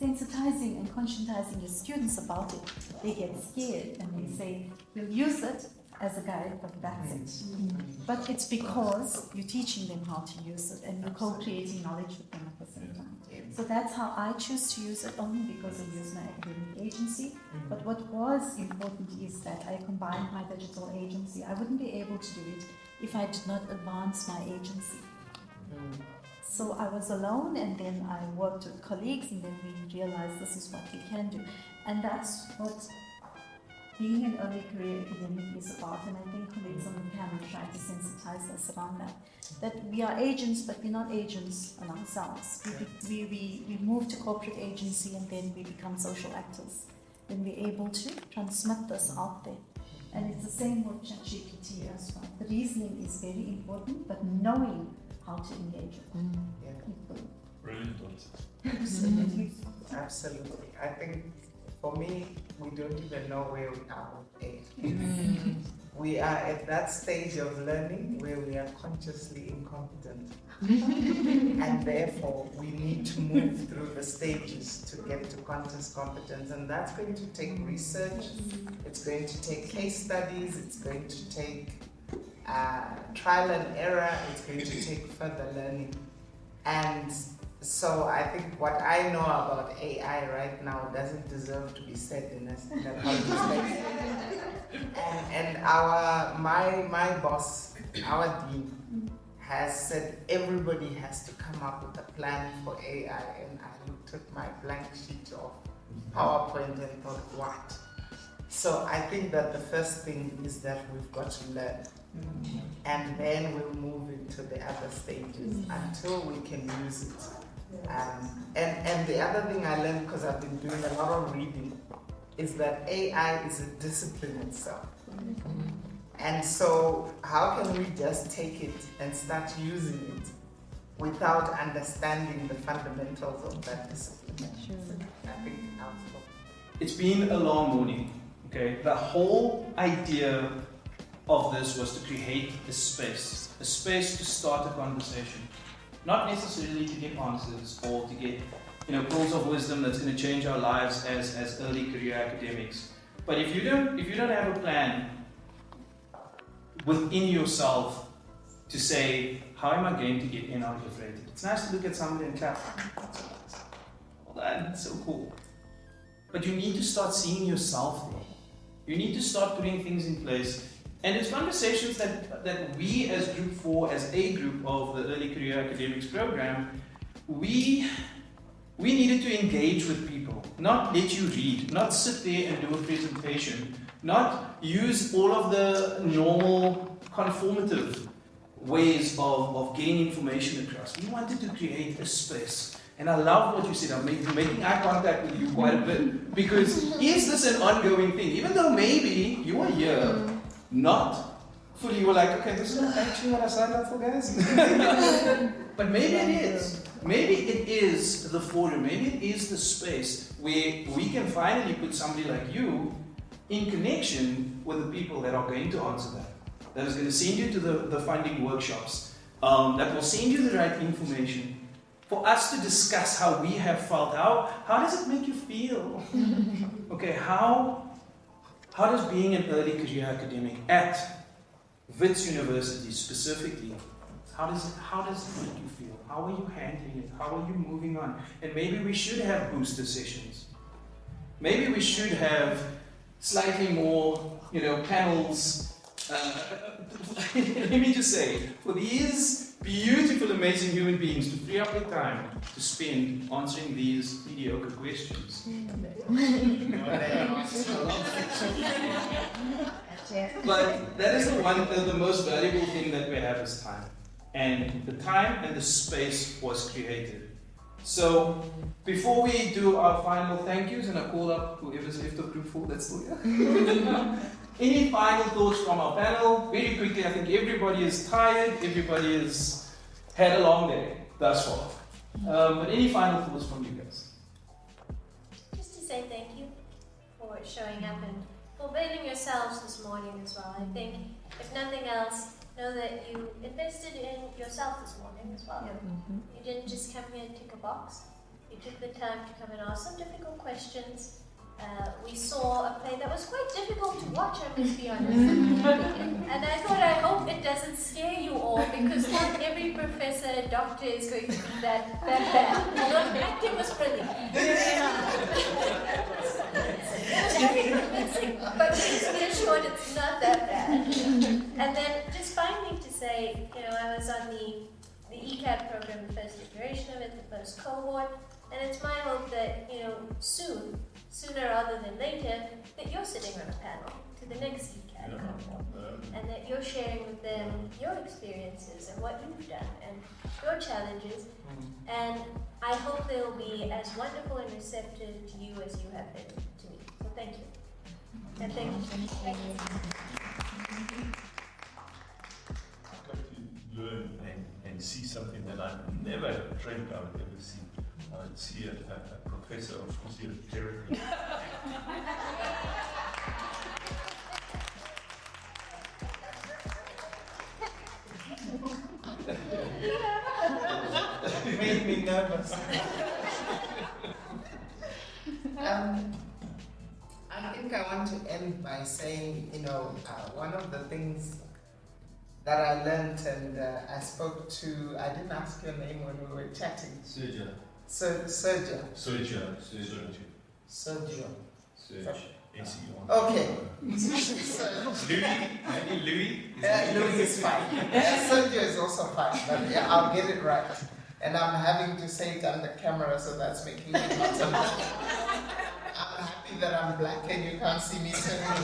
sensitizing and conscientizing your students about it, they get scared and they say, we'll use it as a guide, but that's it. But it's because you're teaching them how to use it and you're co-creating knowledge with them at the same time. So that's how I choose to use it, only because I use my academic agency. But what was important is that I combined my digital agency. I wouldn't be able to do it if I did not advance my agency.
So I was alone, and then I worked with colleagues, and then we realized this is what we can do. And that's what being an early career academic is about. And I think colleagues on the panel try to sensitize us around that. That we are agents, but we're not agents on ourselves. We move to corporate agency, and then we become social actors. Then we're able to transmit this out there. And it's the same with ChatGPT as well. The reasoning is very important, but knowing how to engage with people.
Brilliant answer.
Absolutely.
Absolutely. I think for me, we don't even know where we are with AI. We are at that stage of learning where we are consciously incompetent. And therefore, we need to move through the stages to get to conscious competence. And that's going to take research, it's going to take case studies, it's going to take trial and error, it's going to take further learning. And so I think what I know about AI right now doesn't deserve to be said in a public space. And my boss, our dean, has said everybody has to come up with a plan for AI, and I looked at my blank sheet of PowerPoint and thought, what? So I think that the first thing is that we've got to learn. And then we'll move into the other stages until we can use it. And the other thing I learned, because I've been doing a lot of reading, is that AI is a discipline itself. And so how can we just take it and start using it without understanding the fundamentals of that discipline? I think I'll stop.
It's been a long morning, okay? The whole idea of this was to create a space to start a conversation. Not necessarily to get answers or to get, pearls of wisdom that's going to change our lives as early career academics. But if you don't have a plan within yourself to say, how am I going to get out of rated? It's nice to look at somebody and clap. Well done, so cool. But you need to start seeing yourself there. You need to start putting things in place. And it's conversations that we as Group 4, as a group of the Early Career Academics program, we needed to engage with people, not let you read, not sit there and do a presentation, not use all of the normal conformative ways of getting information across. We wanted to create a space. And I love what you said. I'm making eye contact with you quite a bit, because is this an ongoing thing? Even though maybe you are here, not fully, you were like, okay, this is not actually what I signed up for, guys. But maybe it is. Maybe it is the forum. Maybe it is the space where we can finally put somebody like you in connection with the people that are going to answer that is going to send you to the funding workshops, that will send you the right information for us to discuss how we have felt. How does it make you feel? Okay, how does being an early career academic at Wits University specifically, how does it make you feel? How are you handling it? How are you moving on? And maybe we should have booster sessions. Maybe we should have slightly more, panels. Let me just say, for these beautiful, amazing human beings to free up their time to spend answering these mediocre questions. But that is the most valuable thing that we have is time. And the time and the space was created. So before we do our final thank yous, and I call up whoever's left of Group 4 that's still here. Any final thoughts from our panel? Very quickly, I think everybody is tired, everybody has had a long day thus far. But any final thoughts from you guys?
Just to say thank you for showing up and for availing yourselves this morning as well. I think, if nothing else, know that you invested in yourself this morning as well. You didn't just come here and tick a box. You took the time to come and ask some difficult questions. We saw a play that was quite difficult to watch, I must be honest. And I hope it doesn't scare you all, because not every professor, doctor is going to be that bad. Although the acting was brilliant. It was very convincing, but please be assured it's not that bad. And then just finally to say, I was on the the ECAD program, the first iteration of it, the first cohort, and it's my hope that, soon, sooner rather than later, that you're sitting on a panel to the next ECAD cohort, and that you're sharing with them your experiences and what you've done and your challenges, and I hope they'll be as wonderful and receptive to you as you have been to me. So thank you. And thank you. Thank you.
I'd like to learn and see something that I never dreamt I would ever see. I would see a professor of physiotherapy.
It made me nervous. I think I want to end by saying, one of the things that I learned, and I spoke to, I didn't ask your name when we were chatting.
Sergio.
Sergio.
Sergio. S-E-O.
Okay.
Louis?
Louis is fine. Sergio is also fine, but yeah, I'll get it right. And I'm having to say it on the camera, so that's making me not I'm happy that I'm black and you can't see me turning.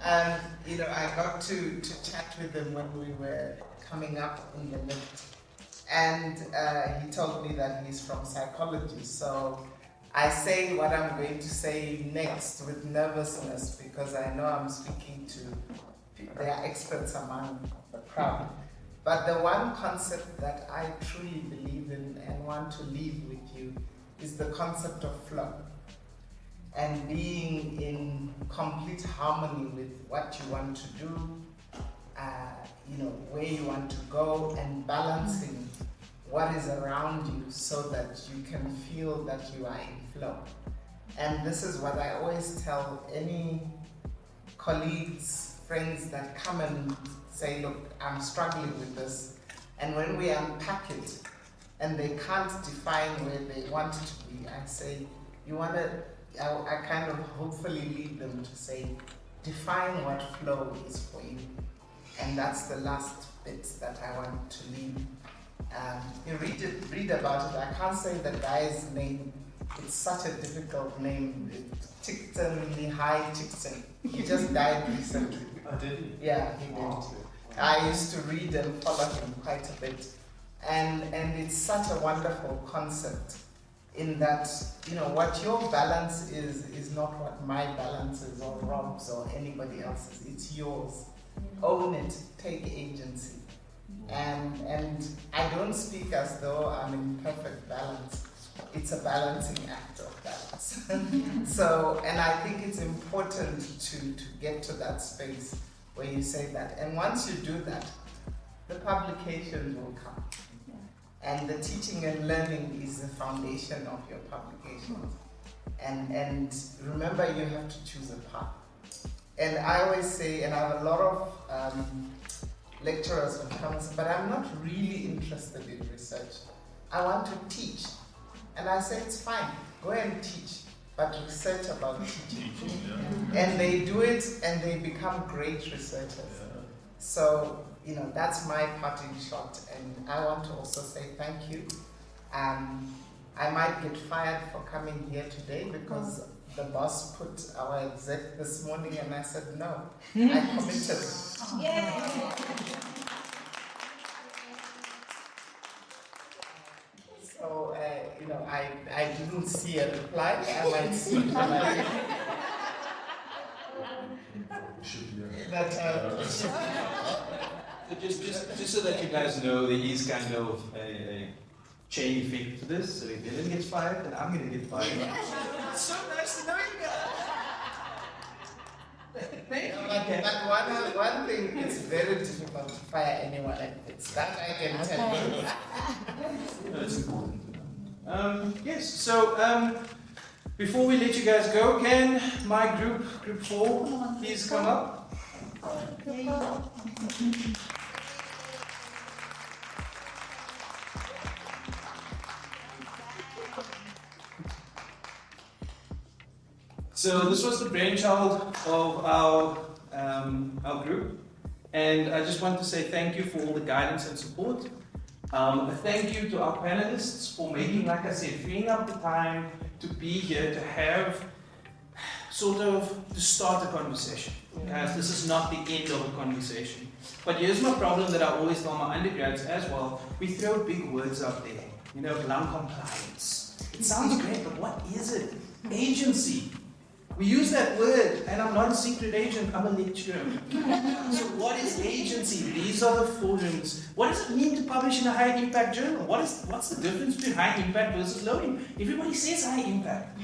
And I got to chat with him when we were coming up in the lift, and he told me that he's from psychology. So I say what I'm going to say next with nervousness, because I know I'm speaking to there are experts among the crowd. But the one concept that I truly believe in and want to leave with you is the concept of flow, and being in complete harmony with what you want to do, where you want to go, and balancing what is around you so that you can feel that you are in flow. And this is what I always tell any colleagues, friends that come and say, look, I'm struggling with this. And when we unpack it and they can't define where they want it to be, I say, I kind of hopefully lead them to say, define what flow is for you. And that's the last bit that I want to leave. You read about it. I can't say the guy's name. It's such a difficult name. Tickton, Lehigh Tickton. He just died recently.
Oh, did he?
Yeah, he did. I used to read and follow him quite a bit. And it's such a wonderful concept in that, what your balance is not what my balance is or Rob's or anybody else's. It's yours. Own it. Take agency. And I don't speak as though I'm in perfect balance. It's a balancing act of balance. So, and I think it's important to get to that space where you say that. And once you do that, the publications will come. And the teaching and learning is the foundation of your publications. And remember, you have to choose a path. And I always say, and I have a lot of lecturers who come and say, but I'm not really interested in research. I want to teach. And I say, it's fine, go and teach, but research about teaching. And they do it and they become great researchers. So, that's my parting shot. And I want to also say thank you. I might get fired for coming here today because the boss put our exec this morning and I said no. I committed.
Yay!
So, I didn't see a reply. I might see it.
Just so that you guys know, there is kind of a chain effect to this. So if Dylan gets fired, then I'm going to get fired.
It's so nice to know you guys. But one thing, it's very difficult to fire anyone like this. That I can tell you.
That's important. Yes, so before we let you guys go, can my group 4, please come up? So this was the brainchild of our group,
And I just want to say thank you for all the guidance and support. A thank you to our panelists for making, like I said, freeing up the time to be here, to have to start a conversation. Guys, this is not the end of a conversation. But here's my problem that I always tell my undergrads as well. We throw big words out there. You know, lung compliance. It sounds great, but what is it? Agency. We use that word, and I'm not a secret agent, I'm a lecturer. So what is agency? These are the forums. What does it mean to publish in a high impact journal? What's the difference between high impact versus low impact? Everybody says high impact.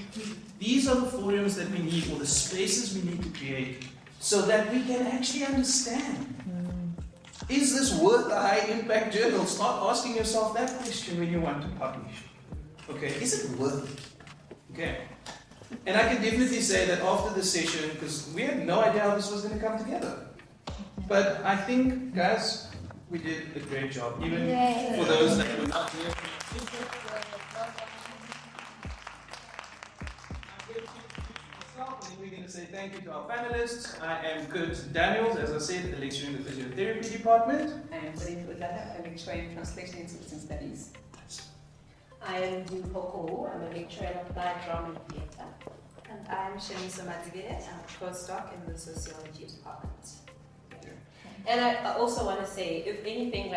These are the forums that we need, or the spaces we need to create, so that we can actually understand. Is this worth a high impact journal? Start asking yourself that question when you want to publish. Okay, is it worth it? Okay. And I can definitely say that after the session, because we had no idea how this was going to come together. But I think, guys, we did a great job, even for those that were not here. We're going to say thank you to our panelists. I am Kurt Daniels, as I said, a lecturer in the physiotherapy department.
I am Zolin Udala, a lecturer in translation and citizen studies. I am Dimpo Kohu, I'm a lecturer in applied drama and theatre. And I am Shemiso Madzigene, I'm a postdoc in the sociology department. And I also want to say, if anything,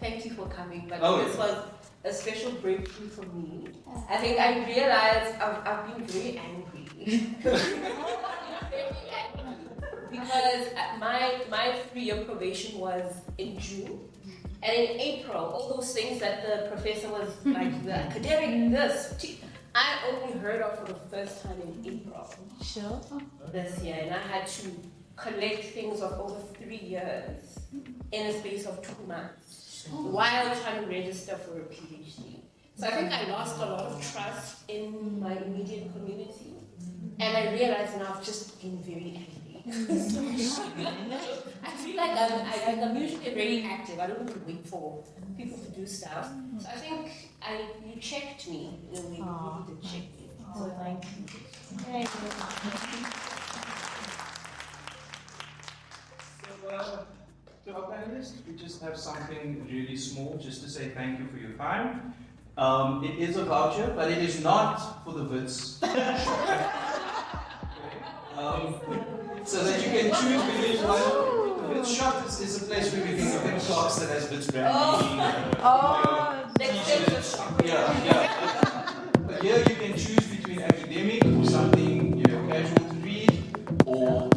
thank you for coming, but this was a special breakthrough for me. I think I realized I've been very angry. Because my 3-year probation was in June. And in April, all those things that the professor was like, the academic, I only heard of for the first time in April.
Sure.
This year, and I had to collect things of over 3 years in a space of 2 months while trying to register for a PhD. So I think I lost a lot of trust in my immediate community, and I realized now I've just been very angry. I feel like I'm usually very active. I don't need to wait for people to do stuff. So I think you checked me in a way. You did check me. So thank you. Thank you.
So to our panelists, we just have something really small just to say thank you for your time. It is a voucher, but it is not for the Wits. So that you can choose between one. The Wits shop is a place where we can look at clocks that has Wits branding. But here you can choose between academic or something casual to read, or